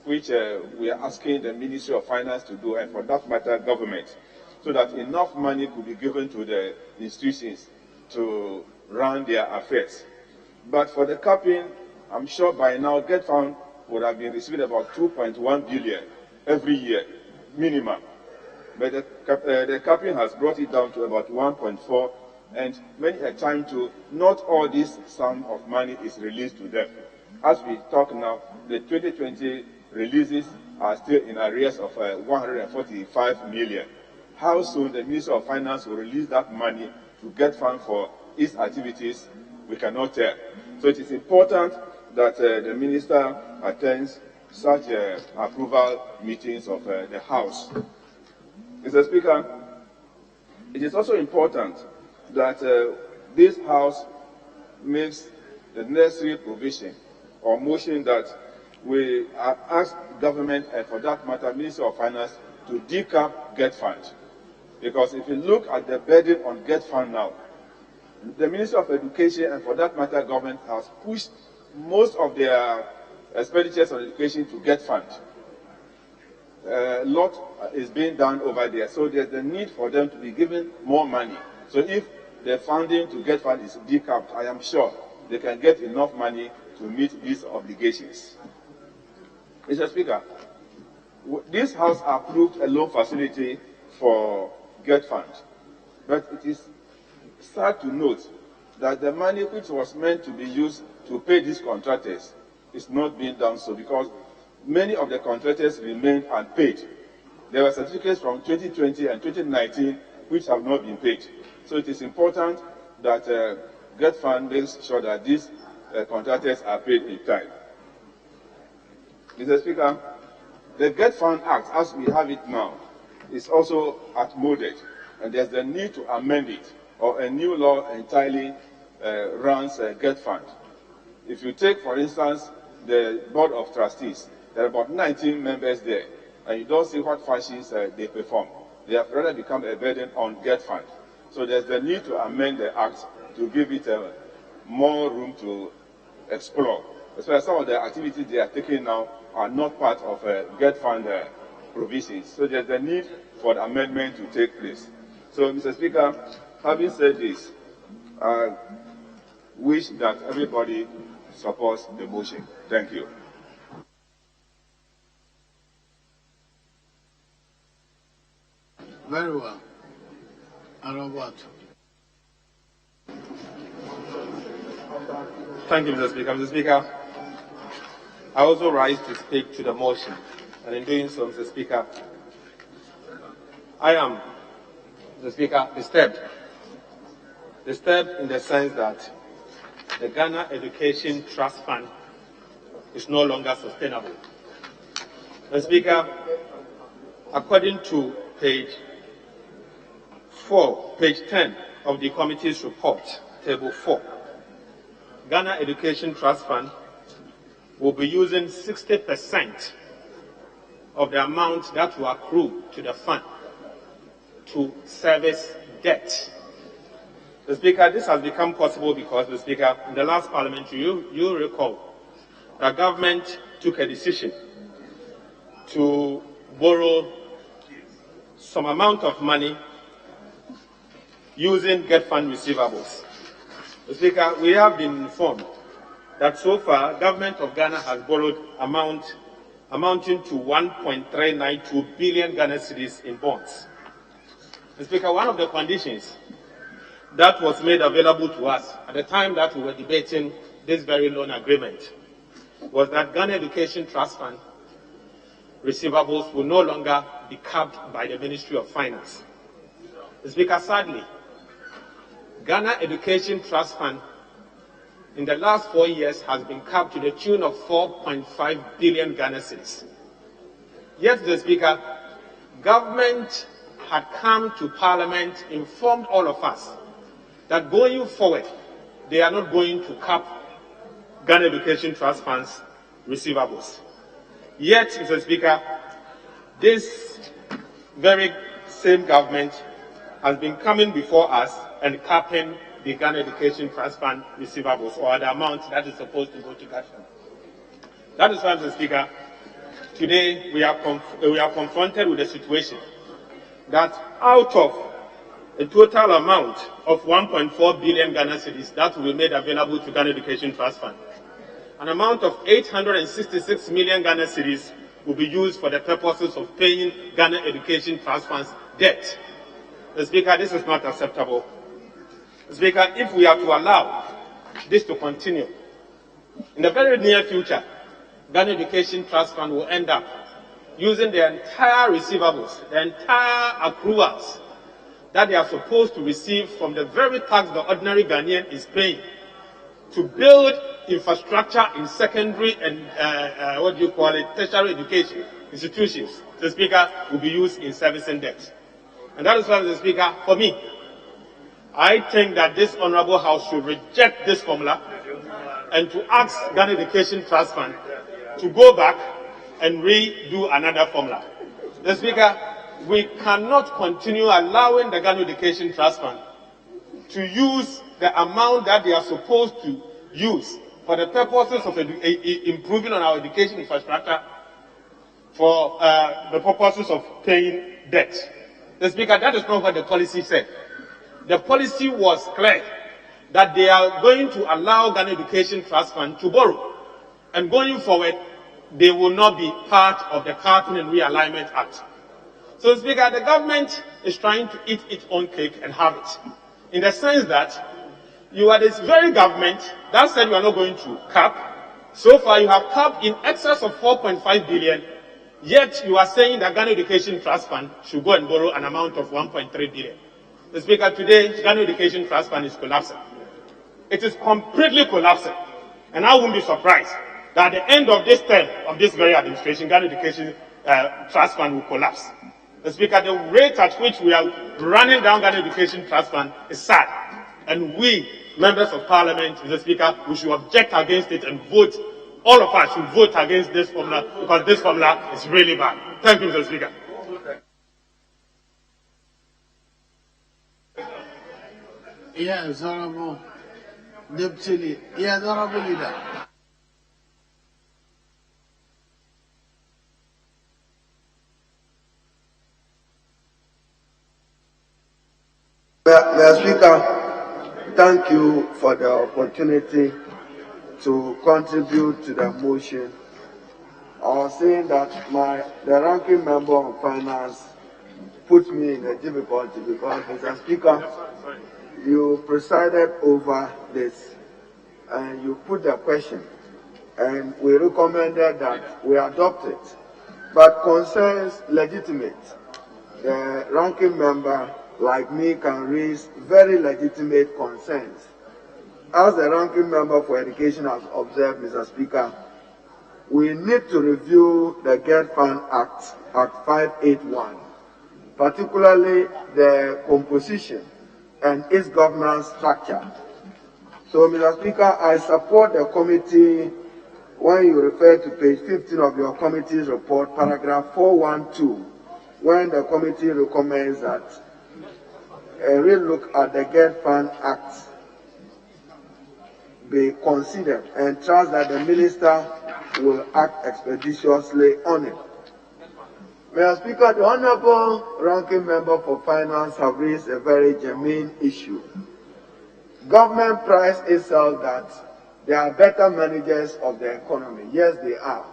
which we are asking the Ministry of Finance to do, and for that matter, government, so that enough money could be given to the institutions to run their affairs. But for the capping, I'm sure by now GET Fund would have been receiving about 2.1 billion every year, minimum. But the capping has brought it down to about 1.4, and many a time too, not all this sum of money is released to them. As we talk now, the 2020 releases are still in arrears of 145 million. How soon the Minister of Finance will release that money to get funds for its activities, we cannot tell. So it is important that the Minister attends such approval meetings of the House. Mr. Speaker, it is also important that this House makes the necessary provision or motion that we ask government, and for that matter, Minister of Finance, to decap GET Fund. Because if you look at the burden on GET Fund now, the Minister of Education, and for that matter, government, has pushed most of their expenditures on education to GET Fund. A lot is being done over there, so there's the need for them to be given more money. So if the funding to GET Fund is decapped, I am sure they can get enough money to meet these obligations. Mr. Speaker, this House approved a loan facility for GET Fund, but it is sad to note that the money which was meant to be used to pay these contractors is not being done so, because many of the contractors remained unpaid. There were certificates from 2020 and 2019 which have not been paid. So it is important that GET Fund makes sure that these contractors are paid in time. Mr. Speaker, the GET Fund Act, as we have it now, is also outmoded, and there's the need to amend it, or a new law entirely runs GET Fund. If you take, for instance, the Board of Trustees, there are about 19 members there, and you don't see what functions they perform. They have rather become a burden on GET Fund. So there's the need to amend the Act to give it more room to explore. As well as some of the activities they are taking now are not part of GET Fund provisions. So there's the need for the amendment to take place. So, Mr. Speaker, having said this, I wish that everybody supports the motion. Thank you. Very well. Robert. Thank you, Mr. Speaker. Mr. Speaker, I also rise to speak to the motion, and in doing so, Mr. Speaker, I am, Mr. Speaker, disturbed. Disturbed in the sense that the Ghana Education Trust Fund is no longer sustainable. Mr. Speaker, according to page 10 of the committee's report, table 4, Ghana Education Trust Fund will be using 60% of the amount that will accrue to the fund to service debt. The Speaker, this has become possible because, the Speaker, in the last parliamentary, you recall, the government took a decision to borrow some amount of money using GET Fund receivables. The Speaker, we have been informed that so far, government of Ghana has borrowed amounting to 1.392 billion Ghana cedis in bonds. The Speaker, one of the conditions that was made available to us at the time that we were debating this very loan agreement was that Ghana Education Trust Fund receivables will no longer be capped by the Ministry of Finance. The Speaker, sadly, Ghana Education Trust Fund in the last 4 years has been capped to the tune of 4.5 billion Ghana cedis. Yet, the Speaker, government had come to Parliament, informed all of us that going forward, they are not going to cap Ghana Education Trust Fund's receivables. Yet, Mr. Speaker, this very same government has been coming before us and capping the Ghana Education Trust Fund receivables, or the amount that is supposed to go to GET Fund. That is why, Mr. Speaker, today we are confronted with a situation that out of a total amount of 1.4 billion Ghana cedis that will be made available to Ghana Education Trust Fund, an amount of 866 million Ghana cedis will be used for the purposes of paying Ghana Education Trust Fund's debt. The Speaker, this is not acceptable. The Speaker, if we are to allow this to continue, in the very near future, Ghana Education Trust Fund will end up using the entire receivables, the entire accruals that they are supposed to receive from the very tax the ordinary Ghanaian is paying to build infrastructure in secondary and tertiary education institutions. The Speaker, will be used in servicing debt. And that is why, the Speaker, for me, I think that this Honourable House should reject this formula and to ask Ghana Education Trust Fund to go back and redo another formula. The Speaker, we cannot continue allowing the Ghana Education Trust Fund to use the amount that they are supposed to use for the purposes of improving on our education infrastructure for the purposes of paying debt. The Speaker, that is not what the policy said. The policy was clear that they are going to allow Ghana Education Trust Fund to borrow. And going forward, they will not be part of the Carton and Realignment Act. So, Speaker, the government is trying to eat its own cake and have it. In the sense that you are this very government that said you are not going to cap. So far, you have capped in excess of 4.5 billion, yet you are saying that Ghana Education Trust Fund should go and borrow an amount of 1.3 billion. The Speaker, today, Ghana Education Trust Fund is collapsing. It is completely collapsing. And I won't be surprised that at the end of this term of this very administration, Ghana Education Trust Fund will collapse. The Speaker, the rate at which we are running down Ghana Education Trust Fund is sad. And we, members of Parliament, Mr. Speaker, we should object against it and vote. All of us should vote against this formula because this formula is really bad. Thank you, Mr. Speaker. Yes, Honorable Deputy Leader. Yes, Honorable Leader. Mr. Speaker, thank you for the opportunity to contribute to the motion. I was saying that the ranking member on finance put me in a difficulty because, Mr. Speaker, you presided over this and you put the question and we recommended that we adopt it. But concerns legitimate. The ranking member, like me, can raise very legitimate concerns. As the ranking member for education has observed, Mr. Speaker, we need to review the Get Fund Act, Act 581, particularly the composition and its governance structure. So, Mr. Speaker, I support the committee when you refer to page 15 of your committee's report, paragraph 412, when the committee recommends that a real look at the Get Fund Act be considered and trust that the minister will act expeditiously on it. Mr. Speaker, the Honourable Ranking Member for Finance have raised a very germane issue. Government prides itself that they are better managers of the economy. Yes, they are.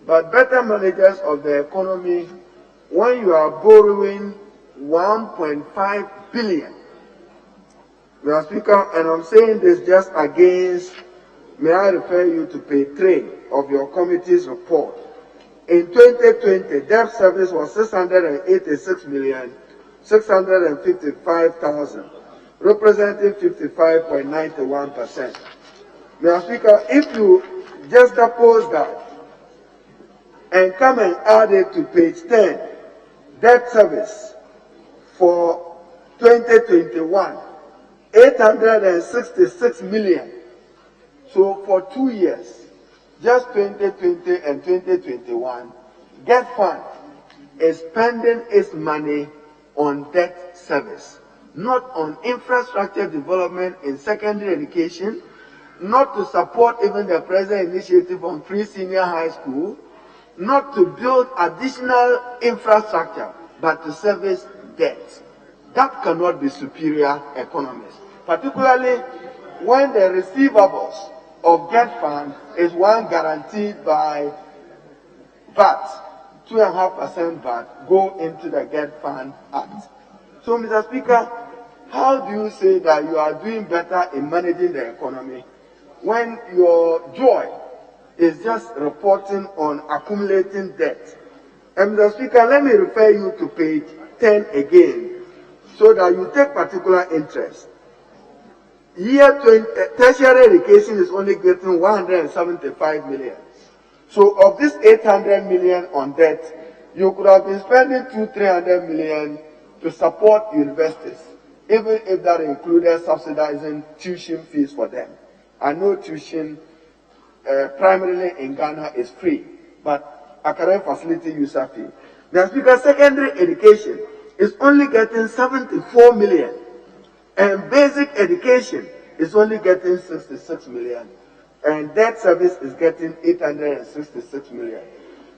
But better managers of the economy, when you are borrowing 1.5 billion. Mr. Speaker, and I'm saying this just against, may I refer you to page 3 of your committee's report. In 2020, debt service was 686,655,000, representing 55.91%. Mr. Speaker, if you just oppose that and come and add it to page 10, debt service for 2021, 866 million. So for 2 years, just 2020 and 2021, Get Fund is spending its money on debt service, not on infrastructure development in secondary education, not to support even the present initiative on free senior high school, not to build additional infrastructure, but to service debt. That cannot be superior economics, particularly when the receivables of Get Fund is one guaranteed by VAT, 2.5% VAT, go into the Get Fund Act. So, Mr. Speaker, how do you say that you are doing better in managing the economy when your joy is just reporting on accumulating debt? And Mr. Speaker, let me refer you to page 10 again, so that you take particular interest. Tertiary education is only getting 175 million. So of this 800 million on debt, you could have been spending 200-300 million to support universities, even if that included subsidizing tuition fees for them. I know tuition primarily in Ghana is free, but academic facility user fee. The Speaker, secondary education is only getting 74 million, and basic education is only getting 66 million, and debt service is getting 866 million.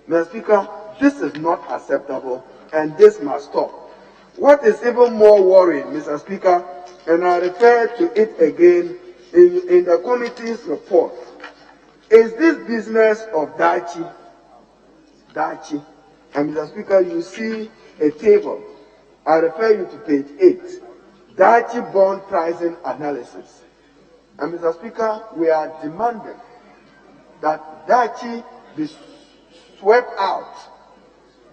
Mr. Speaker, this is not acceptable, and this must stop. What is even more worrying, Mr. Speaker, and I refer to it again in the committee's report, is this business of Dachi. And Mr. Speaker, you see a table. I refer you to page 8, Dachi bond pricing analysis. And Mr. Speaker, we are demanding that Dachi be swept out,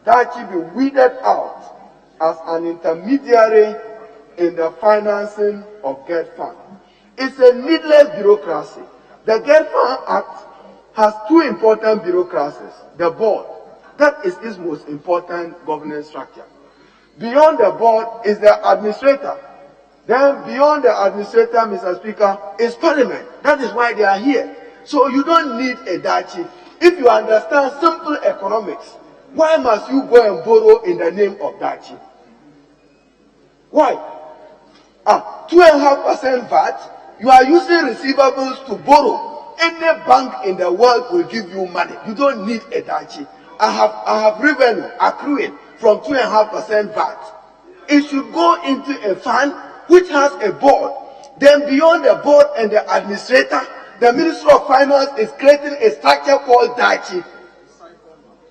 Dachi be weeded out as an intermediary in the financing of Get Fund. It's a needless bureaucracy. The Get Fund Act has two important bureaucracies. The board, that is its most important governance structure. Beyond the board is the administrator. Then beyond the administrator, Mr. Speaker, is Parliament. That is why they are here. So you don't need a Dachi. If you understand simple economics, why must you go and borrow in the name of Dachi? Why? 2.5% VAT, you are using receivables to borrow. Any bank in the world will give you money. You don't need a Dachi. I have revenue accruing from 2.5% VAT. It should go into a fund which has a board. Then beyond the board and the administrator, the Ministry of Finance is creating a structure called Dachi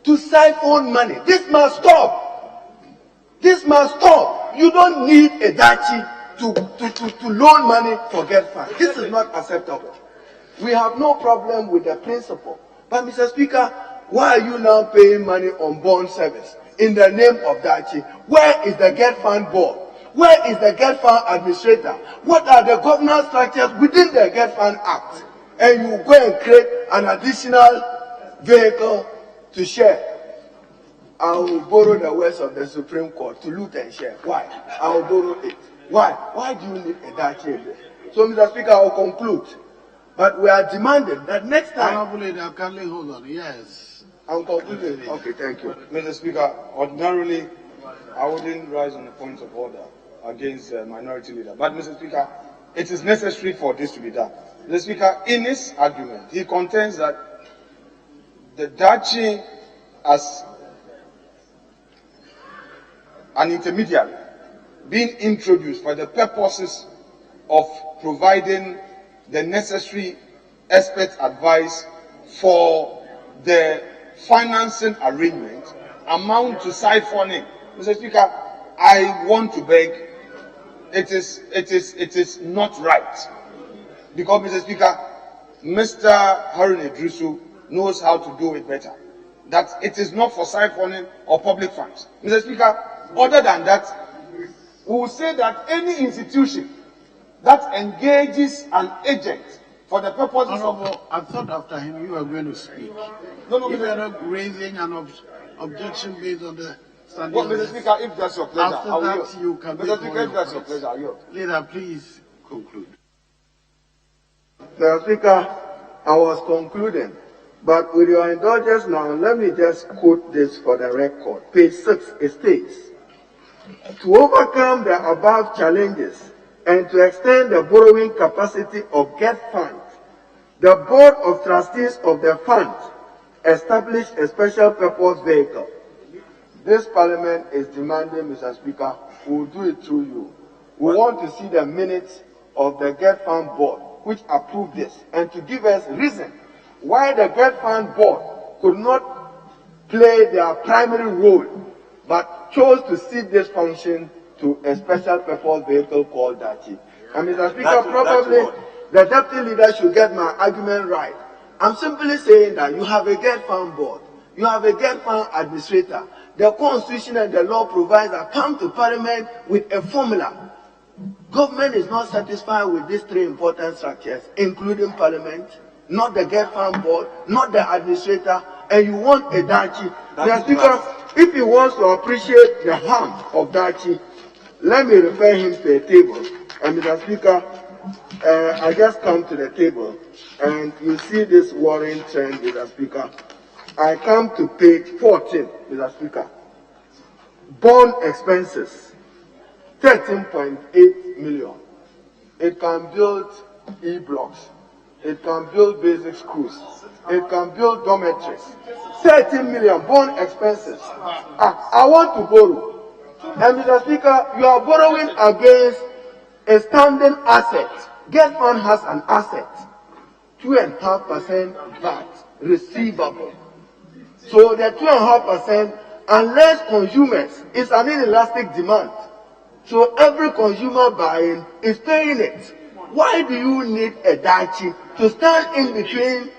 to siphon money. This must stop. This must stop. You don't need a Dachi to loan money for Get Fund. This is not acceptable. We have no problem with the principle. But Mr. Speaker, why are you now paying money on bond service in the name of Dachi? Where is the Get Fund board? Where is the Get Fund administrator? What are the governance structures within the Get Fund Act? And you go and create an additional vehicle to share. I will borrow the words of the Supreme Court, to loot and share. Why? I will borrow it. Why? Why do you need a Dachi? So, Mr. Speaker, I will conclude. But we are demanding that next time. Kindly hold on. Yes. I'm concluding. Okay, thank you. Mr. Speaker, ordinarily, I wouldn't rise on the point of order against the minority leader. But, Mr. Speaker, it is necessary for this to be done. Mr. Speaker, in his argument, he contends that the Dachi as an intermediary being introduced for the purposes of providing the necessary expert advice for the financing arrangement amount to siphoning. Mr. Speaker, I want to beg, it is not right. Because, Mr. Speaker, Mr. Harun Idrisu knows how to do it better. That it is not for siphoning or public funds. Mr. Speaker, other than that, we will say that any institution that engages an agent for the purposes of... I thought after him you were going to speak. No, if you are not raising an objection based on the standing. Well, Mr. Speaker, if that's your pleasure, after I will that yield. you can Mr. Speaker, if that's your pleasure, I yield. Leader, please conclude. Mr. Speaker, I was concluding, but with your indulgence now, let me just quote this for the record. Page 6, it states, to overcome the above challenges and to extend the borrowing capacity of Get Fund, the Board of Trustees of the fund established a special purpose vehicle. This Parliament is demanding, Mr. Speaker, we will do it through you. We want to see the minutes of the Get Fund Board, which approved this, and to give us reason why the Get Fund Board could not play their primary role, but chose to cede this function to a special purpose vehicle called Dachi. And Mr. Speaker, probably the deputy leader should get my argument right. I'm simply saying that you have a GET Fund board, you have a GET Fund administrator. The constitution and the law provides that come to parliament with a formula. Government is not satisfied with these three important structures, including parliament, not the GET Fund board, not the administrator, and you want a Dachi. Mr. Speaker, if he wants to appreciate the harm of Dachi, let me refer him to a table. And Mr. Speaker, I just come to the table, and you see this worrying trend, Mr. Speaker. I come to page 14, Mr. Speaker. Bond expenses, 13.8 million. It can build E-blocks. It can build basic schools. It can build dormitories. 13 million bond expenses. I want to borrow. And Mr. Speaker, you are borrowing against a standing asset. GET Fund has an asset. 2.5% VAT receivable. So the 2.5%, unless consumers, it's an inelastic demand. So every consumer buying is paying it. Why do you need a Dachi to stand in between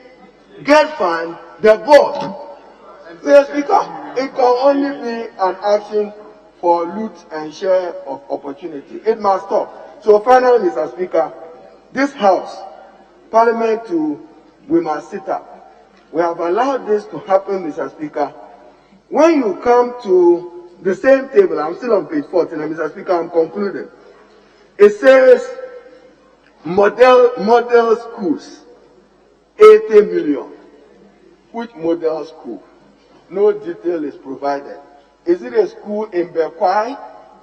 GET Fund, the board? Mr. Speaker, it can only be an action for loot and share of opportunity. It must stop. So finally, Mr. Speaker, this House, Parliament we must sit up. We have allowed this to happen, Mr. Speaker. When you come to the same table, I'm still on page 14, and Mr. Speaker, I'm concluding. It says model schools, 80 million. Which model school? No detail is provided. Is it a school in Bekwai?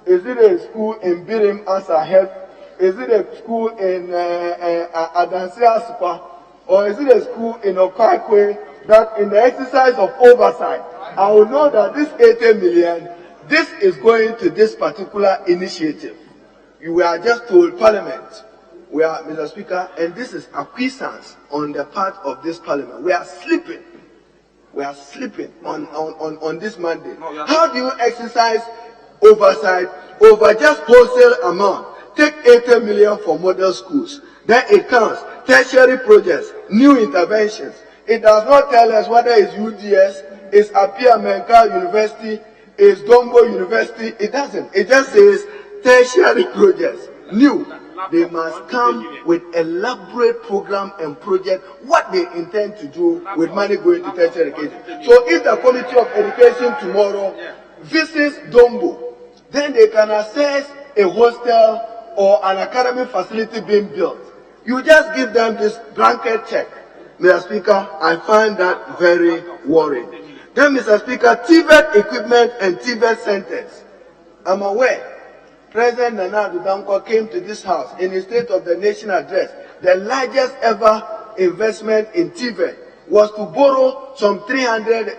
Is it a school in Birim Asahel? Is it a school in Adansia Spa? Or is it a school in Okakwe that in the exercise of oversight, I will know that this 80 million, this is going to this particular initiative. You were just told Parliament, we are, Mr. Speaker, and this is acquiescence on the part of this Parliament. We are sleeping. We are sleeping on this mandate. How do you exercise oversight over just wholesale amount? Take 80 million for model schools. Then it counts tertiary projects, new interventions. It does not tell us whether it's UDS, it's Apia Menka University, it's Dombo University. It doesn't. It just says tertiary projects, new. They must come with elaborate program and project, what they intend to do with money going to tertiary education. So if the Committee of Education tomorrow visits Dombo, then they can assess a hostel or an academic facility being built. You just give them this blanket check. Mr. Speaker, I find that very worrying. Then, Mr. Speaker, TVET equipment and TVET centers. I'm aware President Nana Addo Dankwa came to this House in his State of the Nation address. The largest ever investment in TVET was to borrow some 300,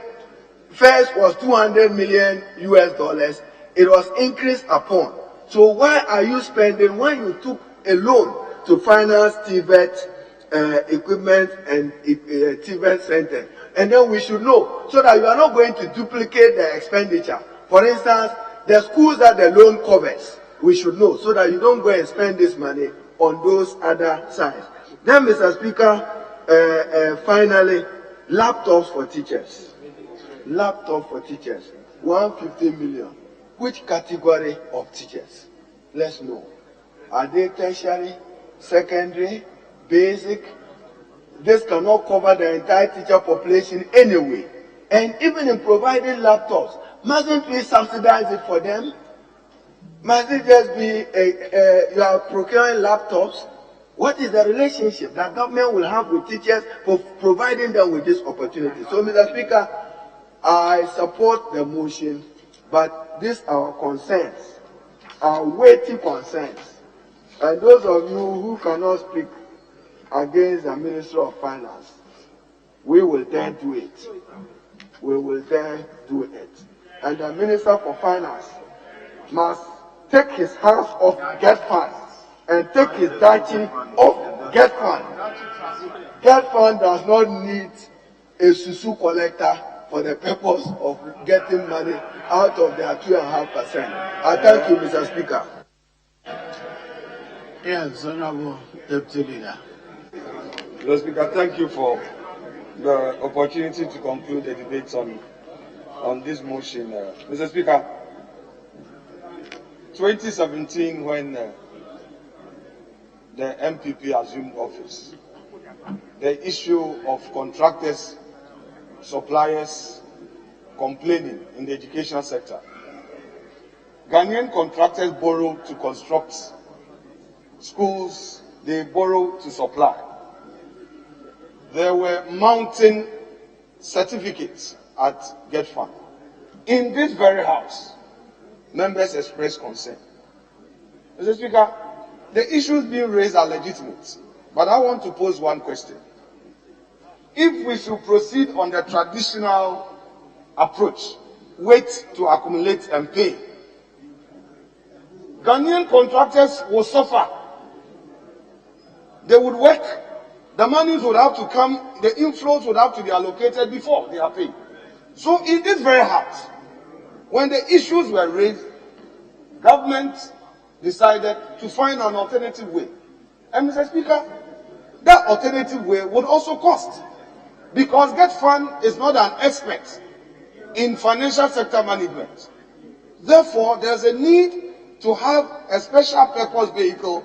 first was 200 million US dollars. It was increased upon. So why are you spending when you took a loan to finance TVET equipment and TVET center? And then we should know so that you are not going to duplicate the expenditure. For instance, the schools that the loan covers, we should know so that you don't go and spend this money on those other sides. Then, Mr. Speaker, finally, laptops for teachers. Laptop for teachers, 150 million. Which category of teachers? Let's know. Are they tertiary, secondary, basic? This cannot cover the entire teacher population anyway. And even in providing laptops, mustn't we subsidize it for them? Must it just be you are procuring laptops? What is the relationship that government will have with teachers for providing them with this opportunity? So, Mr. Speaker, I support the motion, but these are our concerns, our weighty concerns. And those of you who cannot speak against the Minister of Finance, we will then do it. We will then do it. And the Minister for Finance must take his hands off GET Fund and take his Dachi off GET Fund. GET Fund does not need a susu collector for the purpose of getting money out of their 2.5%. I thank you, Mr. Speaker. Yes, Honorable Deputy Leader. Mr. Speaker, thank you for the opportunity to conclude the debates on this motion. Mr. Speaker, 2017, when the MPP assumed office, the issue of contractors, suppliers complaining in the education sector. Ghanaian contractors borrow to construct schools, they borrow to supply. There were mounting certificates at GetFund. In this very house, members expressed concern. Mr. Speaker, the issues being raised are legitimate, but I want to pose one question. If we should proceed on the traditional approach, wait to accumulate and pay, Ghanaian contractors will suffer. They would work, the monies would have to come, the inflows would have to be allocated before they are paid. So in this very house, when the issues were raised, government decided to find an alternative way. And Mr. Speaker, that alternative way would also cost. Because GetFund is not an expert in financial sector management. Therefore, there's a need to have a special purpose vehicle,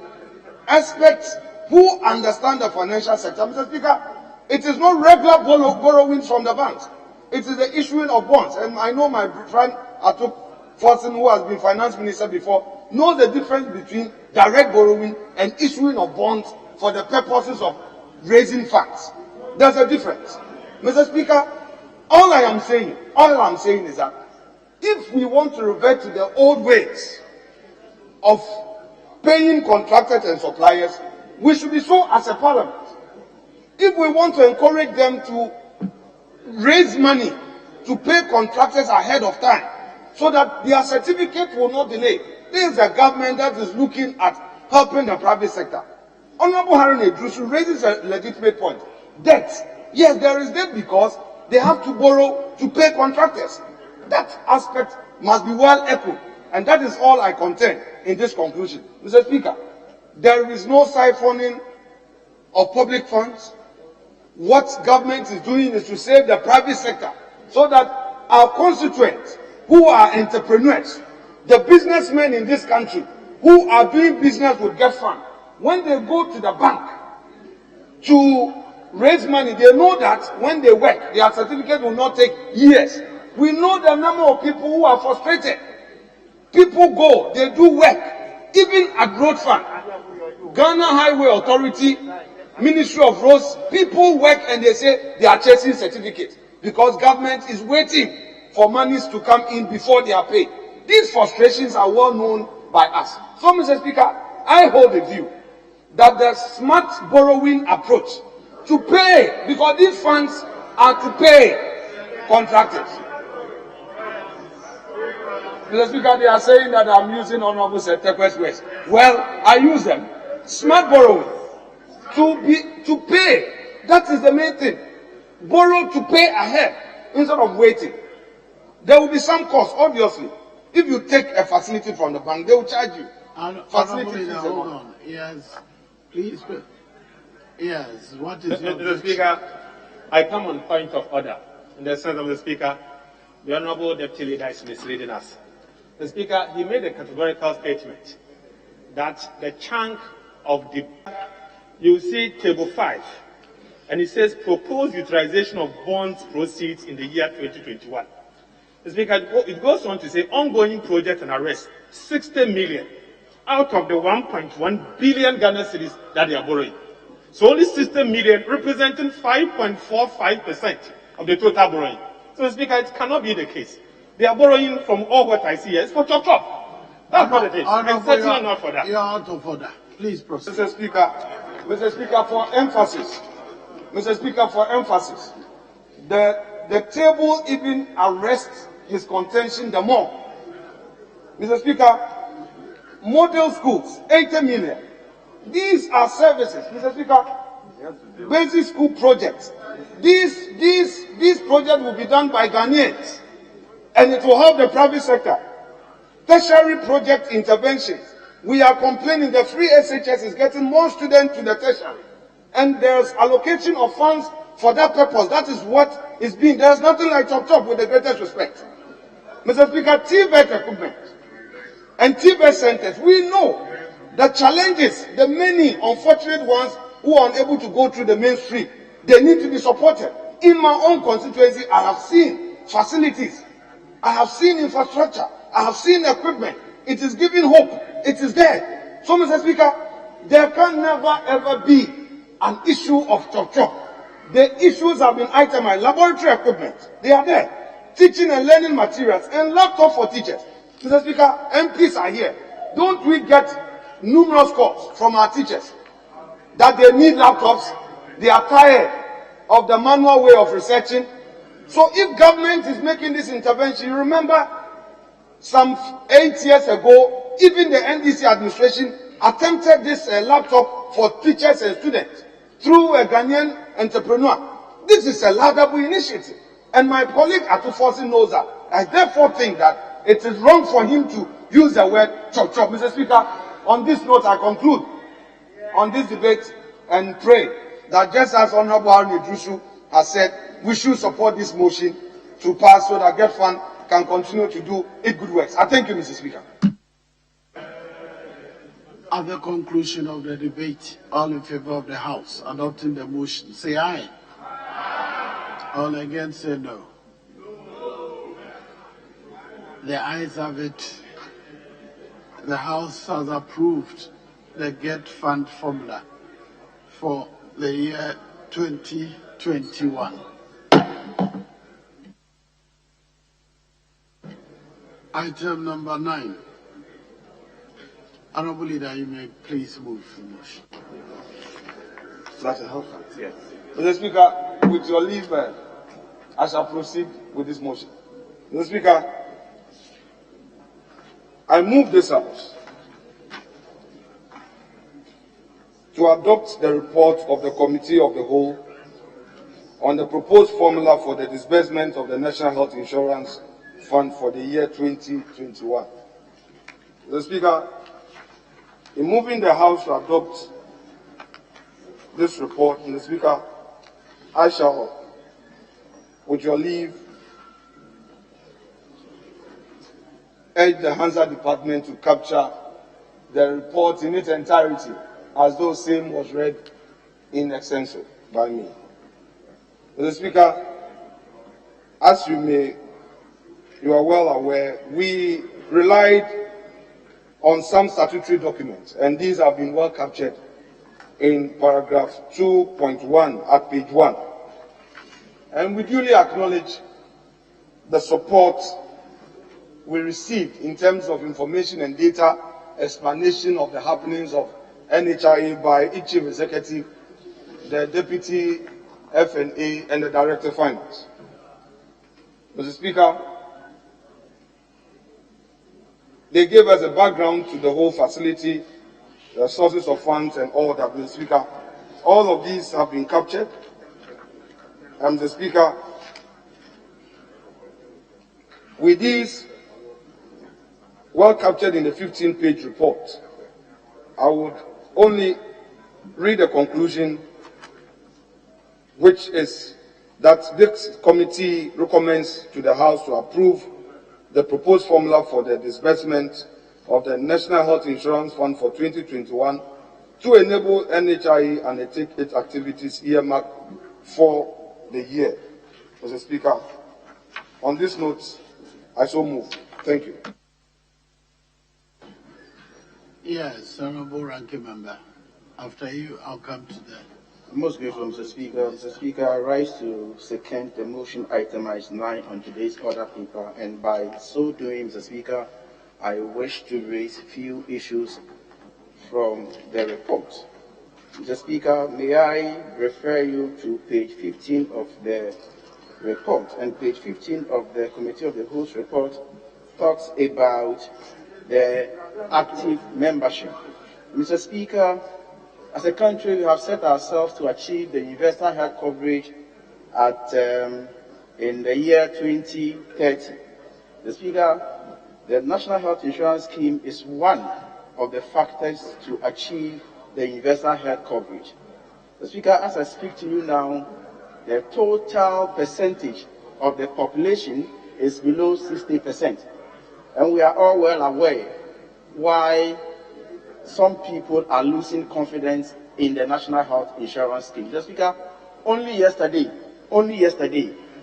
experts who understand the financial sector. Mr. Speaker, it is not regular borrowing from the banks. It is the issuing of bonds. And I know my friend Atuk Forson, who has been finance minister before, knows the difference between direct borrowing and issuing of bonds for the purposes of raising funds. There's a difference. Mr. Speaker, all I'm saying is that if we want to revert to the old ways of paying contractors and suppliers, we should be so as a parliament. If we want to encourage them to raise money to pay contractors ahead of time so that their certificate will not delay, this is a government that is looking at helping the private sector. Honorable Harun Edrusu raises a legitimate point. Debt. Yes, there is debt because they have to borrow to pay contractors. That aspect must be well echoed. And that is all I contend in this conclusion. Mr. Speaker, there is no siphoning of public funds. What government is doing is to save the private sector so that our constituents who are entrepreneurs, the businessmen in this country who are doing business with GetFund, when they go to the bank to raise money, they know that when they work, their certificate will not take years. We know the number of people who are frustrated. People go, they do work, even at Road Fund, Ghana Highway Authority, Ministry of Roads, people work and they say they are chasing certificates because government is waiting for monies to come in before they are paid. These frustrations are well known by us. So, Mr. Speaker, I hold the view that the smart borrowing approach to pay, because these funds are to pay contractors. Mr. Speaker, they are saying that I'm using Honorable Setekwe's words. Well, I use them. Smart borrowing. To pay. That is the main thing. Borrow to pay ahead instead of waiting. There will be some cost, obviously. If you take a facility from the bank, they will charge you. Facility fees. Hold on. Yes. Please. Yes. What is your Mr. Speaker, I come on point of order. In the sense of the Speaker, the Honorable Deputy Leader is misleading us. The Speaker, he made a categorical statement that the chunk of the, you see table 5, and it says proposed utilization of bonds proceeds in the year 2021. The Speaker, it goes on to say ongoing project and arrest 60 million out of the 1.1 billion Ghana cedis that they are borrowing. So only 60 million representing 5.45% of the total borrowing. So Speaker, it cannot be the case. They are borrowing from all what I see here. It's for chop. That's not the case. And certainly not for that. You are out of order. Please proceed. Mr. Speaker, for emphasis. Mr. Speaker, for emphasis. The table even arrests his contention the more. Mr. Speaker, model schools, 80 million. These are services, Mr. Speaker. Basic school projects, this project will be done by Ghanaians, and it will help the private sector. Tertiary project interventions. We are complaining the free SHS is getting more students to the tertiary, and there's allocation of funds for that purpose. That is what is being. There's nothing like chop with the greatest respect. Mr. Speaker, TVET equipment and TVET centers, we know the challenges, the many unfortunate ones who are unable to go through the mainstream. They need to be supported. In my own constituency, I have seen facilities. I have seen infrastructure. I have seen equipment. It is giving hope. It is there. So, Mr. Speaker, there can never ever be an issue of chop. The issues have been itemized. Laboratory equipment, they are there. Teaching and learning materials and laptops for teachers. Mr. Speaker, MPs are here. Don't we get numerous calls from our teachers that they need laptops? They are tired of the manual way of researching. So if government is making this intervention, you remember some 8 years ago, even the NDC administration attempted this laptop for teachers and students through a Ghanaian entrepreneur. This is a laudable initiative. And my colleague Atufosi knows that. I therefore think that it is wrong for him to use the word chop. Mr. Speaker, on this note, I conclude on this debate and pray that just as Honorable Haruni Drusu has said, we should support this motion to pass so that Get Fund can continue to do its good works. I thank you, Mr. Speaker. At the conclusion of the debate, all in favor of the House adopting the motion, say aye. All against, say no. The ayes have it. The House has approved the Get Fund formula for the year 2021. Item number 9. Honorable Leader, you may please move the motion. That's a help. Yes. Mr. Speaker, with your leave, I shall proceed with this motion. Mr. Speaker, I move this House to adopt the report of the Committee of the Whole on the proposed formula for the disbursement of the National Health Insurance Fund for the year 2021. Mr. Speaker, in moving the House to adopt this report, Mr. Speaker, I shall, with your leave, urge the Hansa Department to capture the report in its entirety as though same was read in extenso by me. Mr. Speaker, as you are well aware, we relied on some statutory documents, and these have been well captured in paragraph 2.1 at page 1. And we duly acknowledge the support we received in terms of information and data explanation of the happenings of NHIA by its chief executive, the deputy FNA, and the director of finance. Mr. Speaker, they gave us a background to the whole facility, the sources of funds and all that. Mr. Speaker, all of these have been captured. And Mr. Speaker, with these well captured in the 15-page report, I would only read a conclusion, which is that this committee recommends to the House to approve the proposed formula for the disbursement of the National Health Insurance Fund for 2021 to enable NHIE and its activities earmarked for the year. Mr. Speaker, on this note, I so move. Thank you. Yes, Honorable Ranking Member. After you, I'll come to that. Most grateful, Mr. Speaker. Mr. Speaker, I rise to second the motion itemized 9 on today's order paper, and by so doing, Mr. Speaker, I wish to raise few issues from the report. Mr. Speaker, may I refer you to page 15 of the report, and page 15 of the Committee of the Whole's report talks about the active membership. Mr. Speaker, as a country, we have set ourselves to achieve the universal health coverage in the year 2030. The Speaker, the National Health Insurance Scheme is one of the factors to achieve the universal health coverage. The Speaker, as I speak to you now, the total percentage of the population is below 60%. And we are all well aware why some people are losing confidence in the National Health Insurance Scheme. The Speaker, only yesterday,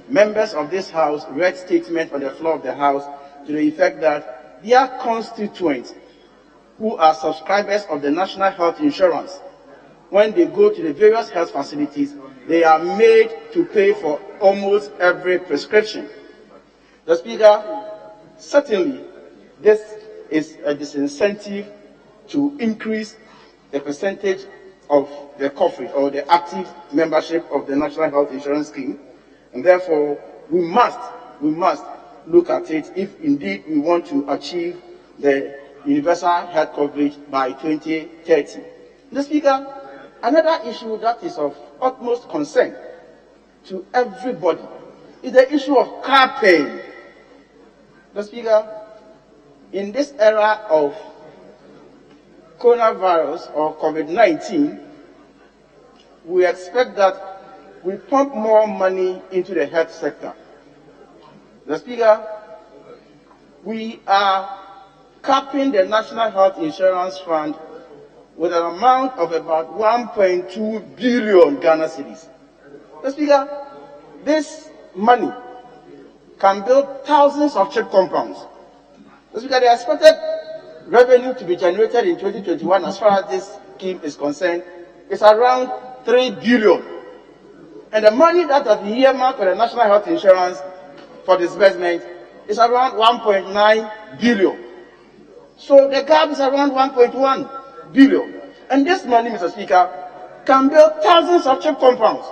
members of this House read statements on the floor of the House to the effect that their constituents who are subscribers of the National Health Insurance, when they go to the various health facilities, they are made to pay for almost every prescription. The Speaker, certainly this is a disincentive to increase the percentage of the coverage or the active membership of the National Health Insurance Scheme, and therefore we must look at it if indeed we want to achieve the universal health coverage by 2030. The Speaker, another issue that is of utmost concern to everybody is the issue of car paying. The Speaker, in this era of coronavirus or COVID-19, we expect that we pump more money into the health sector. The Speaker, we are capping the National Health Insurance Fund with an amount of about 1.2 billion Ghana cedis. The Speaker, this money can build thousands of CHIP compounds. The Speaker, the expected revenue to be generated in 2021 as far as this scheme is concerned is around 3 billion. And the money that has been earmarked for the National Health Insurance for disbursement is around 1.9 billion. So the gap is around 1.1 billion. And this money, Mr. Speaker, can build thousands of CHIP compounds,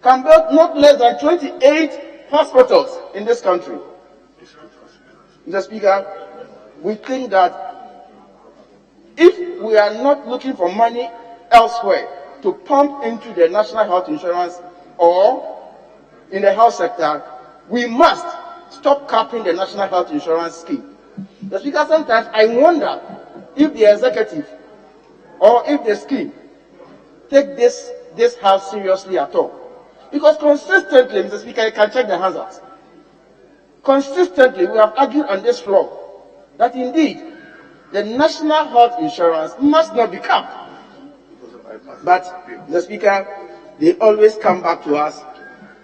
can build not less than 28 hospitals in this country. Mr. Speaker, we think that if we are not looking for money elsewhere to pump into the National Health Insurance or in the health sector, we must stop capping the National Health Insurance Scheme. The Speaker, sometimes I wonder if the executive or if the scheme take this house seriously at all. Because consistently, Mr. Speaker, you can check the hazards. Consistently, we have argued on this floor that indeed the National Health Insurance must not be capped. But, Mr. Speaker, they always come back to us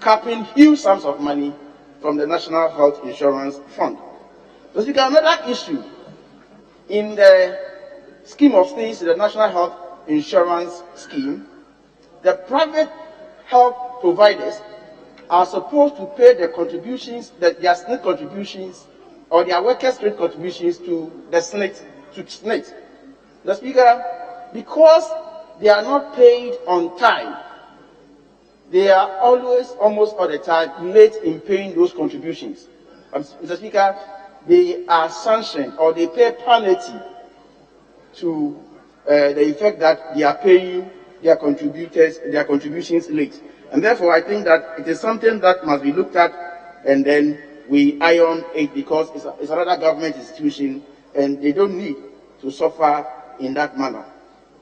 capping huge sums of money from the National Health Insurance Fund. Mr. Speaker, another issue in the scheme of things, the National Health Insurance Scheme, the private health providers are supposed to pay the contributions, their SNIT contributions, or their workers' rate contributions to the SNIT. The Speaker, because they are not paid on time, they are always, almost all the time, late in paying those contributions. Mr. Speaker, they are sanctioned or they pay penalty to the effect that they are paying their contributions late. And therefore, I think that it is something that must be looked at, and then we iron it, because it's another government institution and they don't need to suffer in that manner.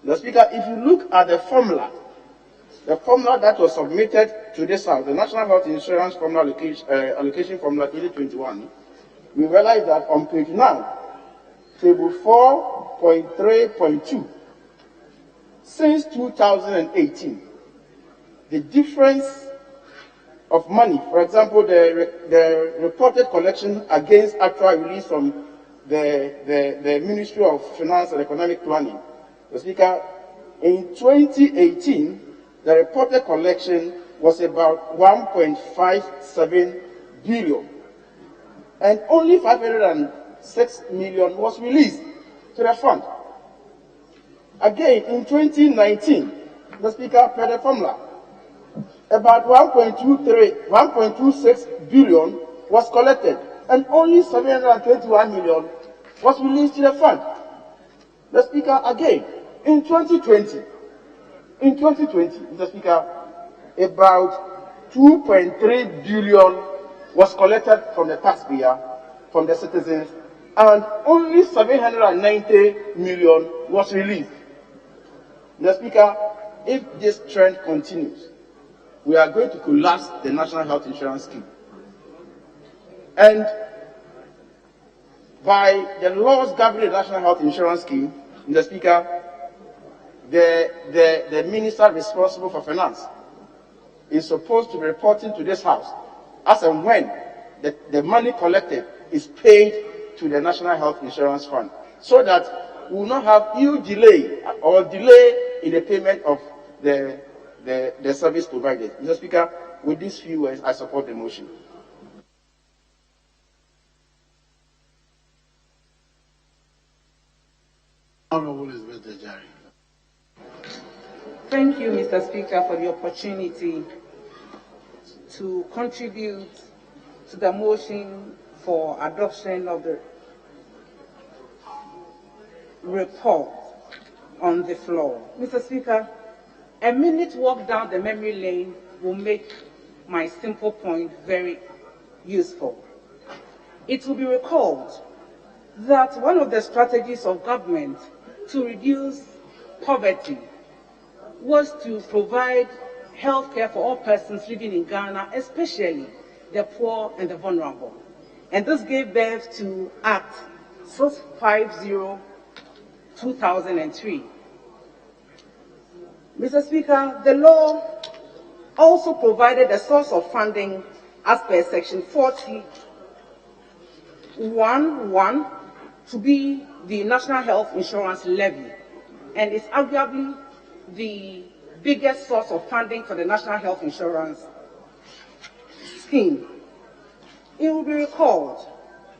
The Speaker, if you look at the formula that was submitted to this House, the National Health Insurance Formula Allocation Formula 2021, we realize that on page 9, table 4.3.2, since 2018, the difference of money, for example, the reported collection against actual release from the Ministry of Finance and Economic Planning. The Speaker, in 2018, the reported collection was about 1.57 billion, and only 506 million was released to the fund. Again, in 2019, the Speaker, per the formula, about 1.26 billion was collected, and only 721 million was released to the fund. The Speaker, again, in 2020, Mr. Speaker, about 2.3 billion was collected from the taxpayer, from the citizens, and only 790 million was released. Mr. Speaker, if this trend continues, we are going to collapse the National Health Insurance Scheme. And by the laws governing the National Health Insurance Scheme, Mr. Speaker, the minister responsible for finance is supposed to be reporting to this House as and when the money collected is paid to the National Health Insurance Fund, so that we will not have huge delay in the payment of the service provided. Mr. Speaker, with these few words, I support the motion. Thank you, Mr. Speaker, for the opportunity to contribute to the motion for adoption of the report on the floor. Mr. Speaker, a minute walk down the memory lane will make my simple point very useful. It will be recalled that one of the strategies of government to reduce poverty was to provide health care for all persons living in Ghana, especially the poor and the vulnerable. And this gave birth to Act 650/2003. Mr. Speaker, the law also provided a source of funding as per Section 40(1)(1) to be the National Health Insurance Levy, and is arguably the biggest source of funding for the National Health Insurance Scheme. It will be recalled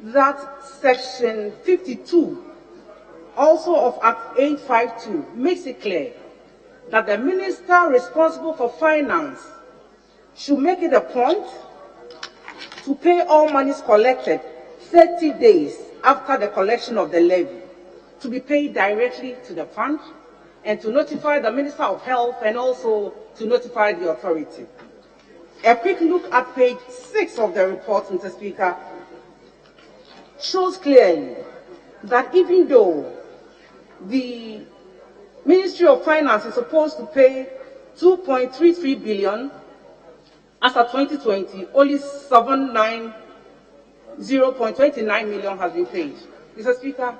that Section 52, also of Act 852, makes it clear that the minister responsible for finance should make it a point to pay all monies collected 30 days after the collection of the levy, to be paid directly to the fund, and to notify the Minister of Health and also to notify the authority. A quick look at page 6 of the report, Mr. Speaker, shows clearly that even though the Ministry of Finance is supposed to pay 2.33 billion as of 2020, only 0.29 million has been paid. Mr. Speaker,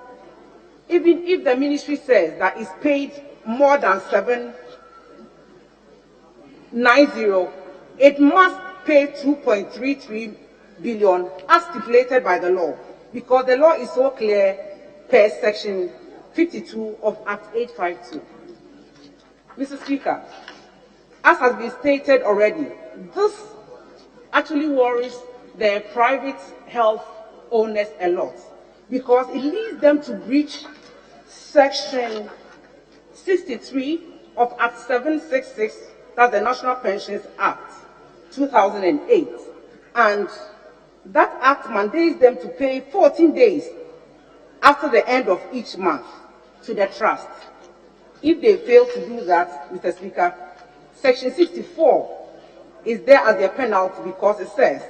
even if the ministry says that it's paid more than 790, it must pay 2.33 billion as stipulated by the law, because the law is so clear per Section 52 of Act 852. Mr. Speaker, as has been stated already, this actually worries the private health owners a lot, because it leads them to breach Section 63 of Act 766, that's the National Pensions Act 2008, and that act mandates them to pay 14 days after the end of each month to the trust. If they fail to do that, Mr. Speaker, Section 64 is there as a penalty, because it says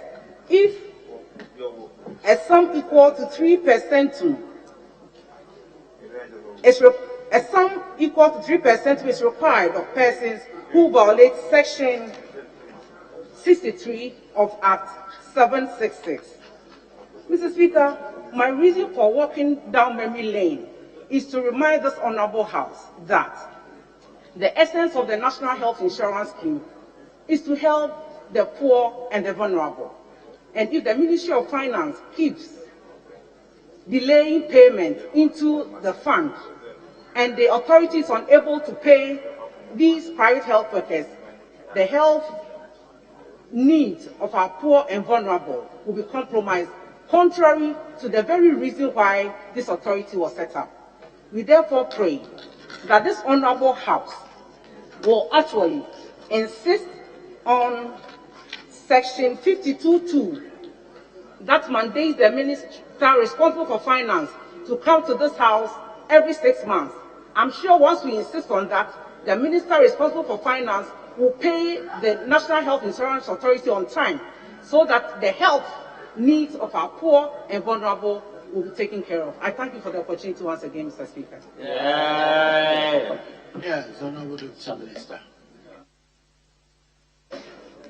if a sum equal to 3% is required of persons who violate Section 63 of Act 766. Mr. Speaker, my reason for walking down memory lane is to remind this honorable House that the essence of the National Health Insurance Scheme is to help the poor and the vulnerable. And if the Ministry of Finance keeps delaying payment into the fund and the authority is unable to pay these private health workers, the health needs of our poor and vulnerable will be compromised, contrary to the very reason why this authority was set up. We therefore pray that this honorable House will actually insist on Section 52(2) that mandates the minister responsible for finance to come to this House every 6 months. I'm sure once we insist on that, the minister responsible for finance will pay the National Health Insurance Authority on time so that the health needs of our poor and vulnerable will be taken care of. I thank you for the opportunity once again, Mr. Speaker. Yes, Honorable Deputy Minister.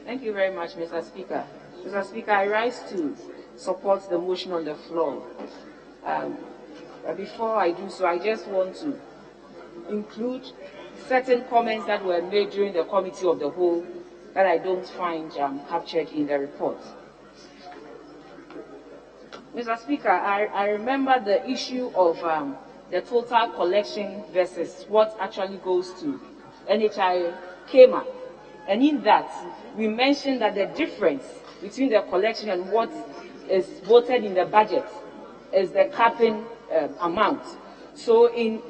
Thank you very much, Mr. Speaker. Mr. Speaker, I rise to support the motion on the floor. But before I do so, I just want to include certain comments that were made during the Committee of the Whole that I don't find captured in the report. Mr. Speaker, I remember the issue of the total collection versus what actually goes to NHI came up. And in that, we mentioned that the difference between the collection and what is voted in the budget is the capping amount. So in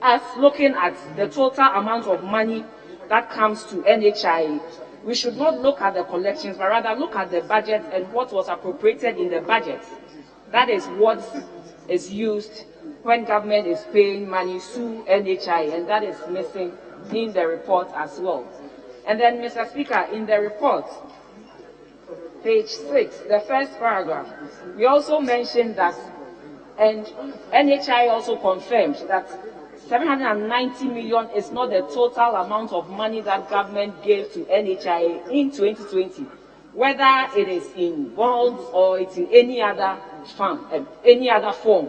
us looking at the total amount of money that comes to NHI, we should not look at the collections, but rather look at the budget and what was appropriated in the budget. That is what is used when government is paying money to NHI, and that is missing in the report as well. And then, Mr. Speaker, in the report, page 6, the first paragraph, we also mentioned that, and NHI also confirmed that 790 million is not the total amount of money that government gave to NHI in 2020, whether it is in bonds or it's in any other form.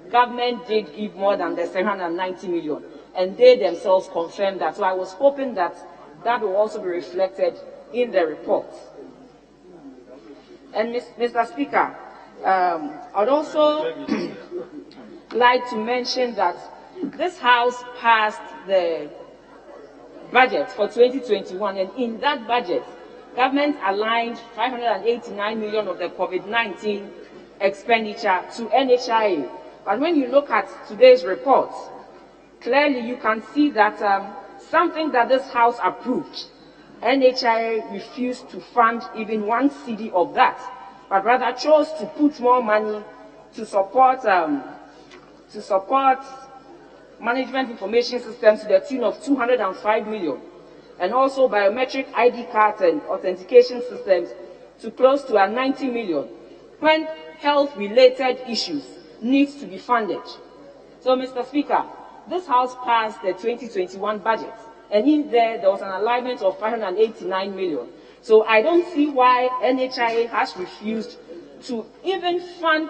Government did give more than the 790 million, and they themselves confirmed that. So I was hoping that that will also be reflected in the report. And Mr. Speaker, I'd also like to mention that this House passed the budget for 2021, and in that budget, government aligned 589 million of the COVID-19 expenditure to NHIA. But when you look at today's report, clearly you can see that something that this House approved, NHIA refused to fund even 1 cedi of that, but rather chose to put more money to support management information systems to the tune of 205 million, and also biometric ID cards and authentication systems to close to 90 million, when health-related issues need to be funded. So, Mr. Speaker, this House passed the 2021 budget, and in there was an alignment of 589 million. So I don't see why NHIA has refused to even fund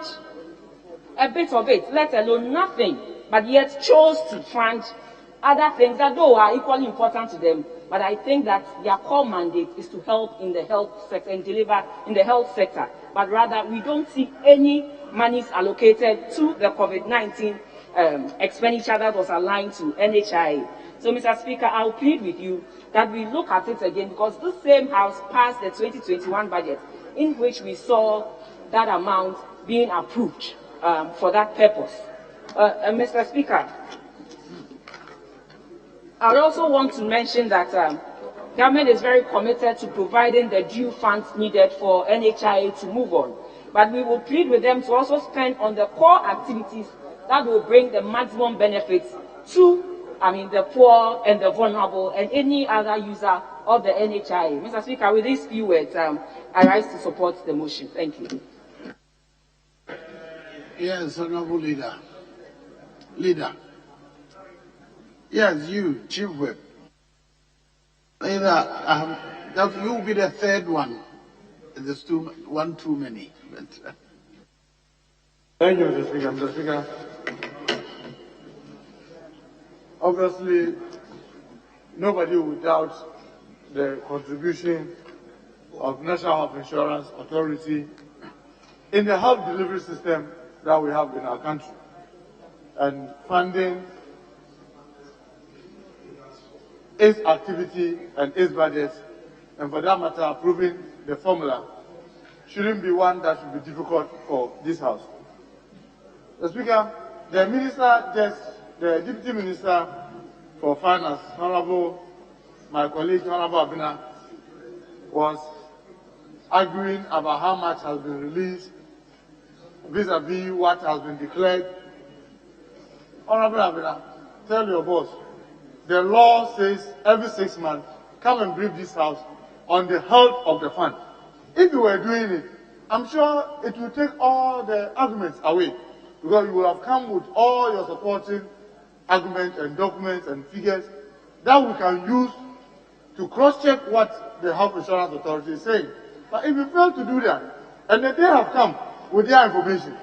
a bit of it, let alone nothing, but yet chose to fund other things that though are equally important to them. But I think that their core mandate is to help in the health sector and deliver in the health sector. But rather, we don't see any monies allocated to the COVID-19 expenditure that was aligned to NHIA. So, Mr. Speaker, I'll plead with you that we look at it again, because this same House passed the 2021 budget, in which we saw that amount being approved for that purpose. Mr. Speaker, I would also want to mention that government is very committed to providing the due funds needed for NHIA to move on. But we will plead with them to also spend on the core activities that will bring the maximum benefits to, the poor and the vulnerable and any other user of the NHIA. Mr. Speaker, with these few words, I rise to support the motion. Thank you. Yes, Honorable Leader. Yes, you, Chief Whip. Leader, that you will be the third one. There's one too many. Thank you, Mr. Speaker. Mr. Speaker, obviously, nobody will doubt the contribution of National Health Insurance Authority in the health delivery system that we have in our country, and funding its activity and its budget, and for that matter, approving the formula shouldn't be one that should be difficult for this House. Mr. Speaker, the Deputy Minister for Finance, my colleague, Honorable Abina, was arguing about how much has been released vis-a-vis what has been declared. Honorable Abina, tell your boss, the law says every 6 months come and brief this House on the health of the fund. If you were doing it, I'm sure it will take all the arguments away, because you will have come with all your supporting arguments and documents and figures that we can use to cross-check what the Health Insurance Authority is saying. But if you fail to do that, and then they have come with their information,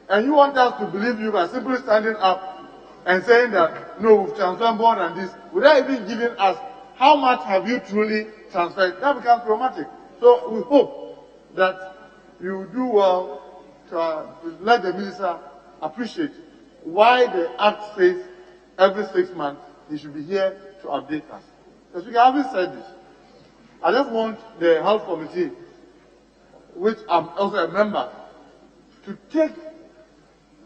and you want us to believe you by simply standing up and saying that, no, we've transferred more than this, without even giving us how much have you truly transferred, that becomes problematic. So we hope that you do well to let the minister appreciate why the Act says every 6 months he should be here to update us. So having said this, I just want the Health Committee, which I'm also a member, to take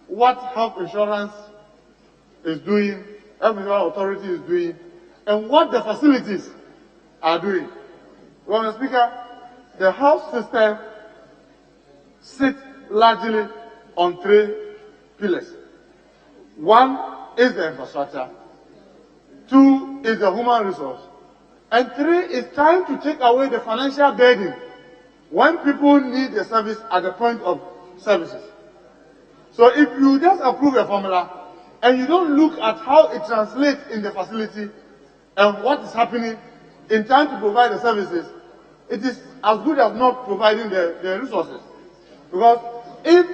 what health insurance is doing, health insurance authority is doing, and what the facilities are doing. Well, Mr. Speaker, the health system sits largely on 3 pillars. 1 is the infrastructure, 2 is the human resource, and 3 is trying to take away the financial burden when people need the service at the point of services. So if you just approve a formula and you don't look at how it translates in the facility and what is happening in trying to provide the services, it is as good as not providing the resources. Because if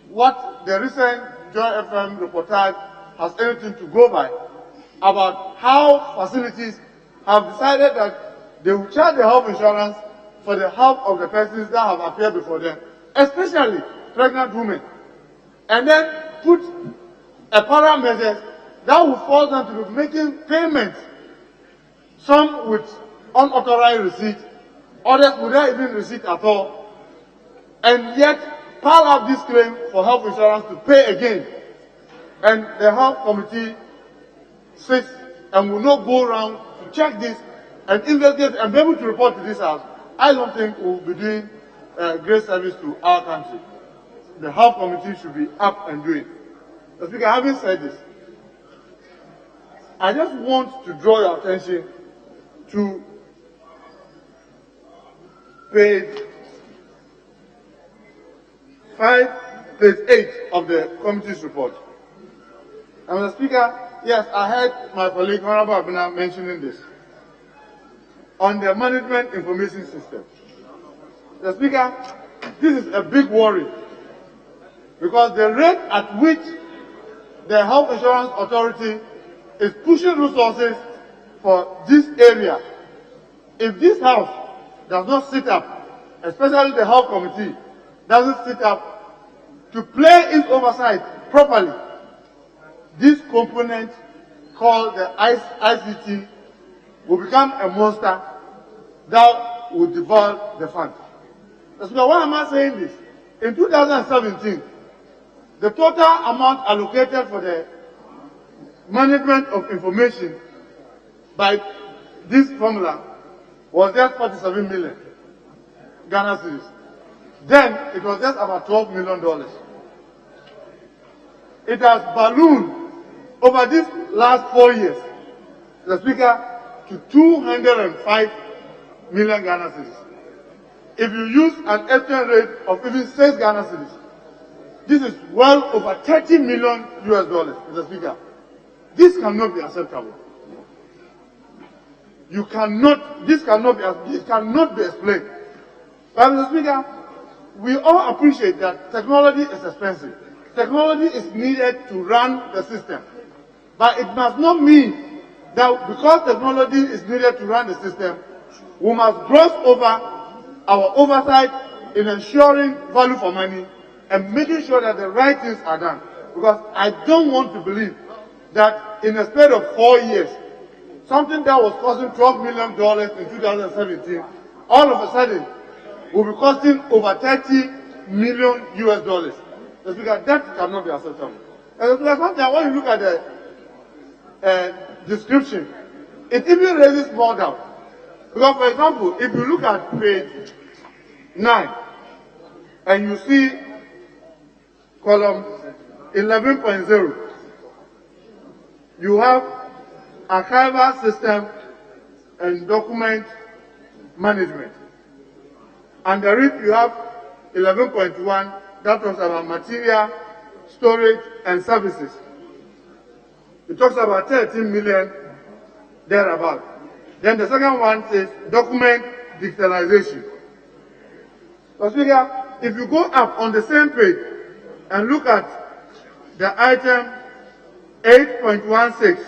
what the recent Joy FM reportage has anything to go by about how facilities have decided that they will charge the health insurance for the health of the persons that have appeared before them, especially pregnant women, and then put a parameter that will force them to be making payments, some with unauthorized receipt, others without even receipt at all, and yet pile up this claim for health insurance to pay again. And the health committee sits and will not go around to check this and investigate and be able to report to this House. I don't think we will be doing great service to our country. The health committee should be up and doing. Mr. Speaker, having said this, I just want to draw your attention to page 8 of the committee's report. And Mr. Speaker, yes, I heard my colleague Honorable Abina mentioning this on the management information system. Mr. Speaker, this is a big worry because the rate at which the Health Insurance Authority is pushing resources for this area, if this House does not sit up, especially the Health Committee doesn't sit up to play its oversight properly, this component called the ICT will become a monster that will devour the fund. So why am I saying this? In 2017, the total amount allocated for the management of information by this formula was just 47 million Ghana cedis. Then it was just about $12 million. It has ballooned over these last 4 years, the Speaker, to 205 million Ghana cedis. If you use an exchange rate of even 6 Ghana cedis, this is well over $30 million US, Mr. Speaker. This cannot be acceptable. This cannot be explained. But Mr. Speaker, we all appreciate that technology is expensive. Technology is needed to run the system. But it must not mean that because technology is needed to run the system, we must gloss over our oversight in ensuring value for money and making sure that the right things are done. Because I don't want to believe that in a span of 4 years, something that was costing $12 million in 2017, all of a sudden will be costing over $30 million US. The Speaker, that cannot be acceptable. And the Speaker, sometimes when you look at the description, it even raises more doubt. Because, for example, if you look at page 9 and you see column 11.0, you have archival system and document management. Under it, you have 11.1 that talks about material, storage, and services. It talks about 13 million thereabout. Then the second one says document digitalization. So Speaker, if you go up on the same page and look at the item 8.16,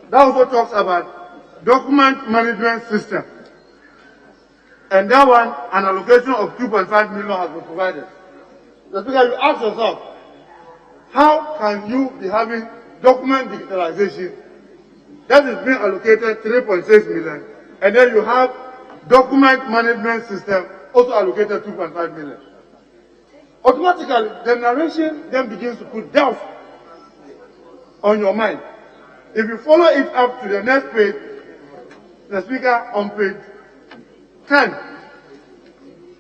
that also talks about document management system. And that one, an allocation of 2.5 million has been provided. So Speaker, you ask yourself, how can you be having document digitalization that is being allocated 3.6 million, and then you have document management system also allocated 2.5 million? Automatically, the narration then begins to put doubt on your mind. If you follow it up to the next page, the Speaker, on page 10,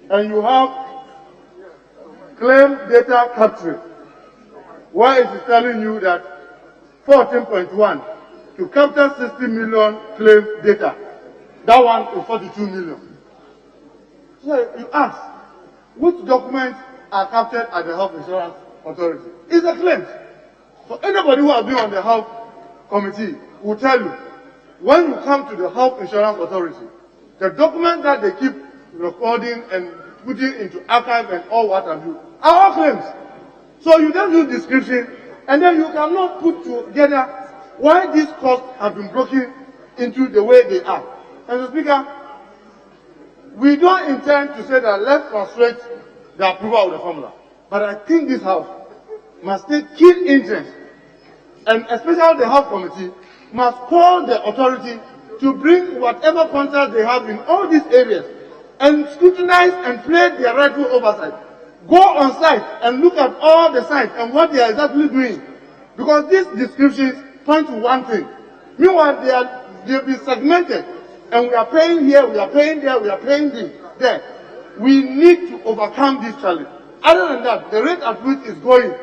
and you have claim data capture, where it is telling you that 14.1 to capture 60 million claim data. That one is 42 million. So you ask, which documents are captured at the Health Insurance Authority? It's a claim. So anybody who has been on the Health Committee will tell you, when you come to the Health Insurance Authority, the documents that they keep recording and putting into archive and all what have you are all claims. So you just do description, and then you cannot put together why these costs have been broken into the way they are. And so, Speaker, we don't intend to say that let's frustrate the approval of the formula. But I think this House must take keen interest, and especially the Health Committee must call the authority to bring whatever concerns they have in all these areas and scrutinize and play their rightful oversight. Go on site and look at all the sites and what they are exactly doing. Because these descriptions point to one thing. Meanwhile, they've been segmented. And we are paying here, we are paying there, we are paying there. We need to overcome this challenge. Other than that, the rate at which is going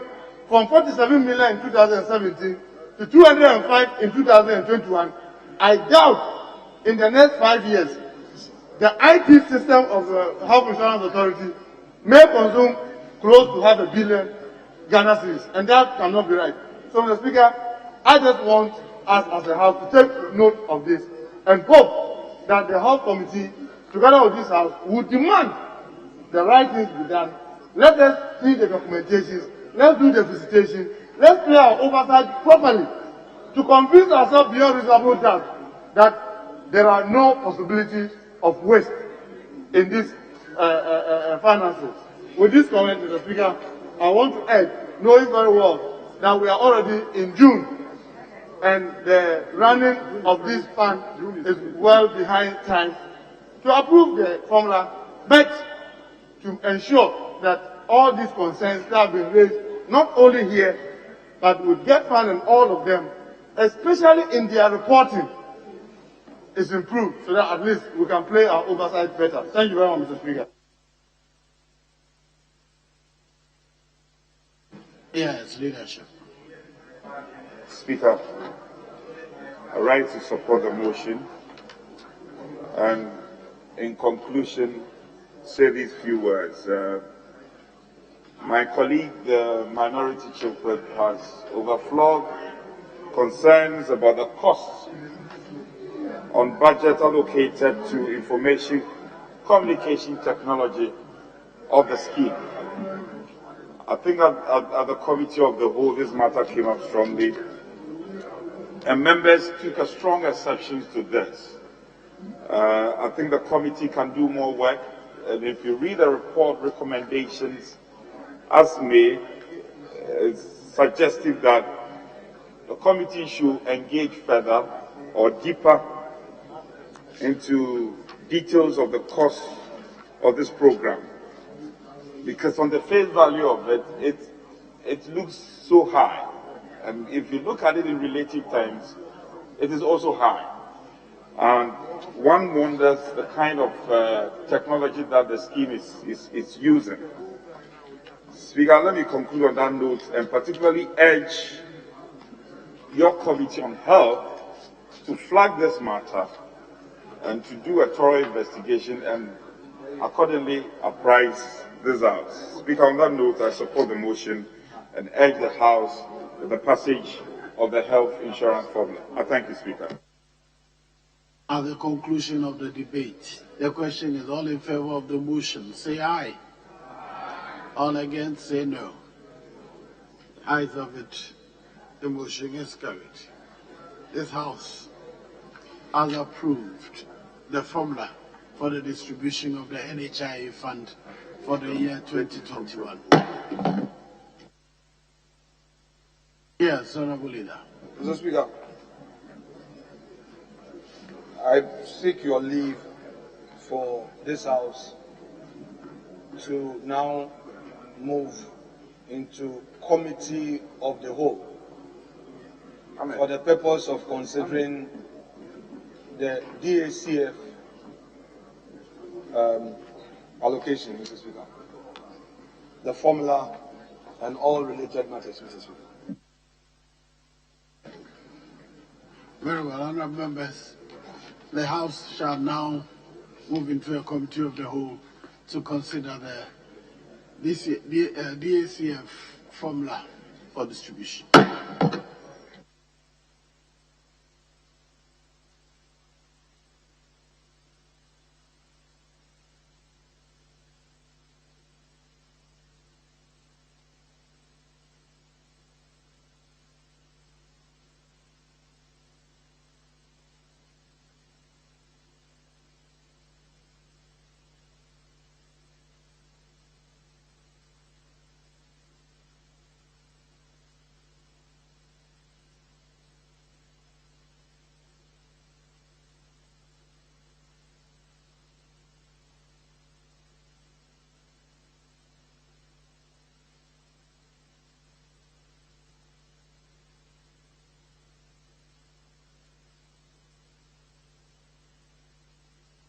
from 47 million in 2017 to 205 in 2021, I doubt in the next 5 years, the IT system of the Health Insurance Authority may consume close to $500 million Ghana cedis, and that cannot be right. So, Mr. Speaker, I just want us as a House to take note of this and hope that the Health Committee, together with this House, will demand the right things to be done. Let us see the documentations, let's do the visitation, let's play our oversight properly to convince ourselves beyond reasonable doubt that there are no possibilities of waste in these finances. With this comment, Mr. Speaker, I want to add, knowing very well that we are already in June, and the running of this fund is well behind time, to approve the formula, but to ensure that all these concerns that have been raised, not only here, but with GET Fund and all of them, especially in their reporting, is improved, so that at least we can play our oversight better. Thank you very much, Mr. Speaker. Yes, leadership. Speaker, I rise to support the motion, and in conclusion, say these few words. My colleague, the Minority Chairperson, has overflowed concerns about the costs on budget allocated to information communication technology of the scheme. I think at the Committee of the Whole, this matter came up strongly, and members took a strong exception to this. I think the committee can do more work, and if you read the report recommendations as made, it's suggestive that the committee should engage further or deeper into details of the cost of this program. Because on the face value of it looks so high. And if you look at it in relative terms, it is also high. And one wonders the kind of technology that the scheme is using. Speaker, let me conclude on that note and particularly urge your Committee on Health to flag this matter and to do a thorough investigation and accordingly apprise this House. Speaker, on that note, I support the motion and urge the House with the passage of the health insurance formula. I thank you, Speaker. At the conclusion of the debate, the question is all in favor of the motion, say aye. All against, say no. Ayes of it, the motion is carried. This House has approved the formula for the distribution of the NHIA fund for the year 2021. Yes, Honorable Leader. Mr. Speaker, I seek your leave for this House to now move into Committee of the Whole for the purpose of considering the DACF allocation, Mr. Speaker, the formula and all related matters, Mr. Speaker. Very well, honorable members. The House shall now move into a Committee of the Whole to consider the DACF formula for distribution.